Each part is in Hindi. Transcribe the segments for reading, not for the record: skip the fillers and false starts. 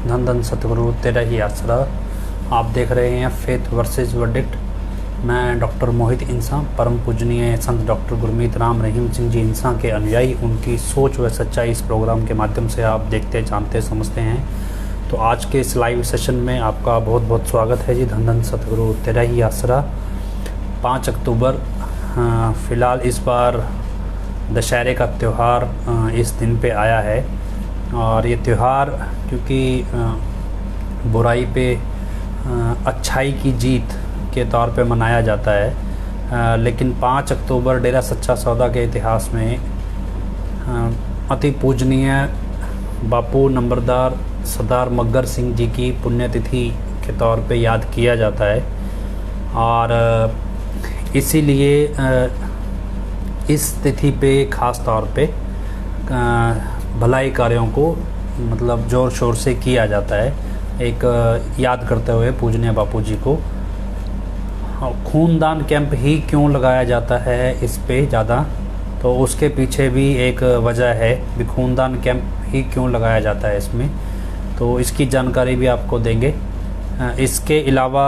धन धन सतगुरु तेरा ही आसरा। आप देख रहे हैं फेथ वर्सेस वर्डिक्ट। मैं डॉक्टर मोहित इंसान, परम पूजनीय संत डॉक्टर गुरमीत राम रहीम सिंह जी इंसान के अनुयायी, उनकी सोच व सच्चाई इस प्रोग्राम के माध्यम से आप देखते, जानते, समझते हैं। तो आज के इस लाइव सेशन में आपका बहुत बहुत स्वागत है जी। धन धन सतगुरु तेरा ही आसरा। 5 अक्टूबर फ़िलहाल इस बार दशहरे का त्यौहार इस दिन पे आया है, और ये त्यौहार क्योंकि बुराई पे अच्छाई की जीत के तौर पे मनाया जाता है, लेकिन 5 अक्टूबर डेरा सच्चा सौदा के इतिहास में अति पूजनीय बापू नंबरदार सरदार मग्गर सिंह जी की पुण्यतिथि के तौर पे याद किया जाता है। और इसीलिए इस तिथि पे ख़ास तौर पे भलाई कार्यों को मतलब ज़ोर शोर से किया जाता है, एक याद करते हुए पूजनीय बापू जी को। खूनदान कैंप ही क्यों लगाया जाता है इस पे ज़्यादा, तो उसके पीछे भी एक वजह है भी खूनदान कैंप ही क्यों लगाया जाता है इसमें, तो इसकी जानकारी भी आपको देंगे। इसके अलावा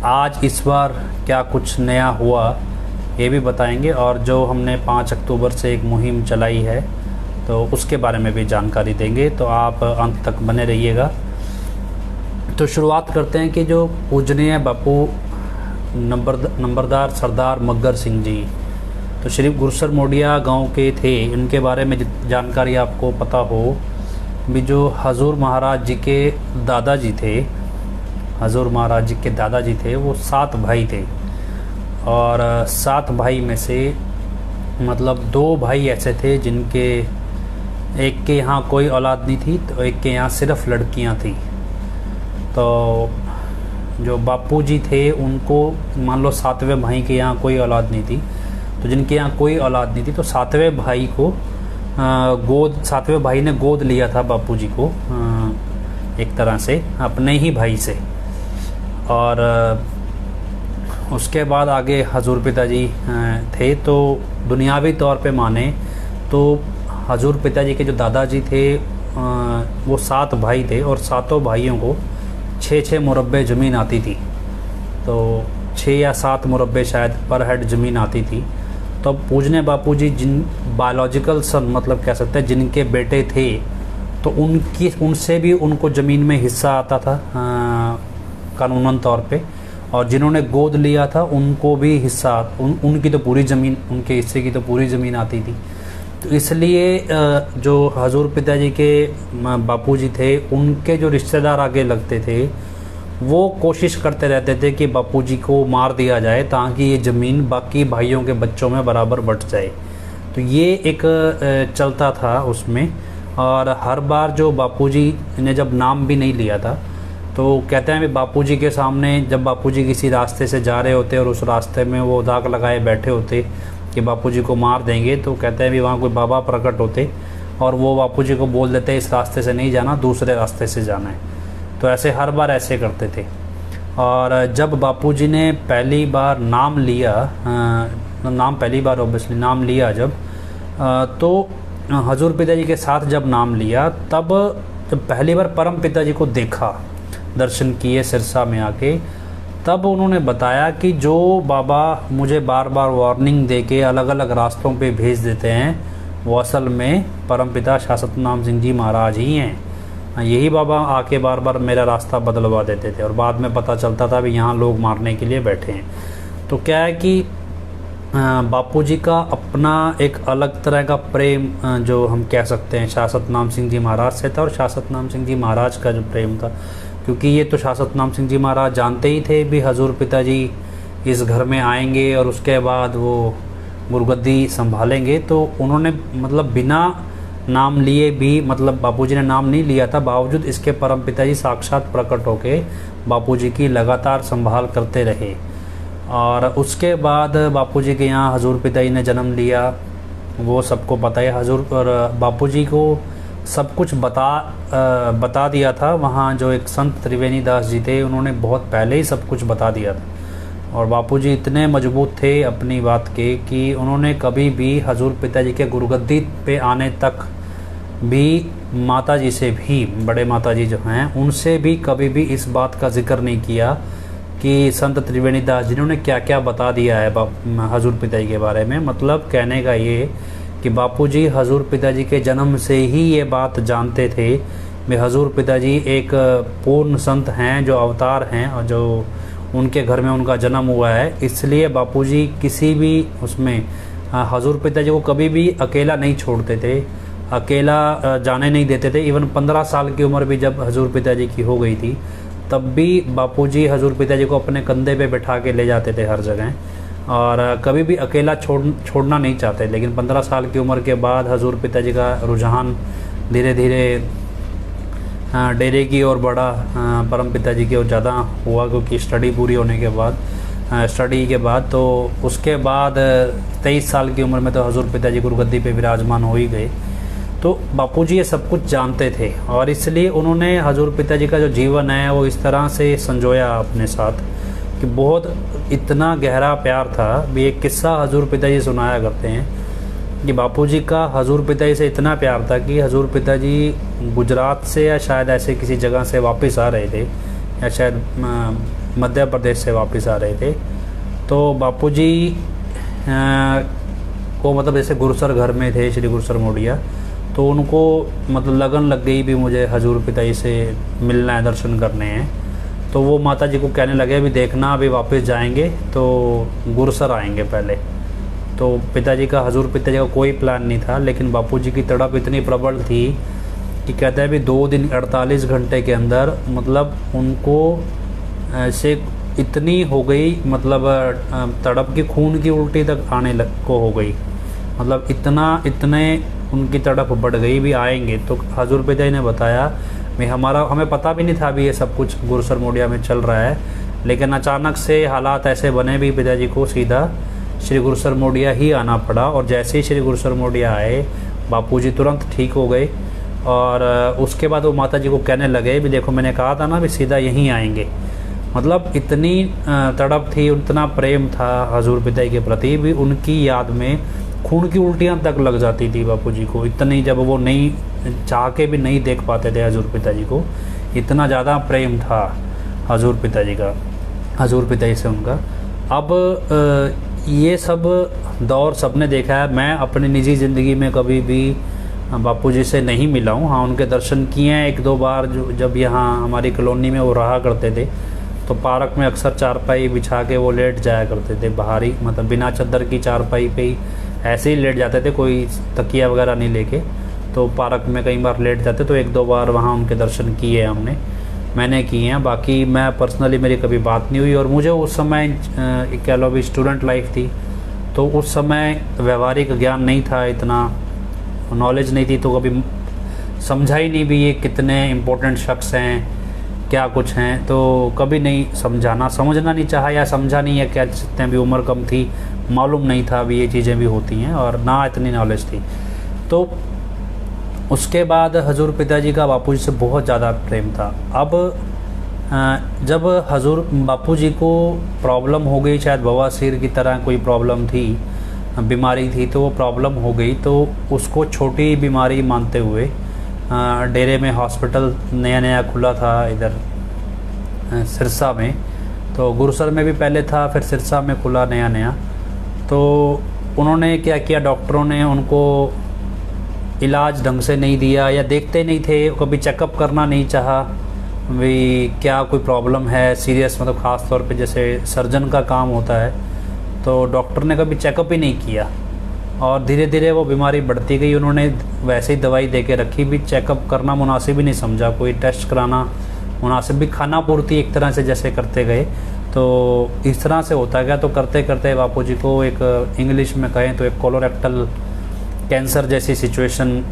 आज इस बार क्या कुछ नया हुआ ये भी बताएंगे, और जो हमने 5 अक्टूबर से एक मुहिम चलाई है तो उसके बारे में भी जानकारी देंगे। तो आप अंत तक बने रहिएगा। तो शुरुआत करते हैं कि जो पूजनीय बापू नंबरदार सरदार मग्गर सिंह जी तो श्री गुरसर मोडिया गांव के थे। इनके बारे में जानकारी आपको पता हो भी, जो हजूर महाराज जी के दादाजी थे, हजूर महाराज जी के दादाजी थे, वो 7 भाई थे। और 7 भाई में से मतलब 2 भाई ऐसे थे जिनके एक के यहाँ कोई औलाद नहीं थी, तो एक के यहाँ सिर्फ लड़कियाँ थी। तो जो बापू जी थे उनको मान लो 7वें भाई के यहाँ कोई औलाद नहीं थी, तो जिनके यहाँ कोई औलाद नहीं थी तो 7वें भाई को 7वें भाई ने गोद लिया था बापू जी को, एक तरह से अपने ही भाई से। और उसके बाद आगे हजूर पिताजी थे, तो दुनियावी तौर पे माने तो हजूर पिताजी के जो दादाजी थे वो 7 भाई थे, और 7 भाइयों को 6-6 मुरब्बे ज़मीन आती थी। तो 6 या 7 मुरब्बे शायद पर हेड ज़मीन आती थी। तो पूजने बापू जी जिन बायोलॉजिकल सन मतलब कह सकते हैं जिनके बेटे थे, तो उनसे भी उनको ज़मीन में हिस्सा आता था कानूनन तौर पे, और जिन्होंने गोद लिया था उनको भी हिस्सा उनकी तो पूरी ज़मीन, उनके हिस्से की तो पूरी ज़मीन आती थी। तो इसलिए जो हजूर पिताजी के बापूजी थे उनके जो रिश्तेदार आगे लगते थे वो कोशिश करते रहते थे कि बापूजी को मार दिया जाए ताकि ये ज़मीन बाकी भाइयों के बच्चों में बराबर बंट जाए। तो ये एक चलता था उसमें। और हर बार जो बापूजी ने जब नाम भी नहीं लिया था, तो कहते हैं भी बापूजी के सामने जब बापूजी किसी रास्ते से जा रहे होते और उस रास्ते में वो दाग लगाए बैठे होते कि बापूजी को मार देंगे, तो कहते हैं भी वहाँ कोई बाबा प्रकट होते और वो बापूजी को बोल देते इस रास्ते से नहीं जाना, दूसरे रास्ते से जाना है। तो ऐसे हर बार ऐसे करते थे। और जब बापूजी ने पहली बार नाम लिया, पहली बार ऑब्वियसली नाम लिया जब, तो हजूर पिताजी के साथ जब नाम लिया, तब जब पहली बार परम पिताजी को देखा, दर्शन किए सिरसा में आके, तब उन्होंने बताया कि जो बाबा मुझे बार बार वार्निंग देके अलग अलग रास्तों पे भेज देते हैं, वो असल में परमपिता शासतनाम सिंह जी महाराज ही हैं। यही बाबा आके बार बार मेरा रास्ता बदलवा देते थे, और बाद में पता चलता था भी यहाँ लोग मारने के लिए बैठे हैं। तो क्या है कि बापूजी का अपना एक अलग तरह का प्रेम जो हम कह सकते हैं शासतनाम सिंह जी महाराज से था, और शासतनाम सिंह जी महाराज का जो प्रेम था, क्योंकि ये तो शासतनाम सिंह जी महाराज जानते ही थे भी हजूर पिताजी इस घर में आएंगे और उसके बाद वो गुरगद्दी संभालेंगे। तो उन्होंने मतलब बिना नाम लिए भी, मतलब बापूजी ने नाम नहीं लिया था, बावजूद इसके परम पिताजी साक्षात प्रकट होके बापूजी की लगातार संभाल करते रहे। और उसके बाद बापूजी के यहाँ हजूर पिताजी ने जन्म लिया, वो सबको पता है। हजूर और बापूजी को सब कुछ बता दिया था। वहाँ जो एक संत त्रिवेणी दास जी थे, उन्होंने बहुत पहले ही सब कुछ बता दिया था। और बापूजी इतने मजबूत थे अपनी बात के कि उन्होंने कभी भी हजूर पिताजी के गुरुगद्दी पे आने तक भी माता जी से भी, बड़े माता जी जो हैं उनसे भी कभी भी इस बात का जिक्र नहीं किया कि संत त्रिवेणी दास जी ने उन्हें क्या क्या बता दिया है हजूर पिताजी के बारे में। मतलब कहने का ये कि बापूजी हजूर पिताजी के जन्म से ही ये बात जानते थे कि हजूर पिताजी एक पूर्ण संत हैं, जो अवतार हैं और जो उनके घर में उनका जन्म हुआ है। इसलिए बापूजी किसी भी उसमें हजूर पिताजी को कभी भी अकेला नहीं छोड़ते थे, अकेला जाने नहीं देते थे। इवन 15 साल की उम्र भी जब हजूर पिताजी की हो गई थी तब भी बापूजी हजूर पिताजी को अपने कंधे पे बैठा के ले जाते थे हर जगह, और कभी भी अकेला छोड़ना नहीं चाहते। लेकिन 15 साल की उम्र के बाद हजूर पिताजी का रुझान धीरे धीरे डेरे की ओर बढ़ा, परम पिताजी की ओर ज़्यादा हुआ, क्योंकि स्टडी पूरी होने के बाद, स्टडी के बाद तो उसके बाद 23 साल की उम्र में तो हजूर पिताजी गुरुगद्दी पे विराजमान हो ही गए। तो बापूजी ये सब कुछ जानते थे और इसलिए उन्होंने हजूर पिताजी का जो जीवन है वो इस तरह से संजोया अपने साथ कि बहुत इतना गहरा प्यार था। भी एक किस्सा हजूर पिताजी सुनाया करते हैं कि बापूजी का हजूर पिताजी से इतना प्यार था कि हजूर पिताजी गुजरात से या शायद ऐसे किसी जगह से वापस आ रहे थे, या शायद मध्य प्रदेश से वापस आ रहे थे। तो बापूजी को मतलब जैसे गुरुसर घर में थे श्री गुरुसर मोडिया, तो उनको मतलब लगन लग गई भी मुझे हजूर पिताजी से मिलना है, दर्शन करने हैं। तो वो माता जी को कहने लगे भी देखना अभी वापस जाएंगे तो गुरुसर आएंगे पहले। तो पिताजी का हजूर पिताजी का कोई प्लान नहीं था, लेकिन बापूजी की तड़प इतनी प्रबल थी कि कहते हैं भी 2 दिन 48 घंटे के अंदर मतलब उनको ऐसे इतनी हो गई, मतलब तड़प की खून की उल्टी तक आने को हो गई। मतलब इतने उनकी तड़प बढ़ गई भी आएंगे। तो हजूर पिताजी ने बताया भी हमें पता भी नहीं था भी ये सब कुछ गुरुसर मोडिया में चल रहा है, लेकिन अचानक से हालात ऐसे बने भी पिताजी को सीधा श्री गुरुसर मोडिया ही आना पड़ा। और जैसे ही श्री गुरुसर मोडिया आए बापूजी तुरंत ठीक हो गए, और उसके बाद वो माता जी को कहने लगे भी देखो मैंने कहा था ना भी सीधा यहीं आएंगे। मतलब इतनी तड़प थी, इतना प्रेम था हजूर पिताजी के प्रति भी, उनकी याद में खून की उल्टियाँ तक लग जाती थी बापूजी को। इतनी जब वो नहीं चाह के भी नहीं देख पाते थे हजूर पिताजी को, इतना ज़्यादा प्रेम था हजूर पिताजी का, हजूर पिताजी से उनका। अब ये सब दौर सबने देखा है। मैं अपनी निजी ज़िंदगी में कभी भी बापूजी से नहीं मिला हूँ। हाँ, उनके दर्शन किए हैं 1-2 बार, जब यहाँ हमारी कॉलोनी में वो रहा करते थे तो पार्क में अक्सर चारपाई बिछा के वो लेट जाया करते थे बाहर ही, मतलब बिना चद्दर की चारपाई पे ही ऐसे ही लेट जाते थे, कोई तकिया वगैरह नहीं लेके। तो पार्क में कई बार लेट जाते, तो 1-2 बार वहाँ उनके दर्शन किए मैंने किए हैं। बाकी मैं पर्सनली मेरी कभी बात नहीं हुई। और मुझे उस समय कह लो भी स्टूडेंट लाइफ थी, तो उस समय व्यवहारिक ज्ञान नहीं था, इतना नॉलेज नहीं थी, तो कभी समझा ही नहीं भी ये कितने इम्पोर्टेंट शख्स हैं, क्या कुछ हैं, तो कभी नहीं समझना नहीं चाहा या समझा नहीं है, क्या सकते हैं भी उम्र कम थी, मालूम नहीं था भी ये चीज़ें भी होती हैं और ना इतनी नॉलेज थी। तो उसके बाद हजूर पिताजी का बापूजी से बहुत ज़्यादा प्रेम था। अब जब हजूर बापूजी को प्रॉब्लम हो गई, शायद बवासीर की तरह कोई प्रॉब्लम थी, बीमारी थी, तो वो प्रॉब्लम हो गई, तो उसको छोटी बीमारी मानते हुए डेरे में हॉस्पिटल नया खुला था इधर सिरसा में, तो गुरुसर में भी पहले था, फिर सिरसा में खुला नया। तो उन्होंने क्या किया, डॉक्टरों ने उनको इलाज ढंग से नहीं दिया या देखते नहीं थे, कभी चेकअप करना नहीं चाहा भी क्या कोई प्रॉब्लम है सीरियस, मतलब ख़ास तौर पे जैसे सर्जन का काम होता है, तो डॉक्टर ने कभी चेकअप ही नहीं किया। और धीरे धीरे वो बीमारी बढ़ती गई, उन्होंने वैसे ही दवाई दे के रखी, भी चेकअप करना मुनासिब ही नहीं समझा, कोई टेस्ट कराना मुनासिब भी, खाना पूर्ति एक तरह से जैसे करते गए, तो इस तरह से होता गया। तो करते करते बापूजी को एक इंग्लिश में कहें तो एक कोलोरेक्टल कैंसर जैसी सिचुएशन,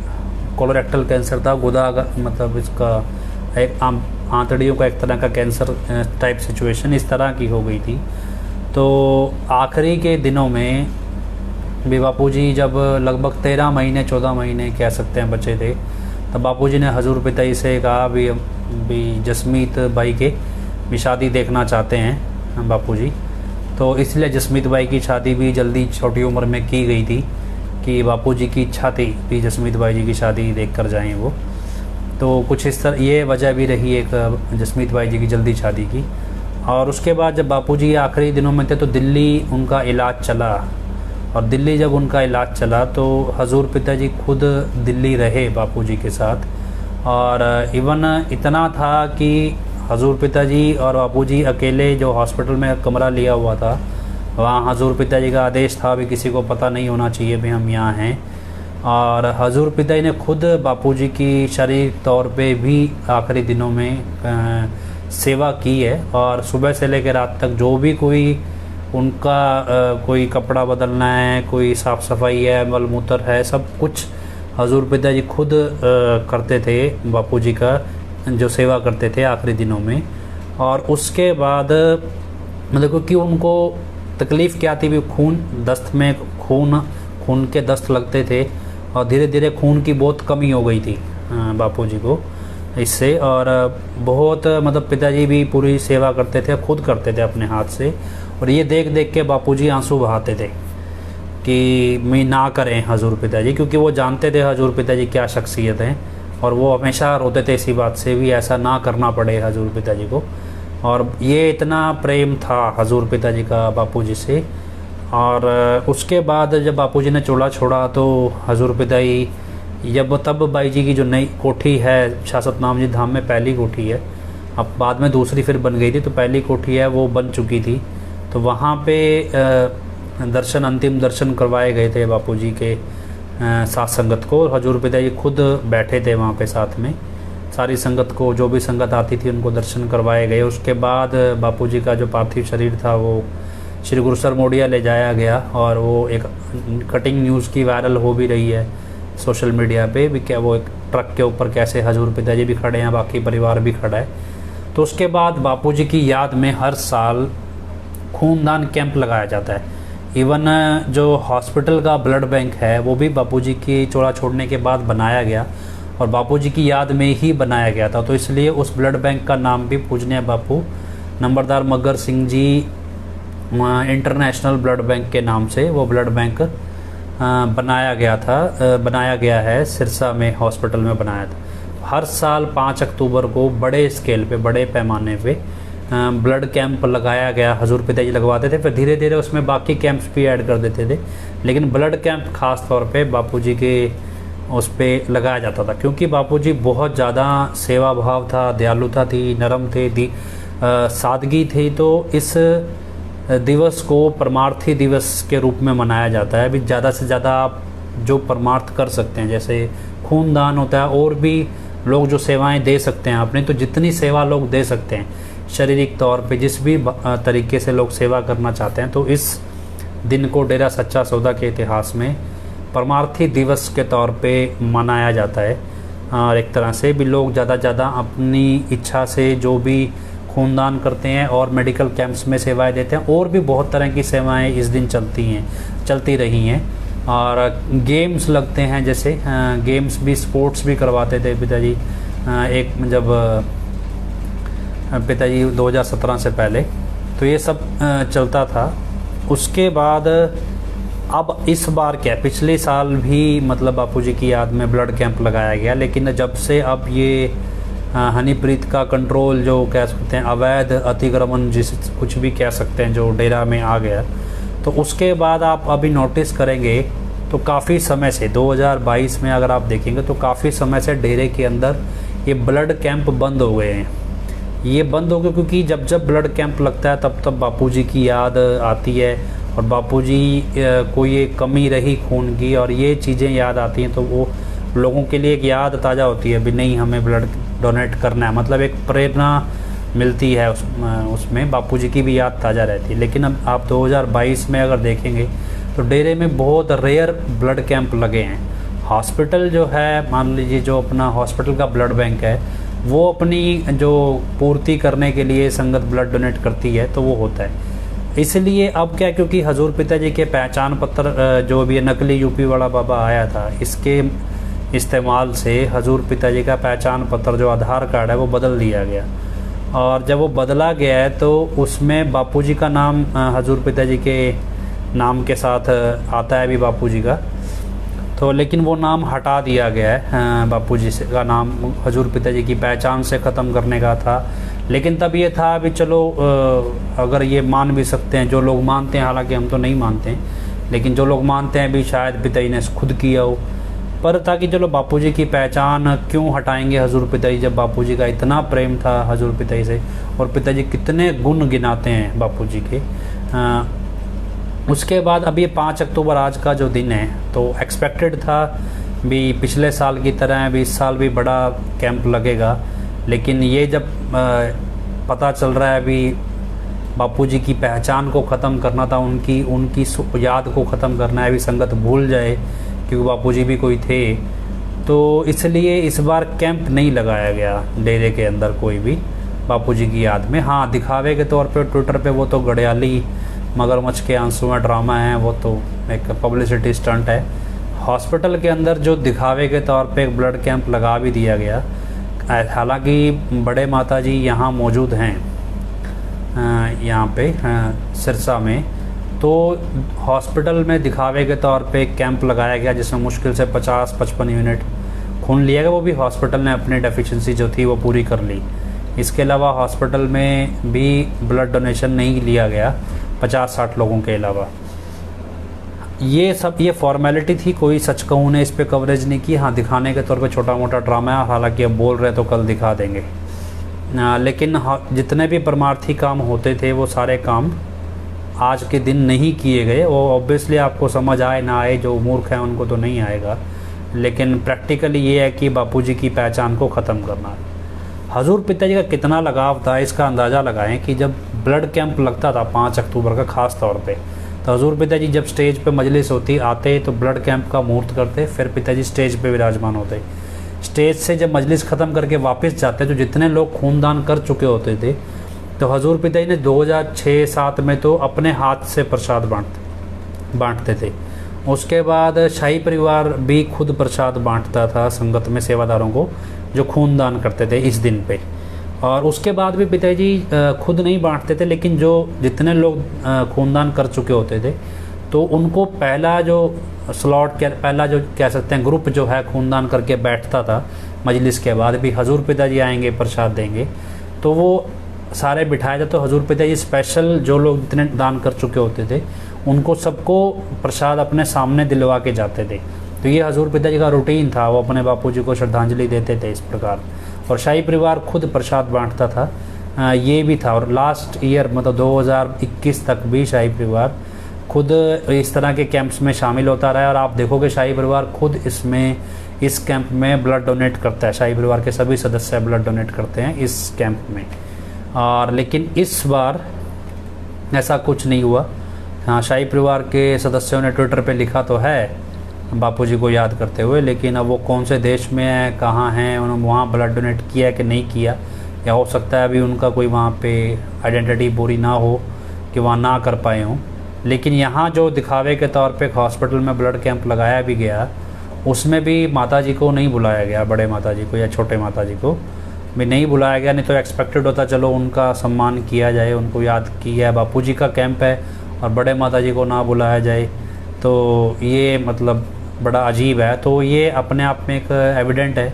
कोलोरेक्टल कैंसर था, गुदा मतलब इसका एक आंतड़ियों का एक तरह का कैंसर टाइप सिचुएशन इस तरह की हो गई थी। तो आखिरी के दिनों में भी बापूजी जब लगभग 13 महीने 14 महीने कह सकते हैं बचे थे, तब बापूजी ने हजूर पिताजी से कहा भी जसमीत भाई के भी शादी देखना चाहते हैं बापूजी। तो इसलिए जसमीत भाई की शादी भी जल्दी छोटी उम्र में की गई थी, कि बापूजी की इच्छा थी कि जसमीत भाई जी की शादी देख कर जाएँ वो। तो कुछ इस तरह ये वजह भी रही एक जसमीत भाई जी की जल्दी शादी की। और उसके बाद जब बापूजी आखिरी दिनों में थे तो दिल्ली उनका इलाज चला, और दिल्ली जब उनका इलाज चला तो हजूर पिताजी खुद दिल्ली रहे बापूजी के साथ। और इवन इतना था कि हजूर पिताजी और बापूजी अकेले जो हॉस्पिटल में कमरा लिया हुआ था, वहाँ हजूर पिताजी का आदेश था भी किसी को पता नहीं होना चाहिए भी हम यहाँ हैं। और हजूर पिताजी ने खुद बापूजी की शारीरिक तौर पे भी आखिरी दिनों में सेवा की है। और सुबह से लेकर रात तक जो भी कोई उनका कोई कपड़ा बदलना है, कोई साफ़ सफाई है, मल मूत्र है, सब कुछ हजूर पिताजी खुद करते थे बापूजी का, जो सेवा करते थे आखिरी दिनों में। और उसके बाद मतलब क्योंकि उनको तकलीफ़ क्या थी भी खून दस्त में खून के दस्त लगते थे, और धीरे धीरे खून की बहुत कमी हो गई थी बापूजी को इससे। और बहुत मतलब पिताजी भी पूरी सेवा करते थे, खुद करते थे अपने हाथ से। और ये देख देख के बापूजी आंसू बहाते थे कि मैं ना करें हजूर पिताजी, क्योंकि वो जानते थे हजूर पिताजी क्या शख्सियत हैं, और वो हमेशा रोते थे इसी बात से भी ऐसा ना करना पड़े हजूर पिताजी को। और ये इतना प्रेम था हजूर पिताजी का बापूजी से। और उसके बाद जब बापूजी ने चोला छोड़ा तो हजूर पिताजी तब बाई जी की जो नई कोठी है शासतनाम जी धाम में, पहली कोठी है, अब बाद में दूसरी फिर बन गई थी, तो पहली कोठी है वो बन चुकी थी। तो वहाँ पे अंतिम दर्शन करवाए गए थे बापूजी के साथ संगत को, और हजूर पिताजी खुद बैठे थे वहाँ पे साथ में। सारी संगत को, जो भी संगत आती थी उनको दर्शन करवाए गए। उसके बाद बापूजी का जो पार्थिव शरीर था वो श्री गुरुसर मोडिया ले जाया गया, और वो एक कटिंग न्यूज़ की वायरल हो भी रही है सोशल मीडिया पे भी, क्या वो एक ट्रक के ऊपर कैसे हजूर पिताजी भी खड़े हैं, बाकी परिवार भी खड़ा है। तो उसके बाद बापूजी की याद में हर साल खूनदान कैंप लगाया जाता है। इवन जो हॉस्पिटल का ब्लड बैंक है वो भी बापूजी की चोला छोड़ने के बाद बनाया गया, और बापूजी की याद में ही बनाया गया था। तो इसलिए उस ब्लड बैंक का नाम भी पूजनीय बापू नंबरदार मगर Singh ji international blood bank के नाम से वो ब्लड बैंक बनाया गया है, सिरसा में हॉस्पिटल में बनाया था। हर साल 5 अक्टूबर को बड़े स्केल पे, बड़े पैमाने पे ब्लड कैंप लगाया गया, हजूर पिताजी लगवाते थे। फिर धीरे धीरे उसमें बाकी कैंप्स भी ऐड कर देते थे, लेकिन ब्लड कैंप खास तौर पे बापूजी के उस पर लगाया जाता था, क्योंकि बापूजी बहुत ज़्यादा सेवा भाव था, दयालुता थी, नरम थे, सादगी थी। तो इस दिवस को परमार्थी दिवस के रूप में मनाया जाता है। अभी ज़्यादा से ज़्यादा आप जो परमार्थ कर सकते हैं, जैसे खूनदान होता है, और भी लोग जो सेवाएं दे सकते हैं अपने, तो जितनी सेवा लोग दे सकते हैं शारीरिक तौर पे, जिस भी तरीके से लोग सेवा करना चाहते हैं, तो इस दिन को डेरा सच्चा सौदा के इतिहास में परमार्थी दिवस के तौर पे मनाया जाता है। और एक तरह से भी लोग ज़्यादा से ज़्यादा अपनी इच्छा से जो भी खूनदान करते हैं और मेडिकल कैंप्स में सेवाएं देते हैं, और भी बहुत तरह की सेवाएं इस दिन चलती रही हैं। और गेम्स लगते हैं, जैसे गेम्स भी, स्पोर्ट्स भी करवाते थे पिताजी एक जब पिताजी 2017 से पहले, तो ये सब चलता था। उसके बाद अब इस बार क्या, पिछले साल भी मतलब बापूजी की याद में ब्लड कैंप लगाया गया, लेकिन जब से अब ये हनीप्रीत का कंट्रोल जो कह सकते हैं, अवैध अतिक्रमण जिस कुछ भी कह सकते हैं, जो डेरा में आ गया, तो उसके बाद आप अभी नोटिस करेंगे तो काफ़ी समय से 2022 में अगर आप देखेंगे तो काफ़ी समय से डेरे के अंदर ये ब्लड कैंप बंद हो गए हैं। ये बंद हो गए क्योंकि जब जब ब्लड कैंप लगता है तब तब बापूजी की याद आती है, और बापूजी को ये कमी रही खून की, और ये चीज़ें याद आती हैं, तो वो लोगों के लिए एक याद ताज़ा होती है भी नहीं, हमें ब्लड डोनेट करना है, मतलब एक प्रेरणा मिलती है उसमें बापूजी की भी याद ताज़ा रहती है। लेकिन अब आप 2022 में अगर देखेंगे तो डेरे में बहुत रेयर ब्लड कैंप लगे हैं। हॉस्पिटल जो है, मान लीजिए जो अपना हॉस्पिटल का ब्लड बैंक है, वो अपनी जो पूर्ति करने के लिए संगत ब्लड डोनेट करती है, तो वो होता है। इसलिए अब क्या, क्योंकि हजूर पिताजी के पहचान पत्र जो भी नकली यूपी वाला बाबा आया था, इसके इस्तेमाल से हजूर पिताजी का पहचान पत्र जो आधार कार्ड है वो बदल दिया गया, और जब वो बदला गया है तो उसमें बापूजी का नाम हजूर पिताजी के नाम के साथ आता है अभी बापूजी का। तो लेकिन वो नाम हटा दिया गया है। बापूजी से का नाम हजूर पिताजी की पहचान से ख़त्म करने का था। लेकिन तब ये था भी चलो अगर ये मान भी सकते हैं, जो लोग मानते हैं, हालांकि हम तो नहीं मानते हैं, लेकिन जो लोग मानते हैं भी शायद पिताजी ने खुद किया हो, पर ताकि चलो बापूजी की पहचान क्यों हटाएंगे हजूर पिताजी, जब बापूजी का इतना प्रेम था हजूर पिताजी से, और पिताजी कितने गुण गिनाते हैं बापूजी के। उसके बाद अब ये 5 अक्टूबर आज का जो दिन है, तो एक्सपेक्टेड था भी पिछले साल की तरह भी इस साल भी बड़ा कैंप लगेगा, लेकिन ये जब पता चल रहा है भी बापूजी की पहचान को ख़त्म करना था, उनकी याद को ख़त्म करना है, भी संगत भूल जाए क्योंकि बापूजी भी कोई थे, तो इसलिए इस बार कैंप नहीं लगाया गया डेरे के अंदर कोई भी बापूजी की याद में। हाँ, दिखावे के तौर पे ट्विटर पे वो तो गड़ियाली मगरमच्छ के आंसू में ड्रामा है, वो तो एक पब्लिसिटी स्टंट है। हॉस्पिटल के अंदर जो दिखावे के तौर पे एक ब्लड कैंप लगा भी दिया गया, हालांकि बड़े माताजी यहाँ मौजूद हैं, यहाँ पे सिरसा में, तो हॉस्पिटल में दिखावे के तौर पे एक कैंप लगाया गया जिसमें मुश्किल से 50-55 यूनिट खून लिया गया। वो भी हॉस्पिटल ने अपनी डेफिशिएंसी जो थी वो पूरी कर ली। इसके अलावा हॉस्पिटल में भी ब्लड डोनेशन नहीं लिया गया 50-60 लोगों के अलावा। ये फॉर्मेलिटी थी, कोई सच कहूँ ने इस पे कवरेज नहीं की। हाँ, दिखाने के तौर पे छोटा मोटा ड्रामा है, हालांकि अब बोल रहे तो कल दिखा देंगे। लेकिन जितने भी परमार्थी काम होते थे वो सारे काम आज के दिन नहीं किए गए। वो ऑब्वियसली आपको समझ आए ना आए, जो मूर्ख हैं उनको तो नहीं आएगा, लेकिन प्रैक्टिकली ये है कि बापूजी की पहचान को ख़त्म करना है। हजूर पिताजी का कितना लगाव था इसका अंदाज़ा लगाएं कि जब ब्लड कैंप लगता था 5 अक्टूबर का ख़ास तौर पे, तो हजूर पिताजी जब स्टेज पे मजलिस होती आते तो ब्लड कैंप का मुहूर्त करते, फिर पिताजी स्टेज पे विराजमान होते। स्टेज से जब मजलिस ख़त्म करके वापस जाते तो जितने लोग खूनदान कर चुके होते थे, तो हजूर पिताजी ने 2006-07 में तो अपने हाथ से प्रसाद बांटते थे। उसके बाद शाही परिवार भी खुद प्रसाद बांटता था संगत में सेवादारों को जो खूनदान करते थे इस दिन पे। और उसके बाद भी पिताजी खुद नहीं बांटते थे, लेकिन जो जितने लोग खूनदान कर चुके होते थे तो उनको पहला जो स्लॉट पहला जो कह सकते हैं ग्रुप जो है खूनदान करके बैठता था, मजलिस के बाद भी हजूर पिताजी आएंगे प्रसाद देंगे, तो वो सारे बिठाए जाते। तो हजूर पिताजी स्पेशल जो लोग जितने दान कर चुके होते थे उनको सबको प्रसाद अपने सामने दिलवा के जाते थे। तो ये हजूर पिताजी का रूटीन था, वो अपने बापूजी को श्रद्धांजलि देते थे इस प्रकार। और शाही परिवार खुद प्रसाद बांटता था, ये भी था। और लास्ट ईयर मतलब 2021 तक भी शाही परिवार खुद इस तरह के कैंप्स में शामिल होता रहा है। और आप देखोगे शाही परिवार खुद इस कैंप में ब्लड डोनेट करता है। शाही परिवार के सभी सदस्य ब्लड डोनेट करते हैं इस कैंप में। और लेकिन इस बार ऐसा कुछ नहीं हुआ। हाँ, शाही परिवार के सदस्यों ने ट्विटर पे लिखा तो है बापूजी को याद करते हुए, लेकिन अब वो कौन से देश में है, कहाँ हैं, उन्होंने वहाँ ब्लड डोनेट किया है कि नहीं किया, या हो सकता है अभी उनका कोई वहाँ पे आइडेंटिटी पूरी ना हो कि वहाँ ना कर पाए हों। लेकिन यहाँ जो दिखावे के तौर पे हॉस्पिटल में ब्लड कैंप लगाया भी गया, उसमें भी माताजी को नहीं बुलाया गया, बड़े माताजी को या छोटे माताजी को भी नहीं बुलाया गया। नहीं तो एक्सपेक्टेड होता चलो उनका सम्मान किया जाए, उनको याद किया, बापूजी का कैंप है और बड़े माताजी को ना बुलाया जाए, तो ये मतलब बड़ा अजीब है। तो ये अपने आप में एक एविडेंट है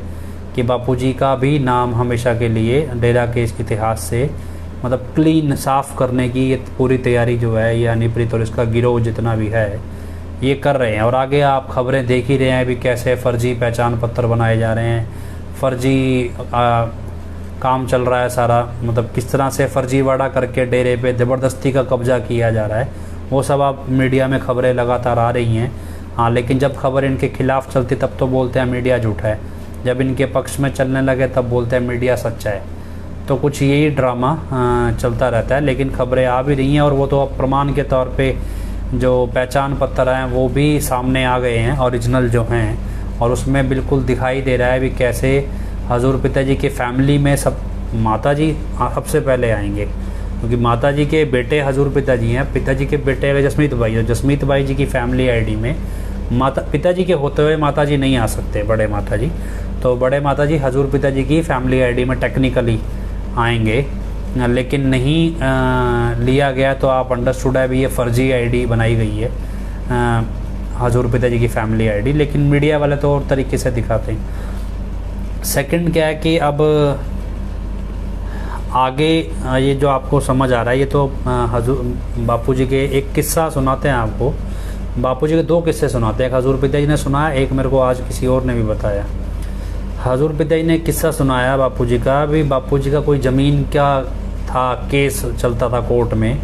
कि बापूजी का भी नाम हमेशा के लिए डेरा के इस इतिहास से मतलब क्लीन साफ़ करने की ये पूरी तैयारी जो है ये अनिप्रीत और इसका गिरोह जितना भी है ये कर रहे हैं। और आगे आप खबरें देख ही रहे हैं भी कैसे फ़र्जी पहचान पत्र बनाए जा रहे हैं, फ़र्जी काम चल रहा है सारा, मतलब किस तरह से फर्जीवाड़ा करके डेरे पे ज़बरदस्ती का कब्जा किया जा रहा है, वो सब आप मीडिया में खबरें लगातार आ रही हैं। हाँ, लेकिन जब खबर इनके खिलाफ़ चलती तब तो बोलते हैं मीडिया झूठा है, जब इनके पक्ष में चलने लगे तब बोलते हैं मीडिया सच्चा है। तो कुछ यही ड्रामा चलता रहता है। लेकिन खबरें आ भी रही हैं और वो तो अब प्रमाण के तौर पे जो पहचान पत्र हैं वो भी सामने आ गए हैं, ओरिजिनल जो हैं, और उसमें बिल्कुल दिखाई दे रहा है भी कैसे हजूर पिताजी के फैमिली में सब माताजी सबसे पहले आएंगे, क्योंकि माताजी के बेटे हजूर पिताजी हैं। पिताजी के बेटे जसमीत भाई, और जसमीत भाई जी की फैमिली आईडी में पिताजी के होते हुए माताजी नहीं आ सकते, बड़े माताजी। तो बड़े माताजी हजूर पिताजी की फैमिली आईडी में टेक्निकली आएंगे, लेकिन नहीं लिया गया। तो आप अंडरस्टूड है भी ये फ़र्जी आईडी बनाई गई है। हजूर पिताजी की फैमिली आईडी, लेकिन मीडिया वाले तो और तरीके से दिखाते हैं। सेकंड क्या है कि अब आगे ये जो आपको समझ आ रहा है, ये तो हजूर बापूजी के एक किस्सा सुनाते हैं आपको। बापूजी के 2 किस्से सुनाते हैं, एक हजूर पिताजी ने सुनाया, एक मेरे को आज किसी और ने भी बताया। हजूर पिताजी ने किस्सा सुनाया बापूजी का, भी बापूजी का कोई ज़मीन क्या था, केस चलता था कोर्ट में,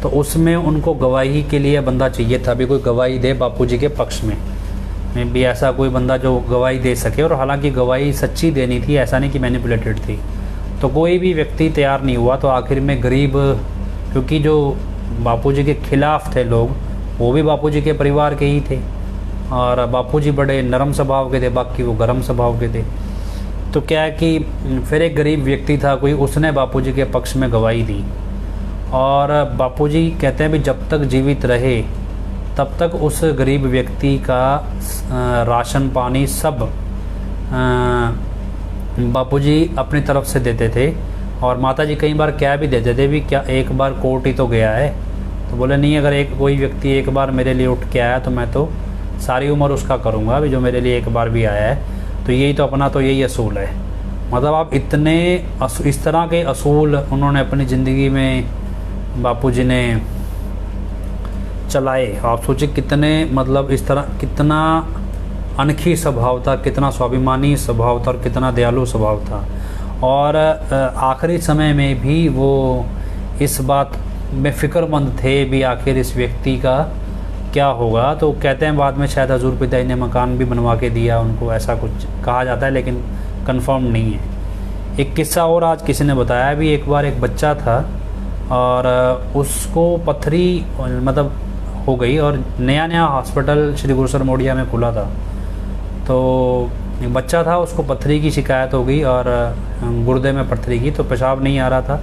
तो उसमें उनको गवाही के लिए बंदा चाहिए था, भी कोई गवाही दे बापूजी के पक्ष में भी, ऐसा कोई बंदा जो गवाही दे सके। और हालांकि गवाही सच्ची देनी थी, ऐसा नहीं कि मैनिपुलेटेड थी। तो कोई भी व्यक्ति तैयार नहीं हुआ। तो आखिर में गरीब, क्योंकि जो बापूजी के खिलाफ थे लोग, वो भी बापूजी के परिवार के ही थे, और बापूजी बड़े नरम स्वभाव के थे, बाकी वो गर्म स्वभाव के थे। तो क्या है कि फिर एक गरीब व्यक्ति था कोई, उसने बापूजी के पक्ष में गवाही दी, और बापूजी कहते हैं भी जब तक जीवित रहे तब तक उस गरीब व्यक्ति का राशन पानी सब बापूजी अपनी तरफ से देते थे। और माताजी कई बार क्या भी देते थे भी, क्या एक बार कोर्ट ही तो गया है, तो बोले नहीं, अगर कोई व्यक्ति एक बार मेरे लिए उठ के आया तो मैं तो सारी उम्र उसका करूँगा भी, जो मेरे लिए एक बार भी आया है। तो यही तो अपना तो यही असूल है। मतलब आप इतने इस तरह के असूल उन्होंने अपनी ज़िंदगी में बापूजी ने चलाए। आप सोचिए कितने, मतलब इस तरह कितना अनखी स्वभाव था, कितना स्वाभिमानी स्वभाव था, और कितना दयालु स्वभाव था। और आखिरी समय में भी वो इस बात में फ़िक्रमंद थे भी आखिर इस व्यक्ति का क्या होगा। तो कहते हैं बाद में शायद हजूर पिताजी ने मकान भी बनवा के दिया उनको, ऐसा कुछ कहा जाता है, लेकिन कंफर्म नहीं है। एक किस्सा और आज किसी ने बताया भी, एक बार एक बच्चा था और उसको पथरी मतलब हो गई, और नया नया हॉस्पिटल श्री गुरु सरमोडिया में खुला था। तो एक बच्चा था, उसको पथरी की शिकायत हो गई, और गुर्दे में पथरी की, तो पेशाब नहीं आ रहा था,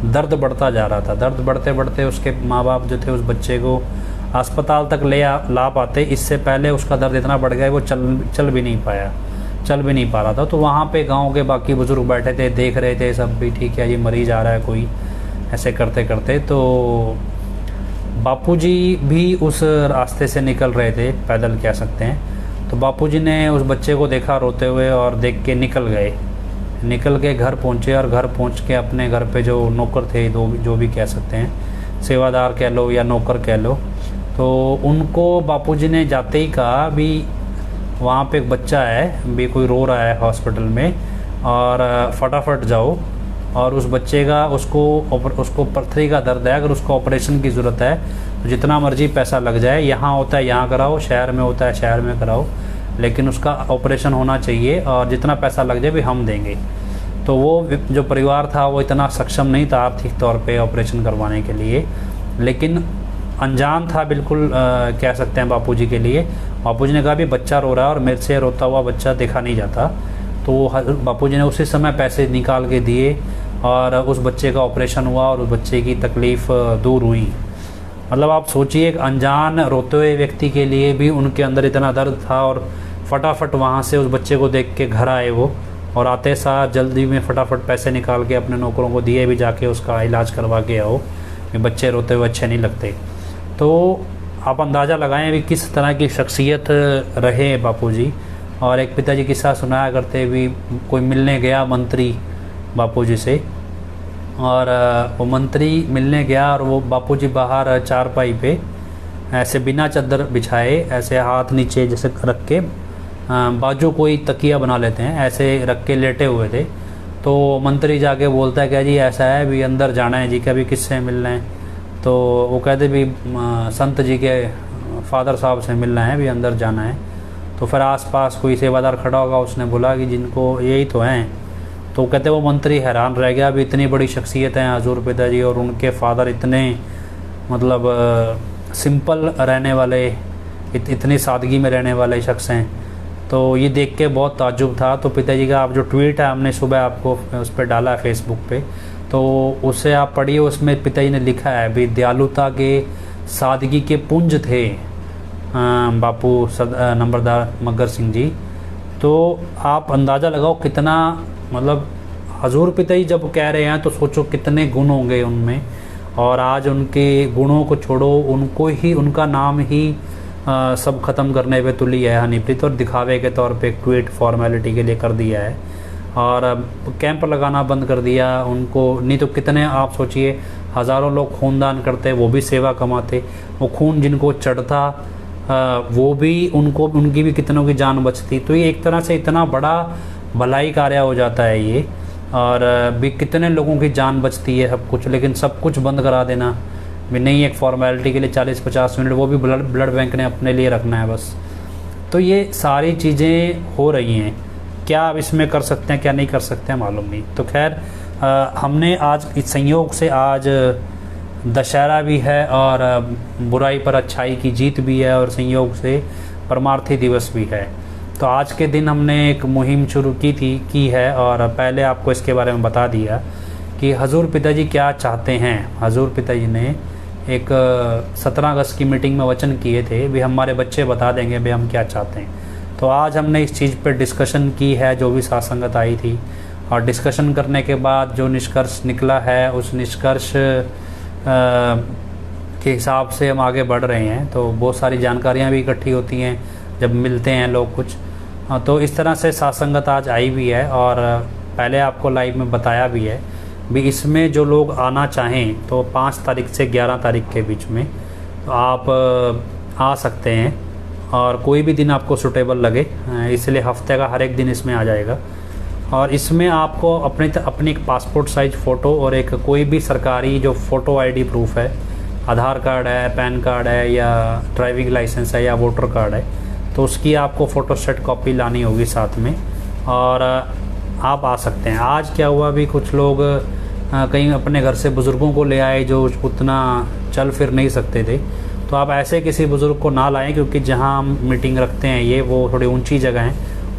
दर्द बढ़ता जा रहा था। दर्द बढ़ते बढ़ते उसके माँ बाप जो थे उस बच्चे को अस्पताल तक ला पाते, इससे पहले उसका दर्द इतना बढ़ गया वो चल भी नहीं पा रहा था। तो वहाँ पे गांव के बाकी बुजुर्ग बैठे थे, देख रहे थे सब भी, ठीक है ये मरीज़ आ रहा है कोई, ऐसे करते करते तो बापूजी भी उस रास्ते से निकल रहे थे, पैदल कह सकते हैं। तो बापूजी ने उस बच्चे को देखा रोते हुए, और देख के निकल के घर पहुँचे, और घर पहुँच के अपने घर पे जो नौकर थे, जो भी कह सकते हैं, सेवादार कह लो या नौकर कह लो, तो उनको बापूजी ने जाते ही कहा भी वहाँ पे एक बच्चा है भी, कोई रो रहा है हॉस्पिटल में, और फटाफट जाओ, और उस बच्चे का उसको पथरी का दर्द है, अगर उसको ऑपरेशन की ज़रूरत है तो जितना मर्जी पैसा लग जाए, यहाँ होता है यहाँ कराओ, शहर में होता है शहर में कराओ, लेकिन उसका ऑपरेशन होना चाहिए, और जितना पैसा लग जाए भी हम देंगे। तो वो जो परिवार था वो इतना सक्षम नहीं था आर्थिक तौर पे ऑपरेशन करवाने के लिए, लेकिन अनजान था बिल्कुल कह सकते हैं बापूजी के लिए। बापूजी ने कहा भी बच्चा रो रहा है और मेरे से रोता हुआ बच्चा देखा नहीं जाता। तो बापूजी ने उसी समय पैसे निकाल के दिए, और उस बच्चे का ऑपरेशन हुआ, और उस बच्चे की तकलीफ़ दूर हुई। मतलब आप सोचिए, एक अनजान रोते हुए व्यक्ति के लिए भी उनके अंदर इतना दर्द था, और फटाफट वहाँ से उस बच्चे को देख के घर आए वो, और आते साथ जल्दी में फटाफट पैसे निकाल के अपने नौकरों को दिए भी, जाके उसका इलाज करवा के आओ, बच्चे रोते हुए अच्छे नहीं लगते। तो आप अंदाज़ा लगाएं भी किस तरह की शख्सियत रहे बापूजी। और एक पिताजी किस्सा सुनाया करते भी, कोई मिलने गया मंत्री बापूजी से, और वो मंत्री मिलने गया, और वो बापूजी बाहर चारपाई पे ऐसे बिना चादर बिछाए, ऐसे हाथ नीचे जैसे रख के, बाजू कोई तकिया बना लेते हैं, ऐसे रख के लेटे हुए थे। तो मंत्री जाके बोलता है क्या जी ऐसा है भी, अंदर जाना है जी, कभी किससे मिलना है? तो वो कहते भी संत जी के फादर साहब से मिलना है भी, अंदर जाना है। तो फिर आसपास कोई सेवादार खड़ा होगा, उसने बोला कि जिनको यही तो हैं। तो कहते वो मंत्री हैरान रह गया भी, इतनी बड़ी शख्सियत हैं हजूर पिताजी, और उनके फादर इतने मतलब सिंपल रहने वाले, इतनी सादगी में रहने वाले शख्स हैं। तो ये देख के बहुत ताज्जुब था। तो पिताजी का आप जो ट्वीट है हमने सुबह आपको उस पर डाला है फेसबुक पे, तो उसे आप पढ़िए। उसमें पिताजी ने लिखा है भी, दयालुता के सादगी के पुंज थे बापू नंबरदार मग्गर सिंह जी। तो आप अंदाज़ा लगाओ कितना, मतलब हजूर पिताजी जब कह रहे हैं तो सोचो कितने गुण होंगे उनमें। और आज उनके गुणों को छोड़ो, उनको ही, उनका नाम ही सब ख़त्म करने पे तुली है हनीप्रीत, और दिखावे के तौर पे एक ट्वीट फॉर्मेलिटी के लिए कर दिया है, और कैंप लगाना बंद कर दिया उनको। नहीं तो कितने आप सोचिए, हज़ारों लोग खूनदान करते, वो भी सेवा कमाते, वो खून जिनको चढ़ता वो भी उनकी भी कितनों की जान बचती। तो ये एक तरह से इतना बड़ा भलाई कार्य हो जाता है ये, और भी कितने लोगों की जान बचती है सब कुछ, लेकिन सब कुछ बंद करा देना भी नहीं, एक फॉर्मेलिटी के लिए 40-50 मिनट, वो भी ब्लड बैंक ने अपने लिए रखना है बस। तो ये सारी चीज़ें हो रही हैं, क्या आप इसमें कर सकते हैं क्या नहीं कर सकते हैं मालूम नहीं। तो खैर हमने आज इस संयोग से, आज दशहरा भी है और बुराई पर अच्छाई की जीत भी है, और संयोग से परमार्थी दिवस भी है। तो आज के दिन हमने एक मुहिम शुरू की है, और पहले आपको इसके बारे में बता दिया कि हजूर पिताजी क्या चाहते हैं। हजूर पिताजी ने एक 17 अगस्त की मीटिंग में वचन किए थे भी हमारे बच्चे बता देंगे भी हम क्या चाहते हैं। तो आज हमने इस चीज़ पर डिस्कशन की है, जो भी साथ संगत आई थी, और डिस्कशन करने के बाद जो निष्कर्ष निकला है उस निष्कर्ष के हिसाब से हम आगे बढ़ रहे हैं। तो बहुत सारी जानकारियाँ भी इकट्ठी होती हैं जब मिलते हैं लोग कुछ। तो इस तरह से साथ संगत आज आई भी है, और पहले आपको लाइव में बताया भी है भी इसमें जो लोग आना चाहें तो 5 तारीख से 11 तारीख के बीच में तो आप आ सकते हैं, और कोई भी दिन आपको सूटेबल लगे, इसलिए हफ्ते का हर एक दिन इसमें आ जाएगा। और इसमें आपको अपनी एक पासपोर्ट साइज फ़ोटो और एक कोई भी सरकारी जो फ़ोटो आईडी प्रूफ है, आधार कार्ड है, पैन कार्ड है, या ड्राइविंग लाइसेंस है, या वोटर कार्ड है, तो उसकी आपको फ़ोटोस्टेट कॉपी लानी होगी साथ में, और आप आ सकते हैं। आज क्या हुआ भी, कुछ लोग कहीं अपने घर से बुज़ुर्गों को ले आए जो उतना चल फिर नहीं सकते थे, तो आप ऐसे किसी बुज़ुर्ग को ना लाएं, क्योंकि जहां हम मीटिंग रखते हैं ये वो थोड़ी ऊंची जगह है,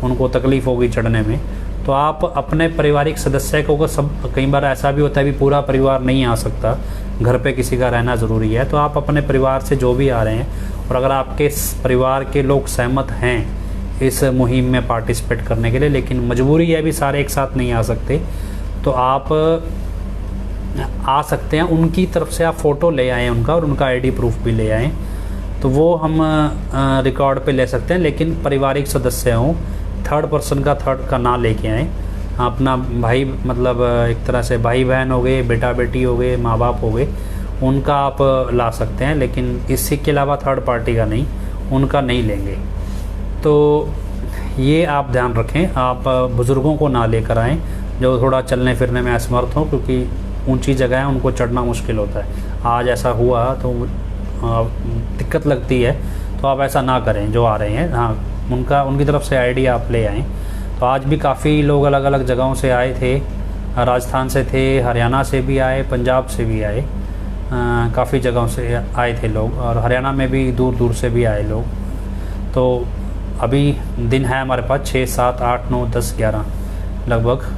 उनको तकलीफ़ होगी चढ़ने में। तो आप अपने पारिवारिक सदस्य को सब, कई बार ऐसा भी होता है भी पूरा परिवार नहीं आ सकता, घर पे किसी का रहना ज़रूरी है, तो आप अपने परिवार से जो भी आ रहे हैं, और अगर आपके परिवार के लोग सहमत हैं इस मुहिम में पार्टिसिपेट करने के लिए, लेकिन मजबूरी है भी सारे एक साथ नहीं आ सकते, तो आप आ सकते हैं। उनकी तरफ से आप फ़ोटो ले आएँ उनका, और उनका आईडी प्रूफ भी ले आएँ, तो वो हम रिकॉर्ड पे ले सकते हैं। लेकिन पारिवारिक सदस्य हों, थर्ड पर्सन का ना लेके आएँ, अपना भाई, मतलब एक तरह से भाई बहन हो गए, बेटा बेटी हो गए, माँ बाप हो गए, उनका आप ला सकते हैं, लेकिन इसके अलावा थर्ड पार्टी का नहीं, उनका नहीं लेंगे। तो ये आप ध्यान रखें, आप बुज़ुर्गों को ना लेकर आएँ जो थोड़ा चलने फिरने में असमर्थ हो, क्योंकि ऊंची जगह है, उनको चढ़ना मुश्किल होता है। आज ऐसा हुआ तो दिक्कत लगती है, तो आप ऐसा ना करें जो आ रहे हैं। हाँ, उनकी तरफ से आईडी आप ले आएँ। तो आज भी काफ़ी लोग अलग अलग जगहों से आए थे, राजस्थान से थे, हरियाणा से भी आए, पंजाब से भी आए, काफ़ी जगहों से आए थे लोग, और हरियाणा में भी दूर दूर से भी आए लोग। तो अभी दिन है हमारे पास 6, 7, 8, 9, 10, 11, लगभग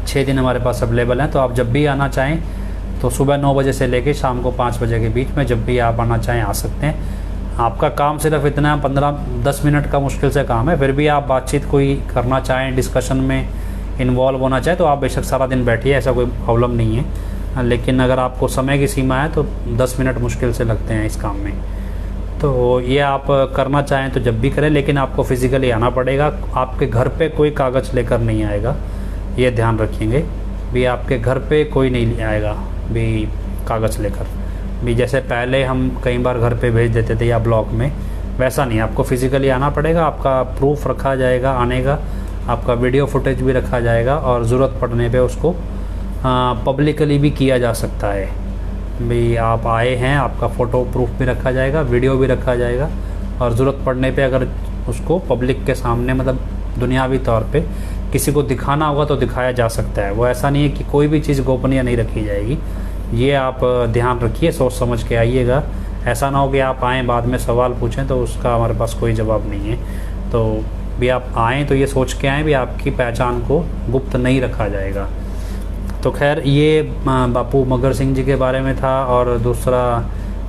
6 दिन हमारे पास अवेलेबल हैं। तो आप जब भी आना चाहें तो सुबह 9 बजे से लेकर शाम को 5 बजे के बीच में जब भी आप आना चाहें आ सकते हैं। आपका काम सिर्फ इतना 15-10 मिनट का मुश्किल से काम है, फिर भी आप बातचीत कोई करना चाहें, डिस्कशन में इन्वॉल्व होना चाहें, तो आप बेशक सारा दिन बैठिए, ऐसा कोई प्रॉब्लम नहीं है। लेकिन अगर आपको समय की सीमा है तो 10 मिनट मुश्किल से लगते हैं इस काम में। तो ये आप करना चाहें तो जब भी करें, लेकिन आपको फिज़िकली आना पड़ेगा। आपके घर पे कोई कागज़ लेकर नहीं आएगा, ये ध्यान रखेंगे भी। आपके घर पे कोई नहीं आएगा भी कागज़ लेकर भी, जैसे पहले हम कई बार घर पे भेज देते थे या ब्लॉक में, वैसा नहीं, आपको फिज़िकली आना पड़ेगा। आपका प्रूफ रखा जाएगा आने का, आपका वीडियो फुटेज भी रखा जाएगा, और ज़रूरत पड़ने पे उसको पब्लिकली भी किया जा सकता है भी आप आए हैं, आपका फ़ोटो प्रूफ भी रखा जाएगा, वीडियो भी रखा जाएगा, और ज़रूरत पड़ने पे अगर उसको पब्लिक के सामने, मतलब दुनियावी तौर पे किसी को दिखाना होगा तो दिखाया जा सकता है। वो ऐसा नहीं है कि कोई भी चीज़ गोपनीय नहीं रखी जाएगी, ये आप ध्यान रखिए, सोच समझ के आइएगा। ऐसा ना हो कि आप आएँ बाद में सवाल पूछें तो उसका हमारे पास कोई जवाब नहीं है। तो भी आप आएँ तो ये सोच के आएँ भी आपकी पहचान को गुप्त नहीं रखा जाएगा। तो खैर ये बापू मगर सिंह जी के बारे में था। और दूसरा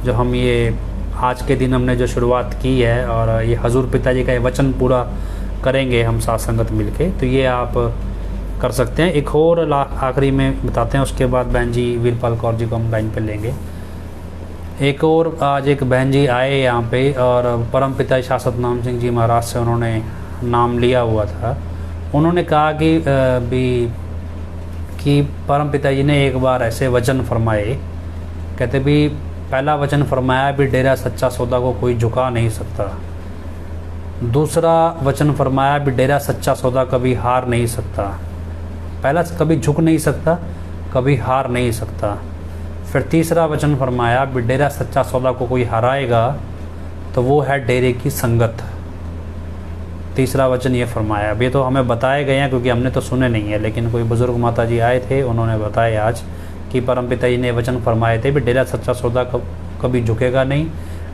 जो हम ये आज के दिन हमने जो शुरुआत की है, और ये हजूर पिताजी का ये वचन पूरा करेंगे हम साथ संगत मिलके, तो ये आप कर सकते हैं। एक और आखिरी में बताते हैं, उसके बाद बहन जी वीरपाल कौर जी को हम लाइन पर लेंगे। एक और आज एक बहन जी आए यहाँ पे और परम पिता शाश्वत नाम सिंह जी महाराज से उन्होंने नाम लिया हुआ था। उन्होंने कहा कि परम पिता जी ने एक बार ऐसे वचन फरमाए, कहते भी पहला वचन फरमाया भी डेरा सच्चा सौदा को कोई झुका नहीं सकता। दूसरा वचन फरमाया भी डेरा सच्चा सौदा कभी हार नहीं सकता। पहला कभी झुक नहीं सकता, कभी हार नहीं सकता। फिर तीसरा वचन फरमाया भी डेरा सच्चा सौदा को कोई हराएगा तो वो है डेरे की संगत। तीसरा वचन ये फरमाया। अब ये तो हमें बताए गए हैं क्योंकि हमने तो सुने नहीं है, लेकिन कोई बुज़ुर्ग माता जी आए थे, उन्होंने बताए आज कि परमपिता जी ने वचन फरमाए थे भी डेरा सच्चा सौदा कभी झुकेगा नहीं,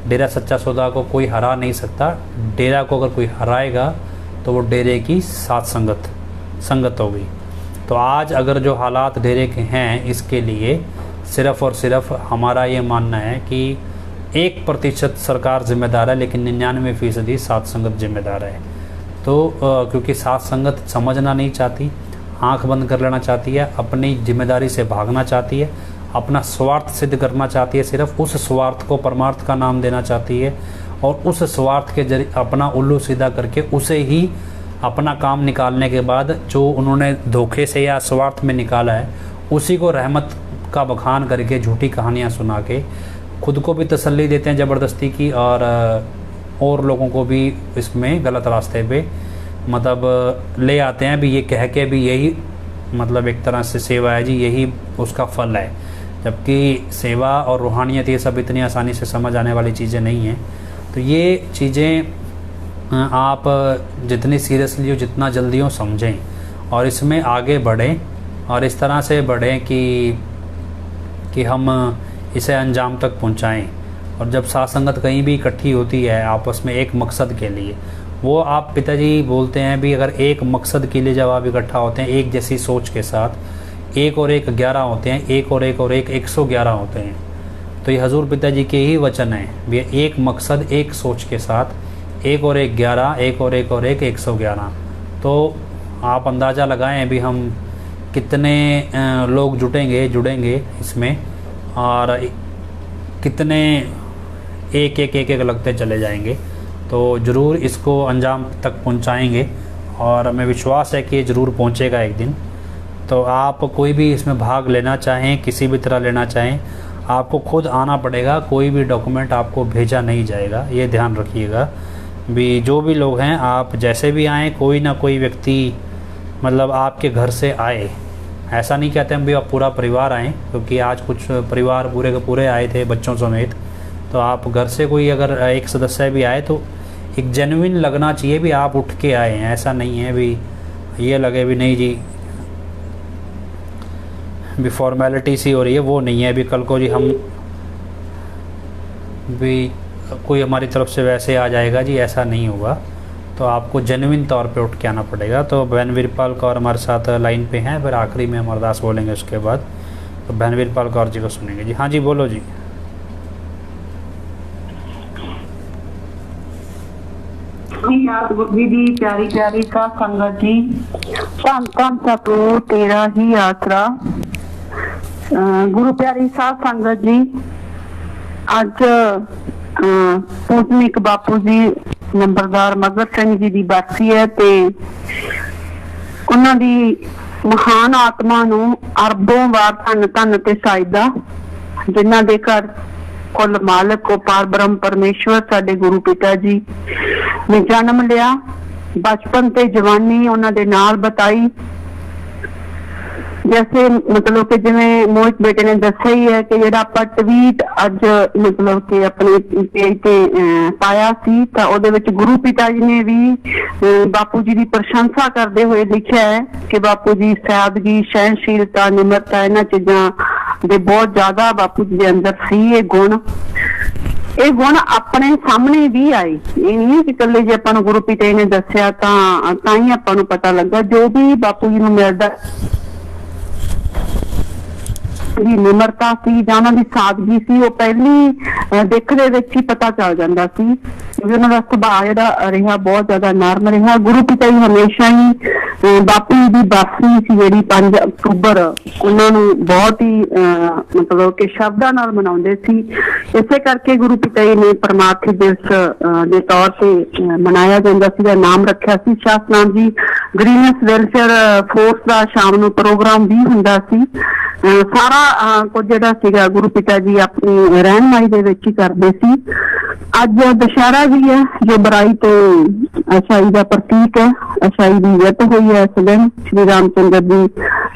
डेरा सच्चा सौदा को कोई हरा नहीं सकता। डेरा को अगर कोई हराएगा तो वो डेरे की साथ संगत होगी। तो आज अगर जो हालात डेरे के हैं, इसके लिए सिर्फ़ और सिर्फ हमारा ये मानना है कि 1% सरकार जिम्मेदार है, लेकिन 99% साथ संगत जिम्मेदार है। तो क्योंकि साथ संगत समझना नहीं चाहती, आंख बंद कर लेना चाहती है, अपनी जिम्मेदारी से भागना चाहती है, अपना स्वार्थ सिद्ध करना चाहती है, सिर्फ उस स्वार्थ को परमार्थ का नाम देना चाहती है और उस स्वार्थ के जरिए अपना उल्लू सीधा करके उसे ही अपना काम निकालने के बाद जो उन्होंने धोखे से या स्वार्थ में निकाला है उसी को रहमत का बखान करके झूठी कहानियाँ सुना के खुद को भी तसल्ली देते हैं ज़बरदस्ती की और लोगों को भी इसमें गलत रास्ते पे मतलब ले आते हैं भी ये कह के भी यही मतलब एक तरह से सेवा है जी, यही उसका फल है। जबकि सेवा और रूहानियत ये सब इतनी आसानी से समझ आने वाली चीज़ें नहीं हैं। तो ये चीज़ें आप जितनी सीरियसली हो, जितना जल्दी हो समझें और इसमें आगे बढ़ें और इस तरह से बढ़ें कि हम इसे अंजाम तक पहुंचाएं। और जब साथ संगत कहीं भी इकट्ठी होती है आपस में एक मकसद के लिए, वो आप पिताजी बोलते हैं भी अगर एक मकसद के लिए जब आप इकट्ठा होते हैं एक जैसी सोच के साथ, 1 और 1 11 होते हैं, 1 और 1 और 1 111 होते हैं। तो ये हजूर पिताजी के ही वचन हैं भी एक मकसद एक सोच के साथ 1 और 1 11, 1 और 1 और 1 111। तो आप अंदाज़ा लगाएं भी हम कितने लोग जुड़ेंगे इसमें और कितने एक लगते चले जाएंगे। तो ज़रूर इसको अंजाम तक पहुंचाएंगे और हमें विश्वास है कि ये ज़रूर पहुंचेगा एक दिन। तो आप कोई भी इसमें भाग लेना चाहें, किसी भी तरह लेना चाहें, आपको खुद आना पड़ेगा, कोई भी डॉक्यूमेंट आपको भेजा नहीं जाएगा, ये ध्यान रखिएगा। भी जो भी लोग हैं आप जैसे भी आएँ, कोई ना कोई व्यक्ति मतलब आपके घर से आए। ऐसा नहीं कहते हम भी आप पूरा परिवार आएँ, क्योंकि आज कुछ परिवार पूरे के पूरे आए थे बच्चों समेत। तो आप घर से कोई अगर एक सदस्य भी आए तो एक जेन्युइन लगना चाहिए भी आप उठ के आए हैं। ऐसा नहीं है भी ये लगे भी नहीं जी भी फॉर्मेलिटी सी हो रही है, वो नहीं है। भी कल को जी हम भी कोई हमारी तरफ से वैसे आ जाएगा जी, ऐसा नहीं होगा। तो आपको जेन्युइन तौर पे उठ के आना पड़ेगा। तो बहन वीरपाल कौर हमारे साथ लाइन पे हैं, फिर आखिरी में हम अरदास बोलेंगे उसके बाद। तो बहन वीरपाल कौर जी को सुनेंगे जी। हाँ जी, बोलो जी। विधि प्यारी प्यारी का संगत जी, धन धन सतगुरु तेरा ही आसरा। गुरु प्यारी साध संगत जी, ਅੱਜ पूजनिक बापू जी नंबरदार मगर सिंह जी ਦੀ ਬਰਸੀ ਹੈ ਤੇ ਉਹਨਾਂ ਦੀ ਮਹਾਨ ਆਤਮਾ ਨੂੰ ਅਰਬੋਂ ਵਾਰ ਧੰਨ ਧੰਨ ਤੇ ਸਾਜਦਾ, ਜਿਨ੍ਹਾਂ ਦੇ ਘਰ ਕੁੱਲ ਮਾਲਕ ਕੋ ਪਾਰ ਬ੍ਰਹਮ परमेश्वर ਸਾਡੇ गुरु पिता जी ने जन्म लिया। बचपन ते जवानी उन्होंने नाल बताई। जैसे मतलब कि जिवें मोहित बेटे ने दस्सिया ही है कि जिहड़ा आपां ट्वीट अज मतलब कि अपने पेज ते पाया सी, तां उहदे विच गुरु पिता जी ने भी बापू जी की प्रशंसा करते हुए लिखिया है कि बापू जी सादगी, सहनशीलता, निमरता इन्हां चीज़ां दे बहुत ज्यादा बापू जी के अंदर सी ये गुण। ये गुण अपने सामने भी आए, ये नहीं है कि कल्ले जे आपां नूं गुरु पिता ने दस्सिया तां ही आपां नूं पता लगा। जो भी बापू जी नूं मिलदा ਦੀ ਨਿਮਰਤਾ ਸੀ ਜਾਂ ਉਹਨਾਂ ਦੀ ਸਾਦਗੀ ਸੀ, ਉਹ ਪਹਿਲੀ ਦਿੱਖ ਦੇ ਵਿੱਚ ਹੀ ਪਤਾ ਚੱਲ ਜਾਂਦਾ ਸੀ। ਕਿਉਂਕਿ ਉਹਨਾਂ ਦਾ ਸੁਭਾਅ ਜਿਹੜਾ ਰਿਹਾ ਬਹੁਤ ਜ਼ਿਆਦਾ ਨਰਮ ਰਿਹਾ। ਗੁਰੂ ਪਿਤਾ ਜੀ ਹਮੇਸ਼ਾ ਹੀ ਬਾਪੂ ਜੀ ਦੀ ਬਰਸੀ ਸੀ ਜਿਹੜੀ 5 ਅਕਤੂਬਰ, ਉਹਨਾਂ ਨੂੰ ਬਹੁਤ ਹੀ ਮਤਲਬ ਕਿ ਸ਼ਬਦਾਂ ਨਾਲ ਮਨਾਉਂਦੇ ਸੀ। ਇਸੇ ਕਰਕੇ ਗੁਰੂ ਪਿਤਾ ਜੀ ਨੇ ਪਰਮਾਰਥੀ ਦਿਵਸ ਦੇ ਤੌਰ ਤੇ ਮਨਾਇਆ ਜਾਂਦਾ ਸੀ, ਨਾਮ ਰੱਖਿਆ ਸੀ ਸ਼ਾਸਨਾਮ ਜੀ। ਗ੍ਰੀਨਸ ਵੈਲਫੇਅਰ ਫੋਰਸ ਦਾ ਸ਼ਾਮ ਨੂੰ ਪ੍ਰੋਗਰਾਮ ਵੀ ਹੁੰਦਾ ਸੀ। ਸਾਰਾ ਕੁਝ ਜਿਹੜਾ ਸੀਗਾ ਗੁਰੂ ਪਿਤਾ ਜੀ ਆਪਣੀ ਰਹਿਨਮਾਈ ਦੇ ਵਿੱਚ ਹੀ ਕਰਦੇ ਸੀ। ਅੱਜ ਦੁਸ਼ਹਿਰਾ ਵੀ ਹੈ ਜੋ ਬੁਰਾਈ ਤੋਂ ਅੱਛਾਈ ਦਾ ਪ੍ਰਤੀਕ ਹੈ। ਅੱਛਾਈ ਦੀ ਜਿੱਤ ਹੋਈ ਹੈ ਇਸ ਦਿਨ। ਸ਼੍ਰੀ ਰਾਮ ਚੰਦਰ ਜੀ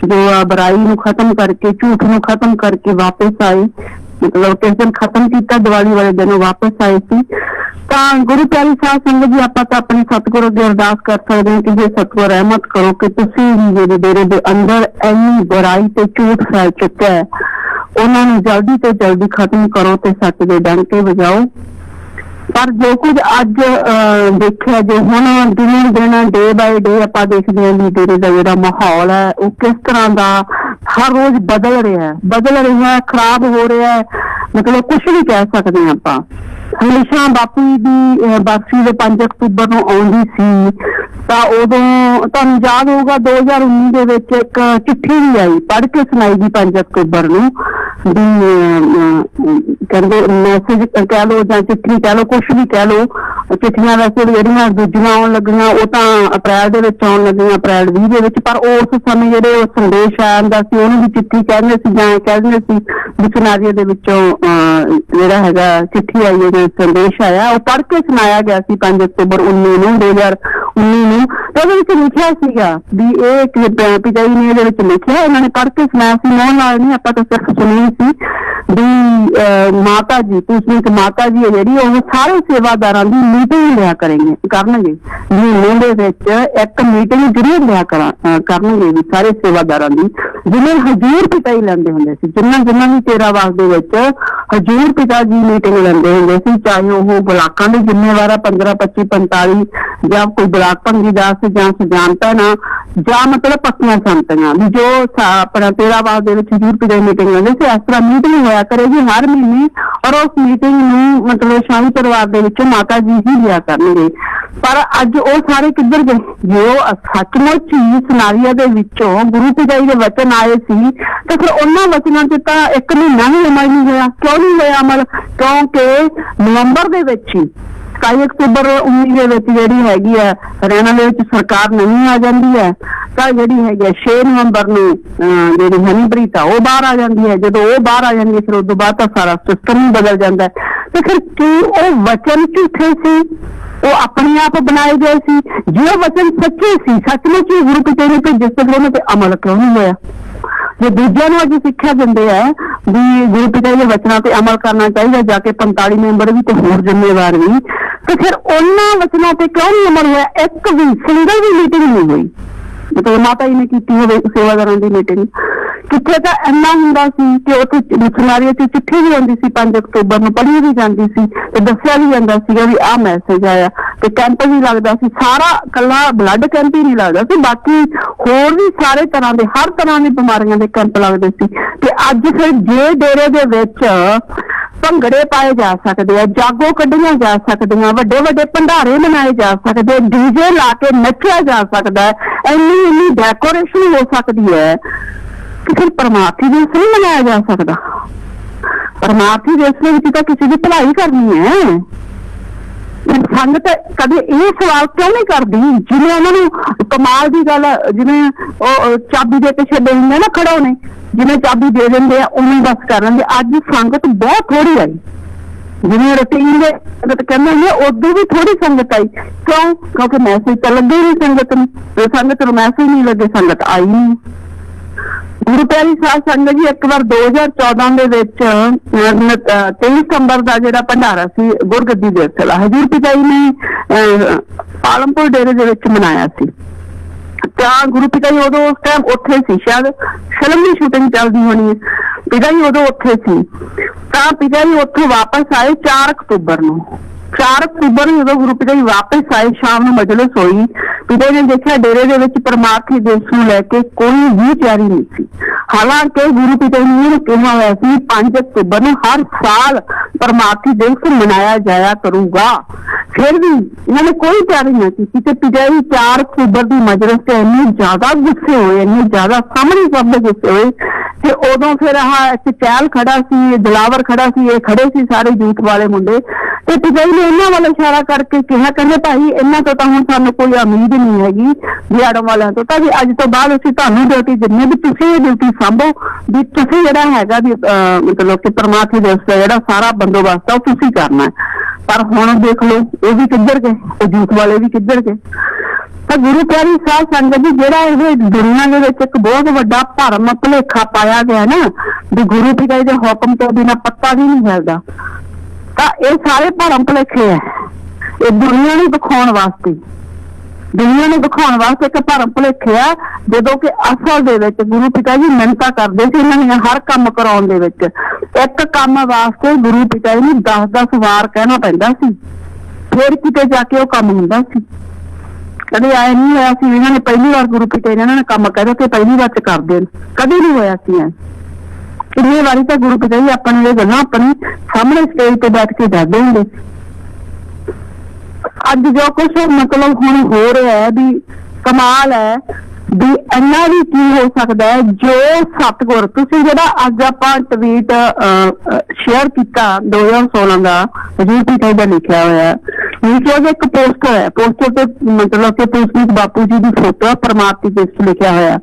ਜੋ ਬੁਰਾਈ ਨੂੰ ਖਤਮ ਕਰਕੇ, ਝੂਠ ਨੂੰ ਖਤਮ ਕਰਕੇ ਵਾਪਸ ਆਏ, ਮਤਲਬ ਕਿਸ ਦਿਨ ਖਤਮ ਕੀਤਾ, ਦੀਵਾਲੀ ਵਾਲੇ ਦਿਨ ਉਹ ਵਾਪਸ ਆਏ ਸੀ। ਤਾਂ ਗੁਰੂ ਪਿਆਰੀ ਸਾਧ ਸੰਗਤ ਜੀ, ਆਪਾਂ ਤਾਂ ਆਪਣੇ ਸਤਿਗੁਰੂ ਅੱਗੇ ਅਰਦਾਸ ਕਰ ਸਕਦੇ ਹਾਂ ਕਿ ਜੇ ਸਤਿਗੁਰ ਰਹਿਮਤ ਕਰੋ ਕਿ ਤੁਸੀਂ ਵੀ ਜਿਹੜੇ ਡੇਰੇ ਦੇ ਅੰਦਰ ਇੰਨੀ ਬੁਰਾਈ ਤੇ ਝੂਠ ਫੈਲ ਚੁੱਕਿਆ ਹੈ, ਉਹਨਾਂ ਨੂੰ ਜਲਦੀ ਤੋਂ ਜਲਦੀ ਖਤਮ ਕਰੋ ਤੇ ਸੱਚ ਦੇ ਡੰਕੇ ਵਜਾਓ। ਪਰ ਜੋ ਕੁਝ ਅੱਜ ਦੇਖਿਆ, ਜੋ ਹੁਣ ਦਿਨੋਂ ਦਿਨ ਡੇ ਬਾਏ ਡੇ ਆਪਾਂ ਦੇਖਦੇ ਹਾਂ ਵੀ ਡੇਰੇ ਦਾ ਜਿਹੜਾ ਮਾਹੌਲ ਹੈ ਉਹ ਕਿਸ ਤਰ੍ਹਾਂ ਦਾ ਹਰ ਰੋਜ਼ ਬਦਲ ਰਿਹਾ, ਖਰਾਬ ਹੋ ਰਿਹਾ ਹੈ, ਮਤਲਬ ਕੁਛ ਵੀ ਕਹਿ ਸਕਦੇ ਹਾਂ ਆਪਾਂ। ਹਮੇਸ਼ਾ ਬਾਪੂ ਜੀ ਦੀ ਬਰਸੀ ਦੇ 5 ਅਕਤੂਬਰ ਨੂੰ ਆਉਂਦੀ ਸੀ ਤਾਂ ਉਦੋਂ ਤੁਹਾਨੂੰ ਯਾਦ ਹੋਊਗਾ 2019 ਦੇ ਵਿੱਚ ਇੱਕ ਚਿੱਠੀ ਵੀ ਆਈ, ਪੜ੍ਹ ਕੇ ਸੁਣਾਈ ਗਈ 5 ਅਕਤੂਬਰ ਨੂੰ ਵੀ ਕਹਿੰਦੇ ਮੈਸੇਜ ਕਹਿ ਲਓ ਜਾਂ ਚਿੱਠੀ ਕਹਿ ਲਓ, ਕੁਛ ਵੀ ਕਹਿ ਲਓ। ਚਿੱਠੀਆਂ ਵੈਸੇ ਜਿਹੜੀਆਂ ਦੂਜੀਆਂ ਆਉਣ ਲੱਗੀਆਂ ਉਹ ਤਾਂ ਅਪ੍ਰੈਲ ਦੇ ਵਿੱਚ ਆਉਣ ਲੱਗੀਆਂ, ਅਪ੍ਰੈਲ 20 ਦੇ ਵਿੱਚ। ਪਰ ਉਸ ਸਮੇਂ ਜਿਹੜੇ ਉਹ ਸੰਦੇਸ਼ ਆਇਆ ਹੁੰਦਾ ਸੀ ਉਹਨੂੰ ਵੀ ਚਿੱਠੀ ਕਹਿੰਦੇ ਸੀ ਜਾਂ ਕਹਿੰਦੇ ਸੀ ਮਿਸ਼ਨਰੀਆਂ ਦੇ ਵਿੱਚੋਂ ਜਿਹੜਾ ਹੈਗਾ ਚਿੱਠੀ ਆਈ, ਉਹਦੇ ਸੰਦੇਸ਼ ਆਇਆ, ਉਹ ਪੜ੍ਹ ਕੇ ਸੁਣਾਇਆ ਗਿਆ ਸੀ 5 ਅਕਤੂਬਰ 2019 ਨੂੰ। ਤੇ ਉਹਦੇ ਵਿੱਚ ਲਿਖਿਆ ਸੀਗਾ ਵੀ ਇਹ ਪਿਤਾ ਜੀ ਨੇ ਇਹਦੇ ਵਿੱਚ ਲਿਖਿਆ, ਇਹਨਾਂ ਨੇ ਪੜ੍ਹ ਕੇ ਸੁਣਾਇਆ ਸੀ, ਮੋਹਨ ਨਾਲ ਨਹੀਂ, ਆਪਾਂ ਤਾਂ ਸਿਰਫ ਸੁਣੀ ਸੀ ਵੀ ਮਾਤਾ ਜੀ, ਤੁਸੀਂ ਇੱਕ ਮਾਤਾ ਜੀ ਹੈ ਜਿਹੜੀ ਉਹ ਸਾਰੇ ਸੇਵਾਦਾਰਾਂ ਦੀ ਮੀਟਿੰਗ ਲਿਆ ਕਰਨਗੇ ਮਹੀਨੇ ਦੇ ਵਿੱਚ ਇੱਕ ਮੀਟਿੰਗ ਜ਼ਰੂਰ ਲਿਆ ਕਰਨਗੇ ਵੀ ਸਾਰੇ ਸੇਵਾਦਾਰਾਂ ਦੀ, ਜਿਵੇਂ ਹਜ਼ੂਰ ਪਿਤਾ ਹੀ ਲੈਂਦੇ ਹੁੰਦੇ ਸੀ। ਜਿੰਨਾ ਵੀ ਤੇਰਾਵਾਸ ਦੇ ਵਿੱਚ ਹਜ਼ੂਰ ਪਿਤਾ ਜੀ ਮੀਟਿੰਗ ਲੈਂਦੇ ਹੁੰਦੇ ਸੀ, ਚਾਹੇ ਉਹ ਬਲਾਕਾਂ ਦੇ ਜ਼ਿੰਮੇਵਾਰ 15, 25, 45 ਜਾਂ ਕੋਈ ਬਲਾਕ ਭੰਗੀਦਾਸ ਜਾਂ ਸੁਜਾਨਤਾ ਨਾ ਜਾਂ ਮਤਲਬ ਪੱਕੀਆਂ ਸੰਤੀਆਂ ਵੀ ਜੋ ਆਪਣਾ ਤੇਰਾਵਾਸ ਦੇ ਵਿੱਚ ਹਜ਼ੂਰ ਪਿਤਾ ਮੀਟਿੰਗ ਲੈਂਦੇ ਸੀ। ਇਸ ਤਰ੍ਹਾਂ ਮੀਟਿੰਗ ਹੋਇਆ ਕਰੇਗੀ ਹਰ ਮਹੀਨੇ, ਔਰ ਉਸ ਮੀਟਿੰਗ ਨੂੰ ਮਤਲਬ ਸ਼ਾਹੀ ਪਰਿਵਾਰ ਦੇ ਵਿੱਚੋਂ ਮਾਤਾ ਜੀ ਹੀ ਲਿਆ ਕਰਨਗੇ। ਪਰ ਅੱਜ ਉਹ ਸਾਰੇ ਕਿੱਧਰ ਗਏ? ਜੋ ਸੱਚਮੁੱਚ ਹੀ ਸਨਾਰੀਆ ਦੇ ਵਿੱਚੋਂ ਗੁਰੂ ਪਿਤਾ ਜੀ ਦੇ ਵਚਨ ਆਏ ਸੀ ਤੇ ਫਿਰ ਉਹਨਾਂ ਵਚਨਾਂ ਚ ਤਾਂ 1 ਮਹੀਨਾ ਵੀ ਅਮਲ ਨਹੀਂ ਹੋਇਆ। ਕਿਉਂ ਨਹੀਂ ਹੋਇਆ ਅਮਲ? ਕਿਉਂਕਿ ਨਵੰਬਰ ਦੇ ਵਿੱਚ ਹੀ 27 ਅਕਤੂਬਰ 19 ਦੇ ਵਿੱਚ ਜਿਹੜੀ ਹੈਗੀ ਹੈ ਹਰਿਆਣਾ ਦੇ ਵਿੱਚ ਸਰਕਾਰ ਨਵੀਂ ਆ ਜਾਂਦੀ ਹੈ, ਤਾਂ ਜਿਹੜੀ ਹੈਗੀ 6 ਨਵੰਬਰ ਨੂੰ ਜਿਹੜੀ ਹਨੀਪ੍ਰੀਤ ਆ ਉਹ ਬਾਹਰ ਆ ਜਾਂਦੀ ਹੈ। ਜਦੋਂ ਉਹ ਬਾਹਰ ਆ ਜਾਂਦੀ ਹੈ ਫਿਰ ਉਸ ਤੋਂ ਬਾਅਦ ਤਾਂ ਸਾਰਾ ਸਿਸਟਮ ਹੀ ਬਦਲ ਜਾਂਦਾ ਹੈ। ਤੇ ਫਿਰ ਕੀ ਉਹ ਵਚਨ ਝੂਠੇ ਸੀ? ਉਹ ਆਪਣੇ ਆਪ ਬਣਾਏ ਗਏ ਸੀ? ਜੇ ਉਹ ਵਚਨ ਸੱਚੇ ਸੀ, ਸੱਚਮੁੱਚ ਹੀ ਗੁਰੂ ਪਿਤਾ ਨੇ ਭੇਜੇ ਸੀ, ਉਹਨਾਂ ਤੇ ਅਮਲ ਕਿਉਂ ਨਹੀਂ ਹੋਇਆ? ਜੇ ਦੂਜਿਆਂ ਨੂੰ ਅੱਜ ਸਿੱਖਿਆ ਦਿੰਦੇ ਆ ਵੀ ਗੁਰੂ ਪਿਤਾ ਦੇ ਵਚਨਾਂ ਤੇ ਅਮਲ ਕਰਨਾ ਚਾਹੀਦਾ, ਜਾ ਕੇ 45 ਮੈਂਬਰ ਵੀ ਤੇ ਹੋਰ ਜ਼ਿੰਮੇਵਾਰ ਵੀ, ਤੇ ਫਿਰ ਉਹਨਾਂ ਵਚਨਾਂ ਤੇ ਕਿਉਂ ਨਹੀਂ ਅਮਲ ਹੋਇਆ? ਇੱਕ ਵੀ ਸਿੰਗਲ ਵੀ ਮੀਟਿੰਗ ਨਹੀਂ ਹੋਈ। ਮਤਲਬ ਮਾਤਾ ਜੀ ਨੇ ਕੀਤੀ ਹੋਵੇ ਸੇਵਾਦਾਰਾਂ ਦੀ ਮੀਟਿੰਗ। ਕਿੱਥੇ ਤਾਂ ਇੰਨਾ ਹੁੰਦਾ ਸੀ ਕਿ ਉੱਥੇ ਮਿਸ਼ਨਰੀਆਂ ਚ ਚਿੱਠੀ ਵੀ ਆਉਂਦੀ ਸੀ 5 ਅਕਤੂਬਰ ਨੂੰ, ਪੜ੍ਹੀ ਵੀ ਜਾਂਦੀ ਸੀ ਤੇ ਦੱਸਿਆ ਵੀ ਜਾਂਦਾ ਸੀਗਾ ਵੀ ਆਹ ਮੈਸੇਜ ਆਇਆ, ਤੇ ਕੈਂਪ ਵੀ ਲੱਗਦਾ ਸੀ। ਸਾਰਾ ਇਕੱਲਾ ਬਲੱਡ ਕੈਂਪ ਹੀ ਨਹੀਂ ਲੱਗਦਾ ਸੀ, ਬਾਕੀ ਹੋਰ ਵੀ ਸਾਰੇ ਤਰ੍ਹਾਂ ਦੇ, ਹਰ ਤਰ੍ਹਾਂ ਦੀ ਬਿਮਾਰੀਆਂ ਦੇ ਕੈਂਪ ਲੱਗਦੇ ਸੀ। ਤੇ ਅੱਜ ਫਿਰ ਜੇ ਡੇਰੇ ਦੇ ਵਿੱਚ ਭੰਗੜੇ ਪਾਏ ਜਾ ਸਕਦੇ ਆ, ਜਾਗੋ ਕੱਢੀਆਂ ਜਾ ਸਕਦੀਆਂ, ਵੱਡੇ ਵੱਡੇ ਭੰਡਾਰੇ ਮਨਾਏ ਜਾ ਸਕਦੇ, ਡੀਜੇ ਲਾ ਕੇ ਨੱਚਿਆ ਜਾ ਸਕਦਾ ਹੈ, ਇੰਨੀ ਡੈਕੋਰੇਸ਼ਨ ਹੋ ਸਕਦੀ ਹੈ, ਕਿ ਫਿਰ ਪਰਮਾਰਥੀ ਦਿਵਸ ਨਹੀਂ ਮਨਾਇਆ ਜਾ ਸਕਦਾ? ਪਰਮਾਰਥੀ ਦਿਵਸ ਦੇ ਵਿੱਚ ਤਾਂ ਕਿਸੇ ਦੀ ਭਲਾਈ ਕਰਨੀ ਹੈ। ਸੰਗਤ ਕਦੇ ਇਹ ਸਵਾਲ ਕਿਉਂ ਨਹੀਂ ਕਰਦੀ? ਜਿਵੇਂ ਉਹਨਾਂ ਨੂੰ ਕਮਾਲ ਦੀ ਗੱਲ, ਜਿਵੇਂ ਉਹ ਚਾਬੀ ਦੇ ਕੇ ਛੱਡੇ ਹੁੰਦੇ ਨਾ ਖੜਾਉਣੇ, ਜਿਵੇਂ ਚਾਬੀ ਦੇ ਦਿੰਦੇ ਆ ਉਵੇਂ ਬਸ ਕਰ ਲੈਂਦੇ। ਅੱਜ ਸੰਗਤ ਬਹੁਤ ਥੋੜੀ ਆਈ, ਜਿਵੇਂ ਰੂਟੀਨ ਦੇ ਸੰਗਤ ਕਹਿੰਦੇ ਹੁੰਦੇ ਉਦੋਂ ਵੀ ਥੋੜੀ ਸੰਗਤ ਆਈ। ਕਿਉਂ? ਕਿਉਂਕਿ ਮੈਸੇਜ ਤਾਂ ਲੱਗੇ ਨਹੀਂ ਸੰਗਤ ਨੂੰ, ਤੇ ਸੰਗਤ ਨੂੰ ਮੈਸੇਜ ਨਹੀਂ ਲੱਗੇ, ਸੰਗਤ ਆਈ ਨਹੀਂ। ਗੁਰੂ ਪਿਆਰੀ ਸਾਧ ਸੰਗਤ ਜੀ ਇੱਕ ਵਾਰ 2014 ਦੇ ਵਿੱਚ 23 ਸਤੰਬਰ ਦਾ ਜਿਹੜਾ ਭੰਡਾਰਾ ਸੀ ਗੁਰਗੱਦੀ ਦਿਵਸ ਦਾ ਹਜ਼ੂਰ ਪਿਤਾ ਜੀ ਨੇ ਪਾਲਮਪੁਰ ਡੇਰੇ ਦੇ ਵਿੱਚ ਮਨਾਇਆ ਸੀ। ਤਾਂ ਗੁਰੂ ਪਿਤਾ ਜੀ ਉਦੋਂ ਉਸ ਟਾਈਮ ਉੱਥੇ ਸੀ, ਸ਼ਾਇਦ ਫਿਲਮ ਦੀ ਸ਼ੂਟਿੰਗ ਚੱਲਦੀ ਹੋਣੀ ਹੈ, ਪਿਤਾ ਜੀ ਉਦੋਂ ਉੱਥੇ ਸੀ। ਤਾਂ ਪਿਤਾ ਜੀ ਉੱਥੋਂ ਵਾਪਸ ਆਏ 4 ਅਕਤੂਬਰ ਨੂੰ। 4 ਅਕਤੂਬਰ ਨੂੰ ਜਦੋਂ ਗੁਰੂ ਪਿਤਾ ਜੀ ਵਾਪਸ ਆਏ, ਸ਼ਾਮ ਨੂੰ ਮਜਲਿਸ ਹੋਈ, ਪਿਤਾ ਨੇ ਦੇਖਿਆ ਡੇਰੇ ਦੇ ਵਿੱਚ ਪਰਮਾਰਥੀ ਦਿਵਸ ਨੂੰ ਲੈ ਕੇ ਕੋਈ ਵੀ ਤਿਆਰੀ ਨਹੀਂ ਸੀ। ਹਾਲਾਂਕਿ ਗੁਰੂ ਪਿਤਾ ਜੀ ਨੇ ਕਿਹਾ ਹੋਇਆ ਸੀ 5 ਅਕਤੂਬਰ ਨੂੰ ਹਰ ਸਾਲ ਪਰਮਾਰਥੀ ਦਿਵਸ ਮਨਾਇਆ ਜਾਇਆ ਕਰੂਗਾ, ਫਿਰ ਵੀ ਇਹਨਾਂ ਨੇ ਕੋਈ ਤਿਆਰੀ ਨਹੀਂ ਕੀਤੀ। ਤੇ ਪਿਤਾ ਜੀ 4 ਅਕਤੂਬਰ ਦੀ ਮਜਲਿਸ ਤੇ ਇੰਨੇ ਜ਼ਿਆਦਾ ਗੁੱਸੇ ਹੋਏ, ਇੰਨੇ ਜ਼ਿਆਦਾ ਸਾਹਮਣੇ ਸਭ ਦੇ ਗੁੱਸੇ ਹੋਏ ਤੇ ਉਦੋਂ ਫਿਰ ਇੱਕ ਚਹਿਲ ਖੜਾ ਸੀ, ਦਿਲਾਵਰ ਖੜਾ ਸੀ, ਇਹ ਖੜੇ ਸੀ ਸਾਰੇ ਯੂਥ ਵਾਲੇ ਮੁੰਡੇ, ਤੇ ਪਿਤਾ ਜੀ ਨੇ ਇਹਨਾਂ ਵੱਲ ਇਸ਼ਾਰਾ ਕਰਕੇ ਕਿਹਾ, ਕਹਿੰਦੇ ਭਾਈ ਇਹਨਾਂ ਤੋਂ ਤਾਂ ਹੁਣ ਸਾਨੂੰ ਕੋਈ ਉਮੀਦ ਨਹੀਂ ਹੈਗੀ ਬਿਆੜੋਂ ਵਾਲਿਆਂ ਤੋਂ, ਤਾਂ ਵੀ ਅੱਜ ਤੋਂ ਬਾਅਦ ਅਸੀਂ ਤੁਹਾਨੂੰ ਡਿਊਟੀ ਦਿੰਦੇ ਵੀ ਤੁਸੀਂ ਇਹ ਡਿਊਟੀ ਸੰਭੋ, ਵੀ ਤੁਸੀਂ ਜਿਹੜਾ ਹੈਗਾ ਵੀ ਮਤਲਬ ਕਿ ਪਰਮਾਰਥੀ ਦਿਵਸ ਦਾ ਜਿਹੜਾ ਸਾਰਾ ਬੰਦੋਬਸਤ ਆ ਉਹ ਤੁਸੀਂ ਕਰਨਾ ਹੈ। ਪਰ ਹੁਣ ਦੇਖ ਲਓ ਇਹ ਵੀ ਕਿੱਧਰ ਗਏ, ਉਹ ਯੂਥ ਵਾਲੇ ਵੀ ਕਿੱਧਰ ਗਏ। ਤਾਂ ਗੁਰੂ ਪਿਆਰੀ ਸਾਧ ਸੰਗਤ ਜੀ, ਜਿਹੜਾ ਇਹ ਦੁਨੀਆ ਦੇ ਵਿੱਚ ਇੱਕ ਬਹੁਤ ਵੱਡਾ ਭਰਮ ਭੁਲੇਖਾ ਪਾਇਆ ਗਿਆ ਨਾ ਵੀ ਗੁਰੂ ਪਿਤਾ ਜੀ ਦੇ ਹੁਕਮ ਤੋਂ ਬਿਨਾਂ ਪੱਤਾ ਵੀ ਨਹੀਂ ਹਿਲਦਾ, ਤਾਂ ਇਹ ਸਾਰੇ ਭਰਮ ਭੁਲੇਖੇ ਹੈ। ਇਹ ਦੁਨੀਆ ਨੂੰ ਦਿਖਾਉਣ ਵਾਸਤੇ, ਦੁਨੀਆ ਨੂੰ ਦਿਖਾਉਣ ਵਾਸਤੇ ਇੱਕ ਭਰਮ ਭੁਲੇਖੇ ਆ, ਜਦੋਂ ਕਿ ਅਸਲ ਦੇ ਵਿੱਚ ਗੁਰੂ ਪਿਤਾ ਜੀ ਮਿਹਨਤਾਂ ਕਰਦੇ ਸੀ ਇਹਨਾਂ ਦੀਆਂ ਹਰ ਕੰਮ ਕਰਾਉਣ ਦੇ ਵਿੱਚ। ਇੱਕ ਕੰਮ ਵਾਸਤੇ ਗੁਰੂ ਪਿਤਾ ਜੀ ਨੂੰ 10-10 ਵਾਰ ਕਹਿਣਾ ਪੈਂਦਾ ਸੀ, ਫਿਰ ਕਿਤੇ ਜਾ ਕੇ ਉਹ ਕੰਮ ਹੁੰਦਾ ਸੀ। ਕਦੇ ਆਏ ਨਹੀਂ ਹੋਇਆ ਸੀ ਇਹਨਾਂ ਨੇ ਪਹਿਲੀ ਵਾਰ ਗੁਰੂ ਪਿਤਾ ਜੀ ਇਹਨਾਂ ਨੇ ਕੰਮ ਕਹਿ ਕੇ ਪਹਿਲੀ ਵਾਰ ਚ ਕਰ ਦੇਣ, ਕਦੇ ਨਹੀਂ ਹੋਇਆ ਸੀ। ਕਿੰਨੀ ਵਾਰੀ ਤਾਂ ਗੁਰੂ ਪਿਤਾ ਜੀ ਆਪਣੇ ਇਹ ਗੱਲਾਂ ਆਪਣੇ ਸਾਹਮਣੇ ਸਟੇਜ ਤੇ ਬੈਠ ਕੇ ਦੱਸਦੇ ਹੁੰਦੇ। ਅੱਜ ਜੋ ਕੁਛ ਮਤਲਬ ਹੁਣ ਹੋ ਰਿਹਾ ਹੈ ਵੀ ਕਮਾਲ ਹੈ ਵੀ ਇੰਨਾ ਵੀ ਕੀ ਹੋ ਸਕਦਾ ਹੈ। ਜੋ ਸਤਿਗੁਰ, ਤੁਸੀਂ ਜਿਹੜਾ ਅੱਜ ਆਪਾਂ ਟਵੀਟ ਸ਼ੇਅਰ ਕੀਤਾ 2016 ਦਾ ਹਜ਼ੂਰ ਪਿਤਾ ਦਾ ਲਿਖਿਆ ਹੋਇਆ, ਇੱਕ ਪੋਸਟਰ ਹੈ, ਪੋਸਟਰ ਤੇ ਮਤਲਬ ਕਿ ਪੁਸਤਕ ਬਾਪੂ ਜੀ ਦੀ ਫੋਟੋ ਪਰਮਾਰਥੀ ਦਿਵਸ ਲਿਖਿਆ ਹੋਇਆ,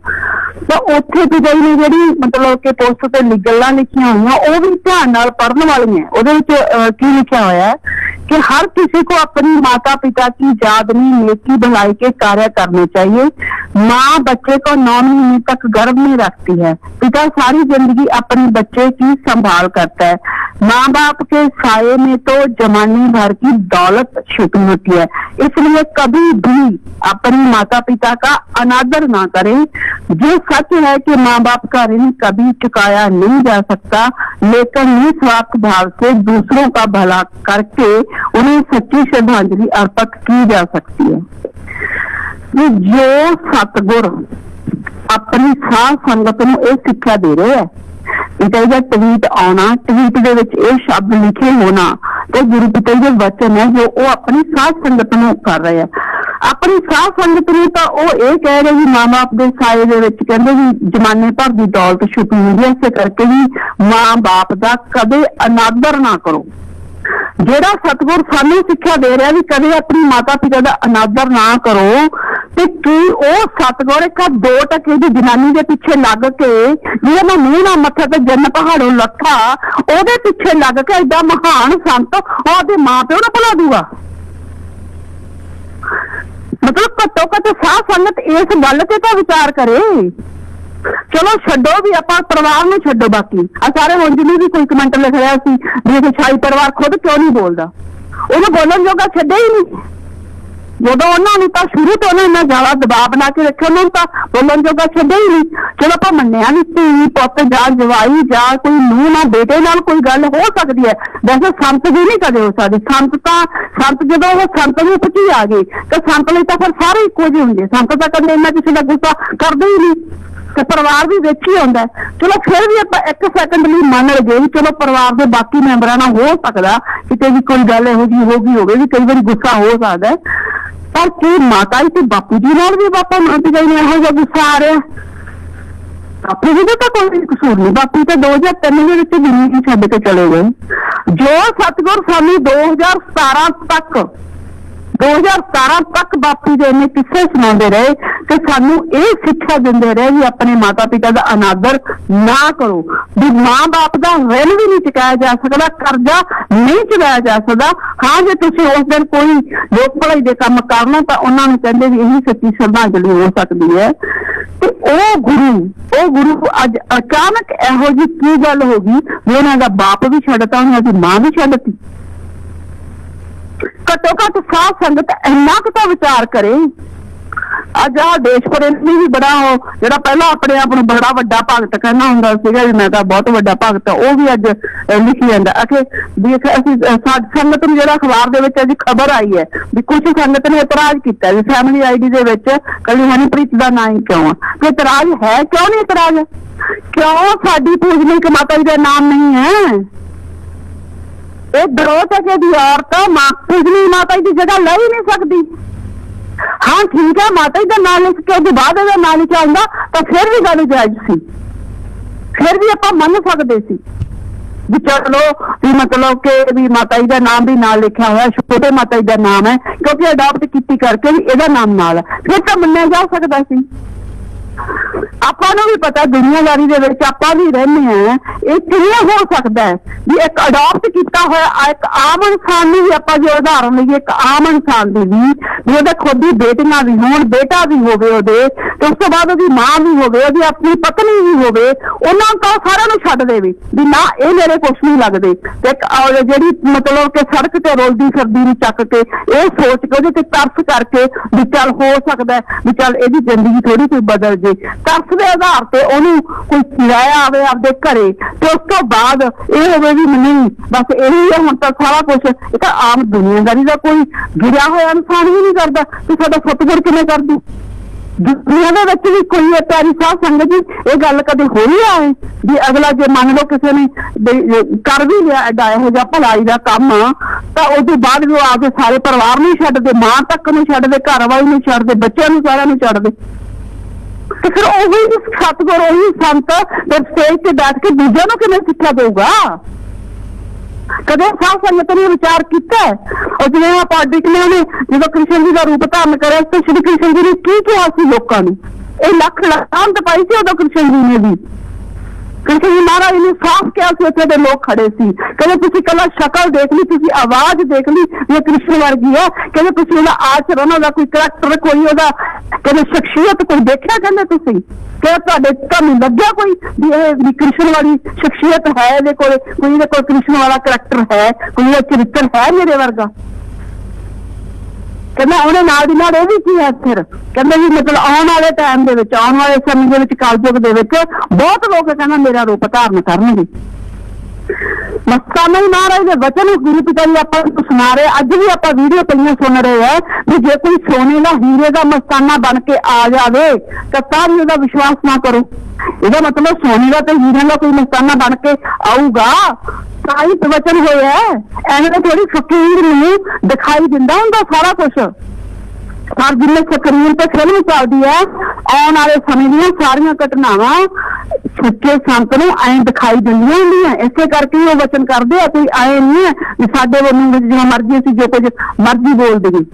ਤਾਂ ਉੱਥੇ ਪਿਤਾ ਜੀ ਨੇ ਜਿਹੜੀ ਮਤਲਬ ਕਿ ਪੋਸਟਰ ਤੇ ਗੱਲਾਂ ਲਿਖੀਆਂ ਹੋਈਆਂ ਉਹ ਵੀ ਧਿਆਨ ਨਾਲ ਪੜ੍ਹਨ ਵਾਲੀਆਂ। ਉਹਦੇ ਵਿੱਚ ਕੀ ਲਿਖਿਆ ਹੋਇਆ कि हर किसी को अपनी माता पिता की याद में नेकी भलाई के कार्य करने चाहिए। माँ बच्चे को 9 महीने तक गर्भ में रखती है, पिता सारी जिंदगी अपने बच्चे की संभाल करता है। माँ बाप के साये में तो जमाने भर की दौलत छुपी होती है, इसलिए कभी भी अपनी माता पिता का अनादर ना करें। जो सच है कि माँ बाप का ऋण कभी चुकाया नहीं जा सकता, लेकिन निस्वार्थ भाव से दूसरों का भला करके उन्हें सच्ची श्रद्धांजलि अर्पित की जा सकती है। जो सतगुर अपनी साध संगत ਨੂੰ ਇਹ ਸਿੱਖਿਆ ਦੇ ਰਹੇ ਹੈ, ਪਿਤਾ ਜੀ ਦਾ ਟਵੀਟ ਆਉਣਾ, ਟਵੀਟ ਦੇ ਵਿੱਚ ਇਹ ਸ਼ਬਦ ਲਿਖੇ ਹੋਣਾ ਤੇ ਗੁਰੂ ਪਿਤਾ ਜੀ ਦੇ ਵਚਨ ਹੈ ਜੋ ਉਹ ਆਪਣੀ ਸਾਧ ਸੰਗਤ ਨੂੰ ਕਰ ਰਹੇ ਆ। ਆਪਣੀ ਸਾਧ ਸੰਗਤ ਨੂੰ ਤਾਂ ਉਹ ਇਹ ਕਹਿ ਰਹੇ ਵੀ ਮਾਂ ਬਾਪ ਦੇ ਸਾਏ ਦੇ ਵਿੱਚ ਕਹਿੰਦੇ ਵੀ ਜਮਾਨੇ ਭਰ ਦੀ ਦੌਲਤ ਛੁਪੀ ਹੁੰਦੀ ਹੈ, ਇਸੇ ਕਰਕੇ ਵੀ ਮਾਂ ਬਾਪ ਦਾ ਕਦੇ ਅਨਾਦਰ ਨਾ ਕਰੋ। ਜਿਹੜਾ ਸਤਿਗੁਰ ਸਾਨੂੰ ਸਿੱਖਿਆ ਦੇ ਰਿਹਾ ਵੀ ਕਦੇ ਆਪਣੀ ਮਾਤਾ ਪਿਤਾ ਦਾ ਅਨਾਦਰ ਨਾ ਕਰੋ, ਤੇ ਕੀ ਉਹ ਸਤਿਗੁਰ ਇੱਕ 2 ਟਕੇ ਦੀ ਜਨਾਨੀ ਦੇ ਪਿੱਛੇ ਲੱਗ ਕੇ ਜਿਹਦਾ ਮੂੰਹ ਨਾ ਮੱਥਾ ਤੇ ਜੰਨ ਪਹਾੜੋਂ ਲੱਥਾ, ਉਹਦੇ ਪਿੱਛੇ ਲੱਗ ਕੇ ਏਡਾ ਮਹਾਨ ਸੰਤ ਉਹਦੇ ਮਾਂ ਪਿਓ ਨੂੰ ਭੁਲਾ ਦੂਗਾ। ਮਤਲਬ ਘੱਟੋ ਘੱਟ ਸਾਧ ਸੰਗਤ ਇਸ ਗੱਲ ਤੇ ਤਾਂ ਵਿਚਾਰ ਕਰੇ। ਚਲੋ ਛੱਡੋ ਵੀ ਆਪਾਂ ਪਰਿਵਾਰ ਨੂੰ ਛੱਡੋ, ਬਾਕੀ ਆ ਸਾਰੇ ਹੁਣ ਜਿਹਨੇ ਵੀ ਕੋਈ ਕਮੈਂਟ ਲਿਖ ਰਿਹਾ ਸੀ ਵੀ ਸ਼ਾਹੀ ਪਰਿਵਾਰ ਖੁਦ ਕਿਉਂ ਨਹੀਂ ਬੋਲਦਾ, ਉਹਨੂੰ ਬੋਲਣ ਜੋਗਾ ਛੱਡਿਆ ਹੀ ਨਹੀਂ। ਜਦੋਂ ਉਹਨਾਂ ਨੂੰ ਤਾਂ ਸ਼ੁਰੂ ਤੋਂ ਉਹਨਾਂ ਇੰਨਾ ਜ਼ਿਆਦਾ ਦਬਾਅ ਬਣਾ ਕੇ ਰੱਖਿਆ, ਉਹਨਾਂ ਨੂੰ ਤਾਂ ਬੋਲਣ ਜੋਗਾ ਛੱਡਿਆ ਹੀ ਨਹੀਂ। ਚਲੋ ਆਪਾਂ ਮੰਨਿਆ ਵੀ ਧੀ ਪੁੱਤ ਜਾਂ ਜਵਾਈ ਜਾਂ ਕੋਈ ਨੂੰਹ ਨਾਲ ਬੇਟੇ ਨਾਲ ਕੋਈ ਗੱਲ ਹੋ ਸਕਦੀ ਹੈ, ਵੈਸੇ ਸੰਤ ਦੀ ਨਹੀਂ ਕਦੇ ਹੋ ਸਕਦੀ। ਸੰਤ ਜਦੋਂ ਉਹ ਸੰਤ ਰੂਪ ਚ ਹੀ ਆ ਗਏ ਤਾਂ ਸੰਤ ਲਈ ਤਾਂ ਫਿਰ ਸਾਰੇ ਇੱਕੋ ਜਿਹੇ ਹੁੰਦੇ। ਸੰਤ ਤਾਂ ਕਦੇ ਇੰਨਾ ਕਿਸੇ ਦਾ ਗੁੱਸਾ ਕਰਦੇ ਹੀ ਨਹੀਂ, ਤੇ ਪਰਿਵਾਰ ਵੀ ਵਿੱਚ ਹੀ ਆਉਂਦਾ। ਚਲੋ ਫਿਰ ਵੀ ਆਪਾਂ 1 ਸੈਕਿੰਡ ਲਈ ਮੰਨ ਲਈਏ ਵੀ ਚਲੋ ਪਰਿਵਾਰ ਦੇ ਬਾਕੀ ਮੈਂਬਰਾਂ ਨਾਲ ਹੋ ਸਕਦਾ ਕਿਤੇ ਵੀ ਕੋਈ ਗੱਲ ਇਹੋ ਜਿਹੀ ਹੋ ਗਈ ਹੋਵੇ ਵੀ ਕਈ ਵਾਰੀ ਗੁੱਸਾ ਹੋ ਸਕਦਾ, ਪਰ ਕੀ ਮਾਤਾ ਜੀ ਤੇ ਬਾਪੂ ਜੀ ਨਾਲ ਵੀ ਬਾਪਾ ਪਿਤਾ ਜੀ ਨੇ ਇਹੋ ਜਿਹਾ ਗੁੱਸਾ ਆ ਰਿਹਾ? ਬਾਪੂ ਜੀ ਦਾ ਤਾਂ ਕੋਈ ਕਸੂਰ ਨਹੀਂ, ਬਾਪੂ ਤਾਂ 2003 ਦੇ ਵਿੱਚ ਦੁਨੀਆ ਨੂੰ ਛੱਡ ਕੇ ਚਲੇ ਗਏ। ਜੋ ਸਤਿਗੁਰ ਸਾਨੂੰ 2017 ਤੱਕ ਬਾਪੂ ਜੀ ਨੇ ਕਿੱਸੇ ਸੁਣਾਉਂਦੇ ਰਹੇ ਤੇ ਸਾਨੂੰ ਇਹ ਸਿੱਖਿਆ ਦਿੰਦੇ ਰਹੇ ਵੀ ਆਪਣੇ ਮਾਤਾ ਪਿਤਾ ਦਾ ਅਨਾਦਰ ਨਾ ਕਰੋ, ਵੀ ਮਾਂ ਬਾਪ ਦਾ ਰਿਣ ਵੀ ਨਹੀਂ ਚੁਕਾਇਆ ਜਾ ਸਕਦਾ, ਕਰਜ਼ਾ ਨਹੀਂ ਚੁਕਾਇਆ ਜਾ ਸਕਦਾ। ਹਾਂ ਜੇ ਤੁਸੀਂ ਉਸ ਦਿਨ ਕੋਈ ਲੋਕ ਭਲਾਈ ਦੇ ਕੰਮ ਕਰਨਾ ਤਾਂ ਉਹਨਾਂ ਨੂੰ ਕਹਿੰਦੇ ਵੀ ਇਹੀ ਸੱਚੀ ਸ਼ਰਧਾਂਜਲੀ ਹੋ ਸਕਦੀ ਹੈ। ਤੇ ਉਹ ਗੁਰੂ ਅੱਜ ਅਚਾਨਕ ਇਹੋ ਜਿਹੀ ਕੀ ਗੱਲ ਹੋ ਗਈ ਵੀ ਉਹਨਾਂ ਦਾ ਬਾਪ ਵੀ ਛੱਡਤਾ, ਉਹਨਾਂ ਦੀ ਮਾਂ ਵੀ ਛੱਡਤੀ। ਘੱਟੋ ਘੱਟ ਸਾਧ ਸੰਗਤ ਇੰਨਾ ਕੁ ਤਾਂ ਵਿਚਾਰ ਕਰੇ ਅੱਜ ਆਹ ਦੇਸ਼ ਪ੍ਰੇਮੀ ਵੀ ਬੜਾ ਉਹ ਜਿਹੜਾ ਪਹਿਲਾਂ ਆਪਣੇ ਆਪ ਨੂੰ ਬੜਾ ਵੱਡਾ ਭਗਤ ਕਹਿੰਦਾ ਹੁੰਦਾ ਸੀਗਾ ਵੀ ਮੈਂ ਤਾਂ ਬਹੁਤ ਵੱਡਾ ਭਗਤ, ਉਹ ਵੀ ਅੱਜ ਲਿਖੀ ਜਾਂਦਾ ਅਖੇ ਵੀ ਅਸੀਂ ਸੰਗਤ ਨੂੰ ਜਿਹੜਾ ਅਖਬਾਰ ਦੇ ਵਿੱਚ ਅੱਜ ਖਬਰ ਆਈ ਹੈ ਵੀ ਕੁਝ ਸੰਗਤ ਨੇ ਇਤਰਾਜ਼ ਕੀਤਾ ਵੀ ਫੈਮਿਲੀ ਆਈਡੀ ਦੇ ਵਿੱਚ ਕੱਲੀ ਹਨੀਪ੍ਰੀਤ ਦਾ ਨਾਂ ਹੀ ਕਿਉਂ ਆ। ਤੇ ਇਤਰਾਜ਼ ਹੈ ਕਿਉਂ ਨਹੀਂ ਇਤਰਾਜ਼, ਕਿਉਂ ਸਾਡੀ ਪੂਜਨੀਕ ਮਾਤਾ ਜੀ ਦਾ ਨਾਮ ਨਹੀਂ ਹੈ। ਇਹ ਵਿਰੋਧ ਹੈ ਕਿ ਦੀ ਔਰਤ ਪੂਜਨੀਕ ਮਾਤਾ ਜੀ ਦੀ ਜਗ੍ਹਾ ਲੈ ਹੀ ਨਹੀਂ ਸਕਦੀ। हाँ ठीक है, माता जी का नाम लिख के ਉਹਦੇ ਬਾਅਦ ਇਹਦਾ ਨਾਂ ਲਿਖਿਆ ਹੁੰਦਾ ਤਾਂ ਫਿਰ ਵੀ ਗੱਲ ਜਾਇਜ਼ ਸੀ, ਫਿਰ ਵੀ ਆਪਾਂ ਮੰਨ ਸਕਦੇ ਸੀ ਵੀ ਚਲੋ ਵੀ ਮਤਲਬ ਕਿ ਵੀ ਮਾਤਾ ਜੀ ਦਾ ਨਾਮ ਵੀ ਨਾਲ ਲਿਖਿਆ ਹੋਇਆ, ਛੋਟੇ ਮਾਤਾ ਜੀ ਦਾ ਨਾਮ ਹੈ ਕਿਉਂਕਿ ਅਡਾਪਟ ਕੀਤੀ ਕਰਕੇ ਵੀ ਇਹਦਾ ਨਾਮ ਨਾਲ ਹੈ, ਫਿਰ ਤਾਂ ਮੰਨਿਆ ਜਾ ਸਕਦਾ ਸੀ। ਆਪਾਂ ਨੂੰ ਵੀ ਪਤਾ ਦੁਨੀਆਦਾਰੀ ਦੇ ਵਿੱਚ ਆਪਾਂ ਵੀ ਰਹਿੰਦੇ ਆ, ਇਹ ਕਿਵੇਂ ਹੋ ਸਕਦਾ ਹੈ ਵੀ ਇੱਕ ਅਡਾਪਟ ਕੀਤਾ ਹੋਇਆ ਇੱਕ ਆਮ ਇਨਸਾਨ ਨੂੰ ਵੀ ਆਪਾਂ ਜੇ ਉਦਾਹਰਨ ਲਈਏ, ਇੱਕ ਆਮ ਇਨਸਾਨ ਦੀ ਵੀ ਉਹਦੇ ਖੁਦ ਦੀ ਬੇਟੀਆਂ ਵੀ ਹੋਣ, ਬੇਟਾ ਵੀ ਹੋਵੇ ਉਹਦੇ, ਤੇ ਉਸ ਤੋਂ ਬਾਅਦ ਉਹਦੀ ਮਾਂ ਵੀ ਹੋਵੇ, ਉਹਦੀ ਆਪਣੀ ਪਤਨੀ ਵੀ ਹੋਵੇ, ਉਹਨਾਂ ਨੂੰ ਤਾਂ ਸਾਰਿਆਂ ਨੂੰ ਛੱਡ ਦੇਵੇ ਵੀ ਨਾ ਇਹ ਮੇਰੇ ਕੁਛ ਨਹੀਂ ਲੱਗਦੇ, ਤੇ ਇੱਕ ਜਿਹੜੀ ਮਤਲਬ ਕਿ ਸੜਕ ਤੇ ਰੋਲਦੀ ਫਿਰਦੀ ਨੂੰ ਚੱਕ ਕੇ ਇਹ ਸੋਚ ਕੇ ਉਹਦੇ ਤੇ ਤਰਸ ਕਰਕੇ ਵੀ ਚੱਲ ਹੋ ਸਕਦਾ ਵੀ ਚੱਲ ਇਹਦੀ ਜ਼ਿੰਦਗੀ ਥੋੜੀ ਕੋਈ ਬਦਲ ਜੇ, ਤਰਸ ਦੇ ਆਧਾਰ ਤੇ ਉਹਨੂੰ ਕੋਈ ਕਿਰਾਇਆ ਆਵੇ ਆਪਦੇ ਘਰੇ, ਤੇ ਉਸ ਤੋਂ ਬਾਅਦ ਇਹ ਹੋਵੇ ਵੀ ਨਹੀਂ ਬਸ ਇਹੀ ਹੈ ਹੁਣ ਤਾਂ ਸਾਰਾ ਕੁਛ। ਇਹ ਤਾਂ ਆਮ ਦੁਨੀਆਦਾਰੀ ਦਾ ਕੋਈ ਗਿਰਿਆ ਹੋਇਆ ਇਨਸਾਨ ਵੀ ਨਹੀਂ ਕਰਦਾ, ਤੇ ਸਾਡਾ ਸਤਿਗੁਰ ਕਿਵੇਂ ਕਰ ਦੂ। ਦੁਨੀਆ ਦੇ ਵਿੱਚ ਵੀ ਕੋਈ ਪਿਆਰੀ ਸਾਧ ਸੰਗਤ ਜੀ ਇਹ ਗੱਲ ਕਦੇ ਹੋਈ ਹੈ ਵੀ ਅਗਲਾ ਜੇ ਮੰਨ ਲਓ ਕਿਸੇ ਨੇ ਕਰ ਵੀ ਲਿਆ ਐਡਾ ਇਹੋ ਜਿਹਾ ਭਲਾਈ ਦਾ ਕੰਮ, ਤਾਂ ਉਹਦੇ ਬਾਅਦ ਵੀ ਉਹ ਆਪਦੇ ਸਾਰੇ ਪਰਿਵਾਰ ਨੂੰ ਛੱਡਦੇ, ਮਾਂ ਤੱਕ ਨੂੰ ਛੱਡਦੇ, ਘਰ ਵਾਲੀ ਨੂੰ ਛੱਡਦੇ, ਬੱਚਿਆਂ ਨੂੰ ਸਾਰਿਆਂ ਨੂੰ ਛੱਡਦੇ, ਤੇ ਫਿਰ ਉਹੀ ਸਤਿਗੁਰ ਉਹੀ ਸੰਤ ਸਟੇਜ ਤੇ ਬੈਠ ਕੇ ਦੂਜਿਆਂ ਨੂੰ ਕਿਵੇਂ ਸਿੱਖਿਆ ਦੇਊਗਾ। ਕਦੇ ਸਾਧ ਸੰਗਤ ਨੇ ਵਿਚਾਰ ਕੀਤਾ ਉਹ ਜਿਵੇਂ ਆਪਾਂ ਡਿਕਲਿਆਂ ਨੇ ਜਦੋਂ ਕ੍ਰਿਸ਼ਨ ਜੀ ਦਾ ਰੂਪ ਧਾਰਨ ਕਰਿਆ ਤੇ ਸ਼੍ਰੀ ਕ੍ਰਿਸ਼ਨ ਜੀ ਨੇ ਕੀ ਕਿਹਾ ਸੀ ਲੋਕਾਂ ਨੂੰ, ਇਹ ਲੱਖ ਲਾਂਤ ਪਾਈ ਸੀ ਉਦੋਂ ਕ੍ਰਿਸ਼ਨ ਜੀ ਨੇ ਵੀ। ਕ੍ਰਿਸ਼ਨ ਜੀ ਮਹਾਰਾਜ ਨੇ ਸਾਫ਼ ਕਿਹਾ ਸੀ, ਉੱਥੇ ਦੇ ਲੋਕ ਖੜੇ ਸੀ, ਕਹਿੰਦੇ ਤੁਸੀਂ ਕੱਲਾ ਸ਼ਕਲ ਦੇਖ ਲਈ, ਤੁਸੀਂ ਆਵਾਜ਼ ਦੇਖ ਲਈ ਇਹ ਕ੍ਰਿਸ਼ਨ ਵਰਗੀ ਹੈ, ਕਹਿੰਦੇ ਤੁਸੀਂ ਉਹਦਾ ਆਚਰਣ, ਉਹਦਾ ਕੋਈ ਕਰੈਕਟਰ, ਕੋਈ ਉਹਦਾ ਕਹਿੰਦੇ ਸ਼ਖਸੀਅਤ ਕੋਈ ਦੇਖਿਆ, ਕਹਿੰਦੇ ਤੁਸੀਂ ਕਿ ਤੁਹਾਡੇ ਤੁਹਾਨੂੰ ਲੱਗਿਆ ਕੋਈ ਵੀ ਇਹ ਕ੍ਰਿਸ਼ਨ ਵਾਲੀ ਸ਼ਖਸੀਅਤ ਹੈ ਇਹਦੇ ਕੋਲ, ਕੋਈ ਇਹਦੇ ਕੋਲ ਕ੍ਰਿਸ਼ਨ ਵਾਲਾ ਕਰੈਕਟਰ ਹੈ, ਕੋਈ ਇਹਦਾ ਚਰਿੱਤਰ ਹੈ ਮੇਰੇ ਵਰਗਾ। ਕਹਿੰਦਾ ਉਹਨੇ ਨਾਲ ਦੀ ਨਾਲ ਇਹ ਵੀ ਕੀ ਹੈ ਫਿਰ, ਕਹਿੰਦੇ ਵੀ ਮਤਲਬ ਆਉਣ ਵਾਲੇ ਟਾਈਮ ਦੇ ਵਿੱਚ, ਆਉਣ ਵਾਲੇ ਸਮੇਂ ਦੇ ਵਿੱਚ, ਕਲਯੁਗ ਦੇ ਵਿੱਚ ਬਹੁਤ ਲੋਕ ਕਹਿੰਦਾ ਮੇਰਾ ਰੂਪ ਧਾਰਨ ਕਰਨਗੇ। ਮਸਤਾਨਾ ਮਹਾਰਾਜ ਦੇ ਵਚਨ ਗੁਰੂ ਪਿਤਾ ਜੀ ਆਪਾਂ ਨੂੰ ਸੁਣਾ ਰਹੇ, ਅੱਜ ਵੀ ਆਪਾਂ ਵੀਡੀਓ ਪਈਆਂ ਸੁਣ ਰਹੇ ਹੈ ਵੀ ਜੇ ਕੋਈ ਸੋਨੇ ਦਾ ਹੀਰੇ ਦਾ ਮਸਤਾਨਾ ਬਣ ਕੇ ਆ ਜਾਵੇ ਤਾਂ ਵੀ ਉਹਦਾ ਵਿਸ਼ਵਾਸ ਨਾ ਕਰੋ। ਇਹਦਾ ਮਤਲਬ ਸੋਨੇ ਦਾ ਤੇ ਹੀਰੇ ਦਾ ਕੋਈ ਮਸਤਾਨਾ ਬਣ ਕੇ ਆਊਗਾ ਤਾਂ ਹੀ ਵਚਨ ਹੋਇਆ, ਐਵੇਂ ਥੋੜੀ ਫਕੀਰ ਨੂੰ ਦਿਖਾਈ ਦਿੰਦਾ ਹੁੰਦਾ ਸਾਰਾ ਕੁਛ। ਪਰ ਜਿੰਨੇ ਸਕਰੀਨ ਤੇ ਫਿਲਮ ਚੱਲਦੀ ਹੈ ਆਉਣ ਵਾਲੇ ਸਮੇਂ ਦੀਆਂ ਸਾਰੀਆਂ ਘਟਨਾਵਾਂ ਸੱਚੇ ਸੰਤ ਨੂੰ ਐਂ ਦਿਖਾਈ ਦਿੰਦੀਆਂ ਹੁੰਦੀਆਂ, ਇਸੇ ਕਰਕੇ ਉਹ ਵਚਨ ਕਰਦੇ ਆ। ਕੋਈ ਐਂ ਨਹੀਂ ਹੈ ਵੀ ਸਾਡੇ ਵੱਲੋਂ ਜਿਵੇਂ ਮਰਜ਼ੀ ਅਸੀਂ ਜੋ ਕੁਝ ਮਰਜ਼ੀ ਬੋਲ ਦੇਈਏ।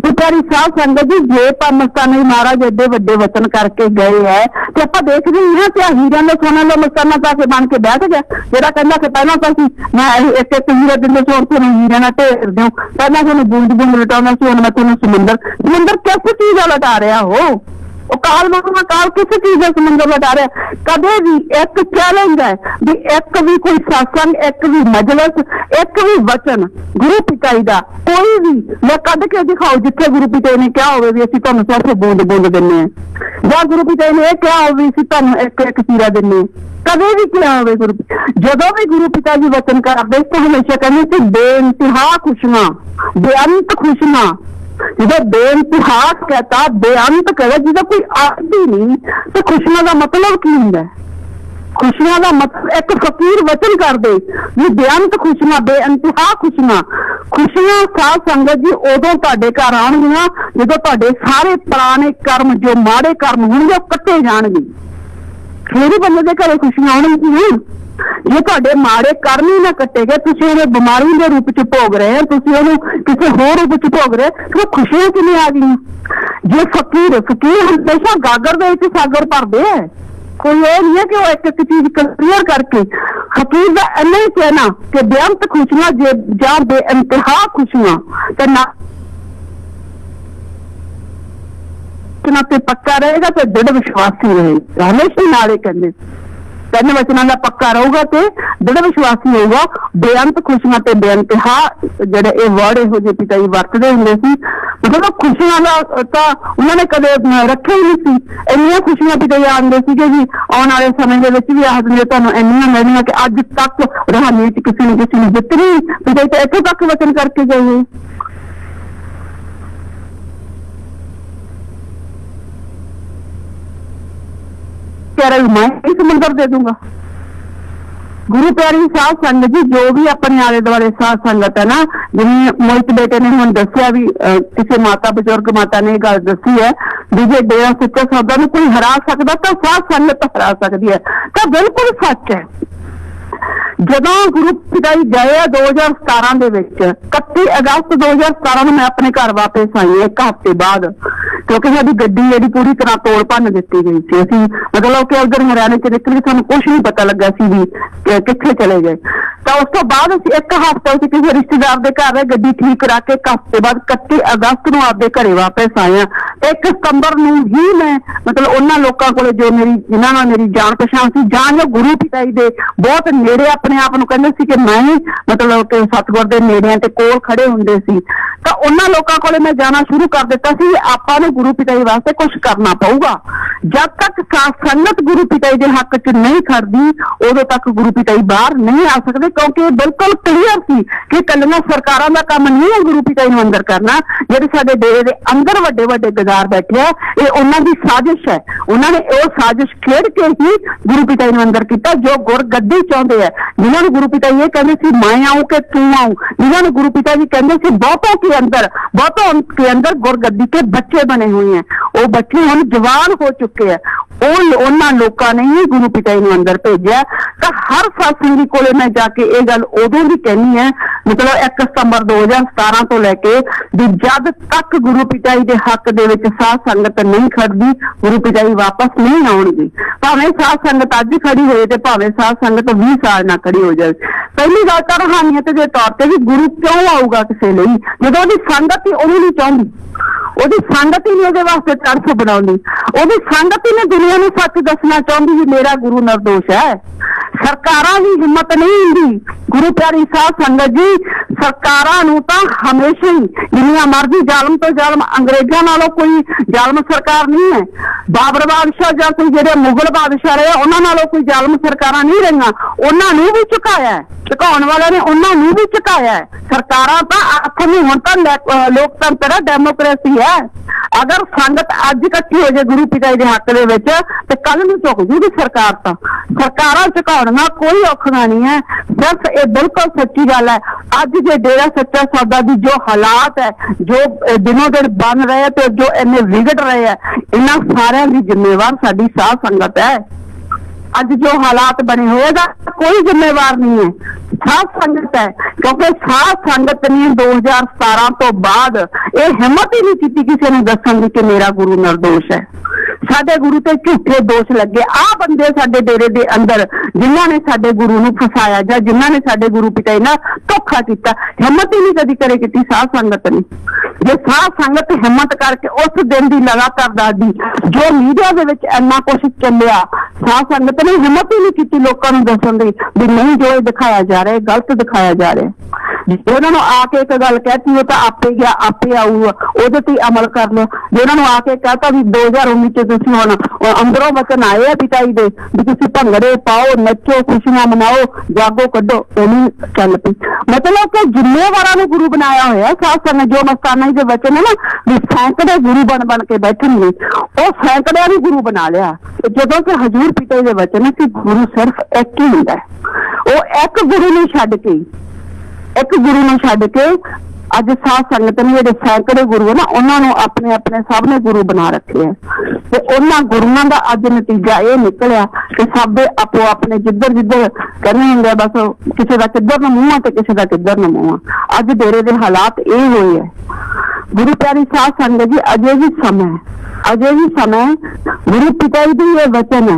ਪਿਆਰੀ ਸਾਧ ਸੰਗਤ ਜੀ ਜੇ ਮਸਤਾਨਾ ਜੀ ਮਹਾਰਾਜ ਏਡੇ ਵੱਡੇ ਵਚਨ ਕਰਕੇ ਗਏ ਹੈ ਤੇ ਆਪਾਂ ਦੇਖਦੇ ਹਾਂ ਕਿ ਹੀਰਿਆਂ ਦਾ ਸੋਨਾ ਦਾ ਮਸਤਾਨਾ ਪਾ ਕੇ ਬਣ ਕੇ ਬੈਠ ਗਿਆ, ਜਿਹੜਾ ਕਹਿੰਦਾ ਕਿ ਪਹਿਲਾਂ ਤਾਂ ਸੀ ਮੈਂ ਇੱਕ ਇੱਕ ਹੀਰਾ ਦਿੰਦੇ ਸੀ, ਤੁਹਾਨੂੰ ਹੀਰਿਆਂ ਨਾਲ ਢੇਰ ਦਿਓ, ਪਹਿਲਾਂ ਤੁਹਾਨੂੰ ਬੂੰਦ ਬੂੰਦ ਲਟਾਉਣਾ ਸੀ, ਹੁਣ ਮੈਂ ਤੁਹਾਨੂੰ ਸਮੁੰਦਰ ਕਿਸ ਚੀਜ਼ ਦਾ ਲਟਾ ਰਿਹਾ ਉਹ ਕਾਲ ਮਹਾਮਾ ਕਾਲ ਕਿਸੇ ਚੀਜ਼ ਦਾ ਸਮੁੰਦਰ ਲਟਾ ਰਿਹਾ। ਕਦੇ ਵੀ ਇੱਕ ਚੈਲੰਜ ਹੈ ਵੀ ਇੱਕ ਵੀ ਕੋਈ ਸਤਸੰਗ, ਇੱਕ ਵੀ ਮਜਲਿਸ, ਇੱਕ ਵੀ ਵਚਨ ਗੁਰੂ ਪਿਤਾ ਜੀ ਦਾ ਕੋਈ ਵੀ ਮੈਂ ਕੱਢ ਕੇ ਦਿਖਾਓ ਜਿੱਥੇ ਗੁਰੂ ਪਿਤਾ ਨੇ ਕਿਹਾ ਹੋਵੇ ਵੀ ਅਸੀਂ ਤੁਹਾਨੂੰ ਸਿਰਫ ਬੂੰਦ ਬੂੰਦ ਦਿੰਦੇ ਹਾਂ, ਜਾਂ ਗੁਰੂ ਪਿਤਾ ਨੇ ਇਹ ਕਿਹਾ ਹੋਵੇ ਅਸੀਂ ਤੁਹਾਨੂੰ ਇੱਕ ਇੱਕ ਚੀਰਾ ਦਿੰਦੇ ਹਾਂ, ਕਦੇ ਵੀ ਕਿਹਾ ਹੋਵੇ ਗੁਰੂ। ਜਦੋਂ ਵੀ ਗੁਰੂ ਪਿਤਾ ਜੀ ਵਚਨ ਕਰਦੇ ਤਾਂ ਹਮੇਸ਼ਾ ਕਹਿੰਦੇ ਸੀ ਬੇਇੰਤਹਾ ਖੁਸ਼ੀਆਂ, ਬੇਅੰਤ ਖੁਸ਼ੀਆਂ। ਜਿਹਦਾ ਬੇਇੰਤਹਾ ਕਹਤਾ ਬੇਅੰਤ ਕਹੇ ਜਿਹਦਾ ਕੋਈ ਅੰਤ ਹੀ ਨਹੀਂ, ਤੇ ਖੁਸ਼ੀਆਂ ਦਾ ਮਤਲਬ ਕੀ ਹੁੰਦਾ? ਖੁਸ਼ੀਆਂ ਦਾ ਮਤਲਬ ਇੱਕ ਫਕੀਰ ਵਚਨ ਕਰਦੇ ਵੀ ਬੇਅੰਤ ਖੁਸ਼ੀਆਂ, ਬੇਇੰਤਹਾ ਖੁਸ਼ੀਆਂ। ਖੁਸ਼ੀਆਂ ਸਾਧ ਸੰਗਤ ਜੀ ਉਦੋਂ ਤੁਹਾਡੇ ਘਰ ਆਉਣਗੀਆਂ ਜਦੋਂ ਤੁਹਾਡੇ ਸਾਰੇ ਪੁਰਾਣੇ ਕਰਮ ਜੋ ਮਾੜੇ ਕਰਮ ਹੋਣਗੇ ਉਹ ਕੱਟੇ ਜਾਣਗੇ, ਫਿਰ ਹੀ ਬੰਦੇ ਦੇ ਘਰੇ ਖੁਸ਼ੀਆਂ ਆਉਣਗੀਆਂ। ਜੇ ਤੁਹਾਡੇ ਮਾੜੇ ਕਰਮ ਹੀ ਨਾ ਕੱਟੇ ਗਏ, ਤੁਸੀਂ ਉਹਦੇ ਬਿਮਾਰੀ ਦੇ ਰੂਪ ਚ ਭੋਗ ਰਹੇ ਹੋ, ਤੁਸੀਂ ਉਹਨੂੰ ਕਿਸੇ ਹੋਰ ਰੂਪ ਚ ਭੋਗ ਰਹੇ, ਫਿਰ ਖੁਸ਼ੀਆਂ ਕਿਵੇਂ ਆ ਗਈਆਂ? ਜੇ ਫਕੀਰ ਹਮੇਸ਼ਾ ਗਾਗਰ ਦੇ ਵਿੱਚ ਸਾਗਰ ਭਰਦੇ ਹੈ, ਕੋਈ ਇਹ ਨਹੀਂ ਹੈ ਕਿ ਉਹ ਇੱਕ ਇੱਕ ਚੀਜ਼ ਕਲੀਅਰ ਕਰਕੇ। ਫਕੀਰ ਦਾ ਇੰਨਾ ਹੀ ਕਹਿਣਾ ਕਿ ਬੇਅੰਤ ਖੁਸ਼ੀਆਂ ਜੇ ਜਾਂ ਬੇਇੰਤਹਾ ਖੁਸ਼ੀਆਂ ਤੇ ਨਾ ਤੇ ਪੱਕਾ ਰਹੇਗਾ ਤੇ ਦ੍ਰਿੜ ਵਿਸ਼ਵਾਸੀ ਰਹੇਗਾ। ਹਮੇਸ਼ਾ ਨਾਲੇ ਕਹਿੰਦੇ ਤਿੰਨ ਵਚਨਾਂ ਦਾ ਪੱਕਾ ਰਹੂਗਾ ਤੇ ਦ੍ਰਿੜ ਵਿਸ਼ਵਾਸੀ ਹੋਊਗਾ। ਬੇਅੰਤ ਖੁਸ਼ੀਆਂ ਤੇ ਬੇਅੰਤ ਜਿਹੜੇ ਇਹ ਵਰਡ ਇਹੋ ਜਿਹੇ ਪਿਤਾ ਜੀ ਵਰਤਦੇ ਹੁੰਦੇ ਸੀ, ਮਤਲਬ ਖੁਸ਼ੀਆਂ ਦਾ ਤਾਂ ਉਹਨਾਂ ਨੇ ਕਦੇ ਰੱਖਿਆ ਹੀ ਨਹੀਂ ਸੀ। ਇੰਨੀਆਂ ਖੁਸ਼ੀਆਂ ਪਿਤਾ ਜੀ ਆਉਂਦੇ ਸੀਗੇ ਜੀ, ਆਉਣ ਵਾਲੇ ਸਮੇਂ ਦੇ ਵਿੱਚ ਵੀ ਆਖ ਦਿੰਦੇ ਤੁਹਾਨੂੰ ਇੰਨੀਆਂ ਮਿਲਣੀਆਂ ਕਿ ਅੱਜ ਤੱਕ ਰੂਹਾਨੀਅਤ ਚ ਕਿਸੇ ਨੂੰ ਜਿੱਤਣੀ ਪਿਤਾ ਜੀ ਤਾਂ ਇੱਥੋਂ ਤੱਕ ਵਚਨ ਕਰਕੇ ਗਏ। मैं समंदर दे दूंगा। गुरु प्यारी साध संगत जी, जो भी अपने आले दुआले साध संगत है ना, जिन्हें मोहित बेटे ने हम दसिया भी किसी माता बुजुर्ग माता ने गल दसी है भी जे डेरा सच्चा सौदा नूं कोई हरा सकता तो साध संगत हरा सकती है, तो बिल्कुल सच है। ਜਦੋਂ ਗੁਰੂ ਪਿਤਾ ਜੀ ਗਏ 2017 ਦੇ ਵਿੱਚ 31 ਅਗਸਤ 2017 ਨੂੰ ਮੈਂ ਆਪਣੇ ਘਰ ਵਾਪਸ ਆਈ ਇੱਕ ਹਫ਼ਤੇ ਬਾਅਦ, ਕਿਉਂਕਿ ਸਾਡੀ ਗੱਡੀ ਜਿਹੜੀ ਪੂਰੀ ਤਰ੍ਹਾਂ ਤੋੜ ਭੰਨ ਦਿੱਤੀ ਗਈ ਸੀ। ਅਸੀਂ ਮਤਲਬ ਕਿ ਉਧਰ ਹਰਿਆਣੇ ਚ ਨਿਕਲ ਕੇ ਸਾਨੂੰ ਕੁਛ ਨਹੀਂ ਪਤਾ ਲੱਗਾ ਸੀ ਵੀ ਕਿੱਥੇ ਚਲੇ ਗਏ। ਤਾਂ ਉਸ ਤੋਂ ਬਾਅਦ ਅਸੀਂ ਇੱਕ ਹਫ਼ਤਾ ਵਿੱਚ ਕਿਸੇ ਰਿਸ਼ਤੇਦਾਰ ਦੇ ਘਰ ਰਹੇ, ਗੱਡੀ ਠੀਕ ਕਰਾ ਕੇ ਇੱਕ ਹਫ਼ਤੇ ਬਾਅਦ 31 ਅਗਸਤ ਨੂੰ ਆਪਦੇ ਘਰੇ ਵਾਪਸ ਆਏ ਆ। 1 ਸਤੰਬਰ ਨੂੰ ਹੀ ਮੈਂ ਮਤਲਬ ਉਹਨਾਂ ਲੋਕਾਂ ਕੋਲੇ ਜੋ ਜਿਨ੍ਹਾਂ ਨਾਲ ਮੇਰੀ ਜਾਣ ਪਛਾਣ ਸੀ, ਜਾਂ ਜੋ ਗੁਰੂ ਪਿਤਾ ਜੀ ਦੇ ਬਹੁਤ ਨੇੜੇ ਆਪਣੇ ਆਪ ਨੂੰ ਕਹਿੰਦੇ ਸੀ ਕਿ ਮੈਂ ਮਤਲਬ ਕਿ ਸਤਿਗੁਰ ਦੇ ਨੇੜਿਆਂ ਤੇ ਕੋਲ ਖੜੇ ਹੁੰਦੇ ਸੀ, ਤਾਂ ਉਹਨਾਂ ਲੋਕਾਂ ਕੋਲੇ ਮੈਂ ਜਾਣਾ ਸ਼ੁਰੂ ਕਰ ਦਿੱਤਾ ਸੀ। ਆਪਾਂ ਨੂੰ ਗੁਰੂ ਪਿਤਾ ਜੀ ਵਾਸਤੇ ਕੁਝ ਕਰਨਾ ਪਊਗਾ। ਜਦ ਤੱਕ ਸੰਗਤ ਗੁਰੂ ਪਿਤਾ ਜੀ ਦੇ ਹੱਕ 'ਚ ਨਹੀਂ ਖੜਦੀ, ਉਦੋਂ ਤੱਕ ਗੁਰੂ ਪਿਤਾ ਜੀ ਬਾਹਰ ਨਹੀਂ ਆ ਸਕਦੇ, ਕਿਉਂਕਿ ਇਹ ਬਿਲਕੁਲ ਕਲੀਅਰ ਸੀ ਕਿ ਕੱਲੀਆਂ ਸਰਕਾਰਾਂ ਦਾ ਕੰਮ ਨਹੀਂ ਹੈ ਗੁਰੂ ਪਿਤਾ ਜੀ ਨੂੰ ਅੰਦਰ ਕਰਨਾ। ਜਿਹੜੇ ਸਾਡੇ ਡੇਰੇ ਦੇ ਅੰਦਰ ਵੱਡੇ ਵੱਡੇ ਗਦਾਰ ਬੈਠੇ ਆ, ਇਹ ਉਹਨਾਂ ਦੀ ਸਾਜ਼ਿਸ਼ ਹੈ। ਉਹਨਾਂ ਨੇ ਉਹ ਸਾਜ਼ਿਸ਼ ਖੇਡ ਕੇ ਹੀ ਗੁਰੂ ਪਿਤਾ ਜੀ ਨੂੰ ਅੰਦਰ ਕੀਤਾ, ਜੋ ਗੁਰਗੱਦੀ ਚਾਹੁੰਦੇ ਆ, ਜਿਨ੍ਹਾਂ ਨੂੰ ਗੁਰੂ ਪਿਤਾ ਜੀ ਇਹ ਕਹਿੰਦੇ ਸੀ ਮੈਂ ਆਊਂ ਕਿ ਤੂੰ ਆਊਂ, ਜਿਨ੍ਹਾਂ ਨੂੰ ਗੁਰੂ ਪਿਤਾ ਜੀ ਕਹਿੰਦੇ ਸੀ ਬਹੁਤों के अंदर गुरगद्दी के बच्चे बने हुए हैं, वो बच्चे हम जवान हो चुके हैं। ਉਹਨਾਂ ਲੋਕਾਂ ਨੇ ਹੀ ਗੁਰੂ ਪਿਤਾ ਜੀ ਨੂੰ ਅੰਦਰ ਭੇਜਿਆ। ਤਾਂ ਹਰ ਸਤਸੰਗੀ ਕੋਲੇ ਮੈਂ ਜਾ ਕੇ ਇਹ ਗੱਲ ਉਦੋਂ ਵੀ ਕਹਿਣੀ ਹੈ, ਮਤਲਬ 1 ਸਤੰਬਰ 2017 ਤੋਂ ਲੈ ਕੇ ਵੀ ਜਦ ਤੱਕ ਗੁਰੂ ਪਿਤਾ ਜੀ ਦੇ ਹੱਕ ਦੇ ਵਿੱਚ ਸਾਧ ਸੰਗਤ ਨਹੀਂ ਖੜਦੀ, ਗੁਰੂ ਪਿਤਾ ਜੀ ਵਾਪਸ ਨਹੀਂ ਆਉਣਗੇ। ਭਾਵੇਂ ਸਾਧ ਸੰਗਤ ਅੱਜ ਖੜੀ ਹੋਏ ਤੇ ਭਾਵੇਂ ਸਾਧ ਸੰਗਤ 20 ਸਾਲ ਨਾ ਖੜੀ ਹੋ ਜਾਵੇ। ਪਹਿਲੀ ਗੱਲ ਤਾਂ ਰੂਹਾਨੀਅਤ ਦੇ ਤੌਰ ਤੇ ਵੀ ਗੁਰੂ ਕਿਉਂ ਆਊਗਾ ਕਿਸੇ ਲਈ, ਜਦੋਂ ਉਹਦੀ ਸੰਗਤ ਹੀ ਉਹਨੂੰ ਨਹੀਂ ਚਾਹੁੰਦੀ, ਉਹਦੀ ਸੰਗਤ ਹੀ ਨਹੀਂ ਉਹਦੇ ਵਾਸਤੇ ਤਰਸ ਬਣਾਉਂਦੀ, ਉਹਦੀ ਸੰਗਤ ਹੀ ਨੇ ਦੁਨੀਆ ਨੂੰ ਸੱਚ ਦੱਸਣਾ ਚਾਹੁੰਦੀ ਵੀ ਮੇਰਾ ਗੁਰੂ ਨਿਰਦੋਸ਼ ਹੈ। ਸਰਕਾਰਾਂ ਦੀ ਹਿੰਮਤ ਨਹੀਂ ਹੁੰਦੀ। ਗੁਰੂ ਪਿਆਰੀ ਸਾਧ ਸੰਗਤ ਜੀ, ਸਰਕਾਰਾਂ ਨੂੰ ਤਾਂ ਹਮੇਸ਼ਾ ਹੀ ਜਿੰਨੀਆਂ ਮਰਜ਼ੀ ਜ਼ਾਲਮ ਤੋਂ ਜ਼ਾਲਮ, ਅੰਗਰੇਜ਼ਾਂ ਨਾਲੋਂ ਕੋਈ ਜ਼ਾਲਮ ਸਰਕਾਰ ਨਹੀਂ ਹੈ। ਬਾਬਰ ਬਾਦਸ਼ਾਹ ਜਾਂ ਕੋਈ ਜਿਹੜੇ ਮੁਗਲ ਬਾਦਸ਼ਾਹ ਰਹੇ ਉਹਨਾਂ ਨਾਲੋਂ ਕੋਈ ਜ਼ਾਲਮ ਸਰਕਾਰਾਂ ਨਹੀਂ ਰਹੀਆਂ। ਉਹਨਾਂ ਨੂੰ ਵੀ ਝੁਕਾਇਆ ਹੈ, ਝੁਕਾਉਣ ਵਾਲਿਆਂ ਨੇ ਉਹਨਾਂ ਨੂੰ ਵੀ ਝੁਕਾਇਆ ਹੈ। ਸਰਕਾਰਾਂ ਤਾਂ ਆਖਣ ਹੁਣ ਤਾਂ ਲੋਕਤੰਤਰ ਹੈ, ਡੈਮੋਕ੍ਰੇਸੀ ਹੈ। ਅਗਰ ਸੰਗਤ ਅੱਜ ਇਕੱਠੀ ਹੋ ਜਾਏ ਗੁਰੂ ਪਿਤਾ ਜੀ ਦੇ ਹੱਕ ਦੇ ਵਿੱਚ ਤੇ ਕੱਲ ਨੂੰ ਝੁਕ ਜੂਗੀ ਸਰਕਾਰ। ਤਾਂ ਸਰਕਾਰਾਂ ਝੁਕਾਉਣਾ ਕੋਈ ਔਖਾ ਨਹੀਂ ਹੈ, ਸਿਰਫ ਇਹ ਬਿਲਕੁਲ ਸੱਚੀ ਗੱਲ ਹੈ। ਅੱਜ ਜੇ ਡੇਰਾ ਸੱਚਾ ਸੌਦਾ ਦੀ ਜੋ ਹਾਲਾਤ ਹੈ, ਜੋ ਦਿਨੋਂ ਦਿਨ ਬਣ ਰਹੇ ਤੇ ਜੋ ਇੰਨੇ ਵਿਗੜ ਰਹੇ ਹੈ, ਇਹਨਾਂ ਸਾਰਿਆਂ ਦੀ ਜ਼ਿੰਮੇਵਾਰ ਸਾਡੀ ਸਾਧ ਸੰਗਤ ਹੈ। ਅੱਜ ਜੋ ਹਾਲਾਤ ਬਣੇ ਹੋਏ ਦਾ ਕੋਈ ਜ਼ਿੰਮੇਵਾਰ ਨਹੀਂ ਹੈ, ਸਾਧ ਸੰਗਤ ਹੈ। ਕਿਉਂਕਿ ਸਾਧ ਸੰਗਤ ਨੇ 2017 ਤੋਂ ਬਾਅਦ ਇਹ ਹਿੰਮਤ ਹੀ ਨਹੀਂ ਕੀਤੀ ਕਿਸੇ ਨੂੰ ਦੱਸਣ ਦੀ ਕਿ ਮੇਰਾ ਗੁਰੂ ਨਿਰਦੋਸ਼ ਹੈ। ਸਾਡੇ ਗੁਰੂ ਤੇ ਝੂਠੇ ਦੋਸ਼ ਲੱਗੇ। ਆਹ ਬੰਦੇ ਸਾਡੇ ਡੇਰੇ ਦੇ ਅੰਦਰ ਜਿਨ੍ਹਾਂ ਨੇ ਸਾਡੇ ਗੁਰੂ ਨੂੰ ਫਸਾਇਆ ਜਾਂ ਜਿਨ੍ਹਾਂ ਨੇ ਸਾਡੇ ਗੁਰੂ ਪਿਤਾ ਜੀ ਨਾਲ ਧੋਖਾ ਕੀਤਾ, ਹਿੰਮਤ ਹੀ ਨਹੀਂ ਕਦੀ ਕਰੇ ਕੀਤੀ ਸਾਧ ਸੰਗਤ ਨੇ। ਜੇ ਸਾਧ ਸੰਗਤ ਹਿੰਮਤ ਕਰਕੇ ਉਸ ਦਿਨ ਦੀ ਲਗਾਤਾਰ ਦੱਸਦੀ, ਜੋ ਮੀਡੀਆ ਦੇ ਵਿੱਚ ਇੰਨਾ ਕੁਛ ਚੱਲਿਆ, ਸਾਧ ਸੰਗਤ ਨੇ ਹਿੰਮਤ ਹੀ ਨਹੀਂ ਕੀਤੀ ਲੋਕਾਂ ਨੂੰ ਦੱਸਣ ਦੀ ਵੀ ਨਹੀਂ ਜੋ ਇਹ ਦਿਖਾਇਆ ਜਾ ਰਿਹਾ ਗਲਤ ਦਿਖਾਇਆ ਜਾ ਰਿਹਾ। ਜੇ ਉਹਨਾਂ ਨੂੰ ਆ ਕੇ ਇੱਕ ਗੱਲ ਕਹਿਤੀ ਉਹ ਤਾਂ ਆਪੇ ਗਿਆ ਆਪੇ ਆਊਗਾ, ਉਹਦੇ ਤੇ ਅਮਲ ਕਰ ਲਓ। ਜੇ ਉਹਨਾਂ ਨੂੰ ਆ ਕੇ ਕਹਤਾ ਵੀ 2019 ਚ ਤੁਸੀਂ ਹੁਣ ਅੰਦਰੋਂ ਵਚਨ ਆਏ ਆ ਪਿਤਾ ਜੀ ਦੇ ਵੀ ਤੁਸੀਂ ਭੰਗੜੇ ਪਾਓ, ਨੱਚੋ, ਖੁਸ਼ੀਆਂ ਮਨਾਓ, ਜਾਗੋ ਕੱਢੋ, ਉਹਨੂੰ ਚੱਲ ਪਈ। ਮਤਲਬ ਕਿ ਜ਼ਿੰਮੇਵਾਰਾਂ ਨੂੰ ਗੁਰੂ ਬਣਾਇਆ ਹੋਇਆ ਸਾਧ ਸੰਗਤ। ਜੋ ਮਸਤਾਨਾ ਦੇ ਵਚਨ ਹੈ ਨਾ ਵੀ ਸੈਂਕੜੇ ਗੁਰੂ ਬਣ ਕੇ ਬੈਠਣਗੇ, ਉਹ ਸੈਂਕੜਿਆਂ ਨੂੰ ਗੁਰੂ ਬਣਾ ਲਿਆ। ਜਦੋਂ ਕਿ ਹਜ਼ੂਰ ਪਿਤਾ ਜੀ ਦੇ ਵਚਨ ਹੈ ਕਿ ਗੁਰੂ ਸਿਰਫ ਇੱਕ ਹੀ ਹੁੰਦਾ ਹੈ। ਉਹ ਇੱਕ ਗੁਰੂ ਨੂੰ ਛੱਡ ਕੇ ਅੱਜ ਸਾਧ ਸੰਗਤ ਨੇ ਜਿਹੜੇ ਸੈਂਕੜੇ ਗੁਰੂ ਨਾ ਉਹਨਾਂ ਨੂੰ ਆਪਣੇ ਆਪਣੇ ਸਭ ਨੇ ਗੁਰੂ ਬਣਾ ਰੱਖੇ ਆ। ਤੇ ਉਹਨਾਂ ਗੁਰੂਆਂ ਦਾ ਅੱਜ ਨਤੀਜਾ ਇਹ ਨਿਕਲਿਆ ਕਿ ਸਭ ਦੇ ਆਪੋ ਆਪਣੇ ਜਿੱਧਰ ਕਰਨੇ ਹੁੰਦੇ, ਬਸ ਕਿਸੇ ਦਾ ਕਿੱਧਰ ਨੂੰ ਮੂੰਹ ਆ ਤੇ ਕਿਸੇ ਦਾ ਕਿੱਧਰ ਨੂੰ ਮੂੰਹ ਆ। ਅੱਜ ਡੇਰੇ ਦੇ ਹਾਲਾਤ ਇਹ ਹੋਏ ਹੈ। ਗੁਰੂ ਪਿਆਰੀ ਸਾਧ ਸੰਗਤ ਜੀ, ਅਜੇ ਵੀ ਸਮਾਂ ਗੁਰੂ ਪਿਤਾ ਜੀ ਦੇ ਇਹ ਵਚਨ ਹੈ।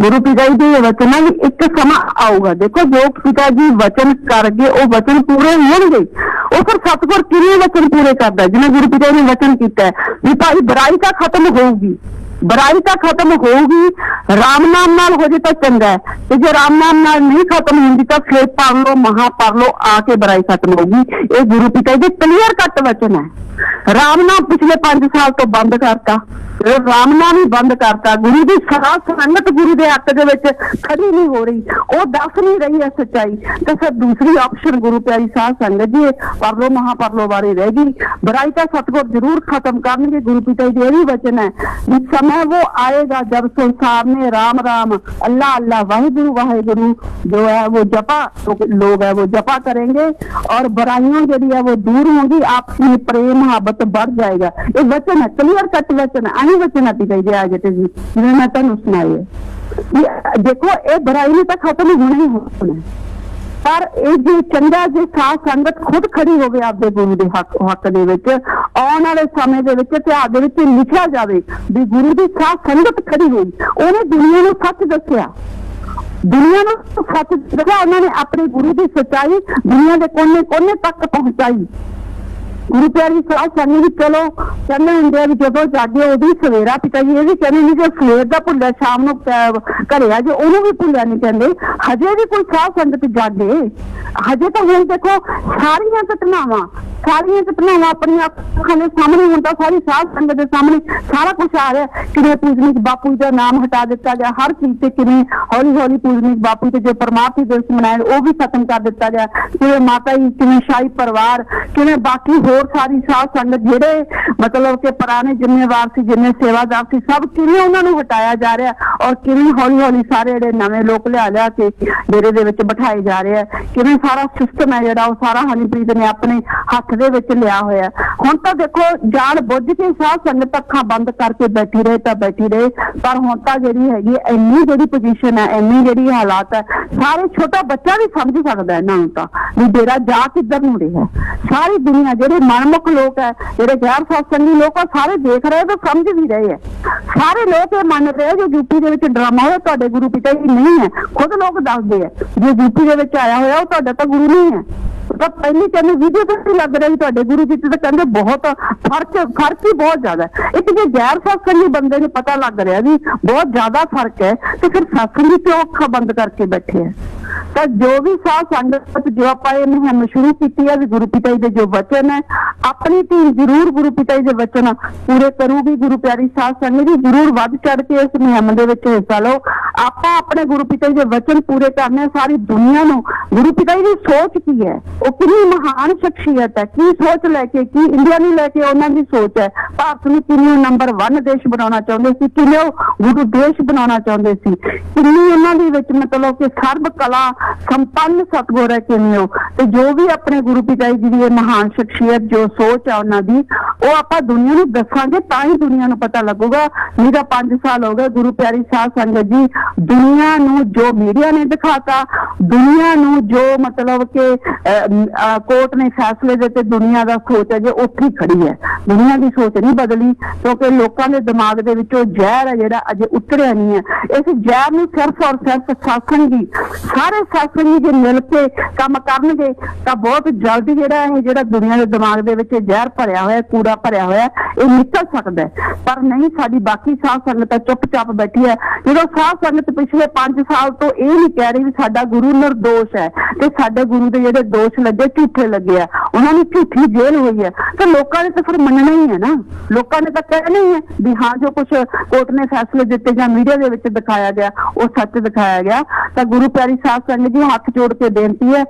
ਗੁਰੂ ਪਿਤਾ ਜੀ ਦੇ ਵਚਨ ਵੀ ਇੱਕ ਸਮਾਂ ਆਊਗਾ। ਦੇਖੋ ਜੋ ਪਿਤਾ ਜੀ ਵਚਨ ਕਰ ਗਏ ਉਹ ਵਚਨ ਪੂਰੇ ਹੋਣਗੇ। ਉਹ ਫਿਰ ਸਤਿਗੁਰ ਕਿਵੇਂ ਵਚਨ ਪੂਰੇ ਕਰਦਾ? ਜਿਵੇਂ ਗੁਰੂ ਪਿਤਾ ਜੀ ਨੇ ਵਚਨ ਕੀਤਾ ਵੀ ਭਾਈ ਬੁਰਾਈ ਤਾਂ ਖਤਮ ਹੋਊਗੀ, बुराई तो खत्म होगी, राम नाम नाल हो जाए तो चंगा है, ते जे राम नाम नाल नहीं खत्म होगी तो फिर पढ़ लो महापढ़ लो आके बुराई खत्म होगी। ये गुरु पिता जी क्लियर कट वचन है। राम नाम पिछले 5 साल तो बंद करता, राम नाम ही बंद करता। गुरु की सलाह संगत गुरु के हक दे विच खड़ी नहीं हो रही, वो दस नहीं रही है सच्चाई, तो फिर दूसरी ऑप्शन गुरु प्यारी साध संगत जी पर लो महापर लो बारी रहेगी। बुराई का सतगुर जरूर खत्म करनगे। गुरु पिता जी यही वचन है, समय वो आएगा जब संसार में राम राम अल्लाह अल्लाह वाहिगुरु जो है वो जपा लोग है वो जपा करेंगे और बुराइयां जी है वो दूर होंगी, आपसी प्रेम मोहब्बत बढ़ जाएगा। ये वचन है, क्लियर कट वचन है। आही वचन है पिता जी आज जी जिन्हें मैं तुम सुनाए। देखो ये बुराई ने तो खत्म होना ही होना, पर ये जो चंगा जो साध संगत खुद खड़ी हो गई आपके गुरु के हक दे विच आने वाले समय दे विच इतिहास दे विच लिखिया जाए भी गुरु की साध संगत खड़ी हुई, उन्हें दुनिया को सच दसिया, दुनिया को सच दसिया, उन्होंने अपने गुरु की सच्चाई दुनिया के कोने कोने तक पहुंचाई। गुरु प्यारी साध संगत जी चलो कहने होंगे भी जो जागे उदी सवेरा, पिता जी ये भी कहने नहीं जो सवेर का भुलिया शाम को घरे आ जो उन्होंने भी भुलिया नहीं कहते, हजे भी कोई साध संगत जागे। हजे तो हम देखो सारिया घटनावां अपनी अखां दे सामने होंदा, सारी साध संगत के सामने सारा कुछ आ रहा है। किवें पूजनीक बापू का नाम हटा दिता गया, हर चीज से किवें हौली हौली पूजनीक बापू के जो परमात्मा दिवस मनाए वो भी खत्म कर दिता गया, किवें माता जी किवें शाही परिवार किवें बाकी होर सारी साध संगत जेड़े मतलब के पुराने जिम्मेवार सी जिन्हें सेवादार सी सब किवें उन्होंने हटाया जा रहा है और किवें हौली हौली सारे जेड़े नवे लोग लिया के डेरे दे विच बिठाए जा रहे हैं, किवें सारा सिस्टम है जिहड़ा सारा हनीप्रीत ने अपने हथ दे विच लिया होया। हुण तां देखो जान बुझ के साध संगत अखां बंद करके बैठी रहे तां बैठी रहे, पर हुण तां जिहड़ी हैगी इन्नी जिहड़ी पोजीशन है इन्नी जिहड़ी हालात है सारे छोटा बच्चा भी समझ सकदा है इन्हां नूं तां भी डेरा जा किधर नूं रहा है। सारी दुनिया जिहड़े मनमुख लोग है जिहड़े गैर सत्संगी लोग है सारे देख रहे तो समझ भी रहे हैं, सारे लोग ये मान रहे जो यूपी दे विच ड्रामा होया तुहाडे गुरु पिता जी नहीं है, खुद लोग दसदे है जो यूपी दे विच आया होया वो तुहाडा तां गुरु नहीं है। तो पहली कहने वीडियो तो लग रहा तुहाडे गुरु जी तो कहते बहुत फर्क ही बहुत ज्यादा है। एक जो गैर सत्संगी बंदे ने पता लग रहा भी बहुत ज्यादा फर्क है, तो फिर सत्संगी क्यों अखा बंद करके बैठे हैं। तो जो भी साध संगत जो आप मुहिम शुरू की है गुरु पिता जी के जो वचन है अपनी टीम जरूर गुरु पिता जी के वचन पूरे करूगी। गुरु प्यारी साध संगत जी जरूर वध चढ़ के इस मुहिम के हिस्सा लो। आप अपने गुरु पिता जी के वचन पूरे करने, सारी दुनिया को गुरु पिता जी की सोच की है, वो कितनी महान शख्सियत है, की सोच लैके की इंडिया नहीं लैके उन्होंने सोच है, भारत में किन्नी नंबर 1 देश बनाना चाहते थे, किन्ने गुरु देश बनाना चाहते थे, किन्नी उन्होंने मतलब कि सर्व कला संपन्न सतगुर है किन्ने। तो जो भी अपने गुरु पिता जी की महान शख्सियत जो सोच है उन्होंने वो आप दुनिया को दसांगे ता ही दुनिया को पता लगेगा। नहीं तो 5 साल हो गए गुरु प्यारी साध संगत जी दुनिया को जो मीडिया ने दिखाता, दुनिया को जो मतलब के कोर्ट ने फैसले देते, दुनिया का सोच है जो उत्थे ही खड़ी है, दुनिया की सोच नहीं बदली क्योंकि लोगों के दिमाग के विचों जहर है जिहड़ा अजे उतरिया नहीं है। इस जहर में सिर्फ और सिर्फ सत्संगी सारे सत्संगी जो मिल के काम करनगे तो बहुत जल्दी जिहड़ा दुनिया के दिमाग के विच जहर भरिया होया कूड़ा भरिया होया ये निकल सकता है। पर नहीं साडी बाकी साध संगत चुपचाप बैठी है। जो साध संगत पिछले 5 साल तो ये नहीं कह रही भी साडा गुरु निर्दोष है ते साडे गुरु के जिहड़े दोष लगे झूठे लगे है, उन्होंने झूठी जेल हुई है, तो लोगों ने तो फिर मनना ही है ना, लोगों ने तो कहना ही है भी हाँ जो कुछ कोर्ट ने फैसले दिते या मीडिया के विच दिखाया गया वो सच दिखाया गया। तो गुरु प्यारी साध संगत जी हाथ जोड़ के बेनती है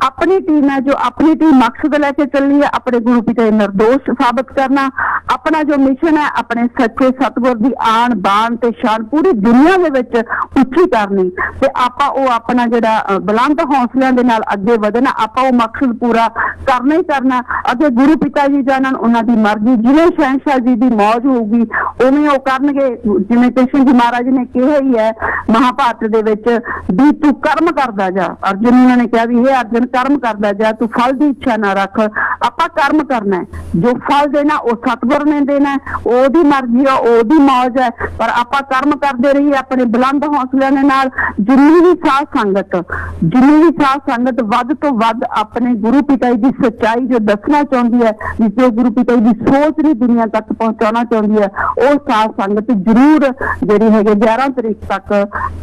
अपनी टीम है जो अपनी टीम मकसद लेके चली है अपने गुरु पिता निर्दोष साबित करना, अपना जो मिशन है अपने सच्चे सतगुर की आन बान ते शान पूरी दुनिया के विच उच्ची करनी ते आपां वो अपना जिहड़ा बुलंद हौसलियां दे नाल अगे वधना, आपां वो मकसद पूरा करना ही करना। अगे गुरु पिता जी जानन उन्हां दी मर्जी, जिवें शहनशाह जी की मौज होगी उवें वो करनगे। जिवें कृष्ण जी महाराज ने कहा ही है महाभारत दे विच भी तू कर्म करदा ਜਾ। ਅਰਜੁਨ ਉਹਨਾਂ ਨੇ ਕਿਹਾ ਵੀ ਇਹ ਅਰਜਨ ਕਰਮ ਕਰਦਾ ਜਾ, ਤੂੰ ਫਲ ਦੀ ਇੱਛਾ ਨਾ ਰੱਖ। ਆਪਾਂ ਕਰਮ ਕਰਨਾ ਹੈ, ਜੋ ਫਲ ਦੇਣਾ ਉਹ ਸਤਿਗੁਰ ਨੇ ਦੇਣਾ, ਉਹਦੀ ਮਰਜ਼ੀ ਆ, ਉਹਦੀ ਮੌਜ ਹੈ। ਪਰ ਆਪਾਂ ਕਰਮ ਕਰਦੇ ਰਹੀਏ ਆਪਣੇ ਬੁਲੰਦ ਹੌਸਲਿਆਂ ਦੇ ਨਾਲ। ਜਿੰਨੀ ਵੀ ਸਾਧ ਸੰਗਤ ਵੱਧ ਤੋਂ ਵੱਧ ਆਪਣੇ ਗੁਰੂ ਪਿਤਾ ਜੀ ਦੀ ਸੱਚਾਈ ਜੋ ਦੱਸਣਾ ਚਾਹੁੰਦੀ ਹੈ, ਜੋ ਗੁਰੂ ਪਿਤਾ ਜੀ ਦੀ ਸੋਚ ਨੂੰ ਦੁਨੀਆ ਤੱਕ ਪਹੁੰਚਾਉਣਾ ਚਾਹੁੰਦੀ ਹੈ, ਉਹ ਸਾਧ ਸੰਗਤ ਜ਼ਰੂਰ ਜਿਹੜੀ ਹੈਗੇ 11 ਤਰੀਕ ਤੱਕ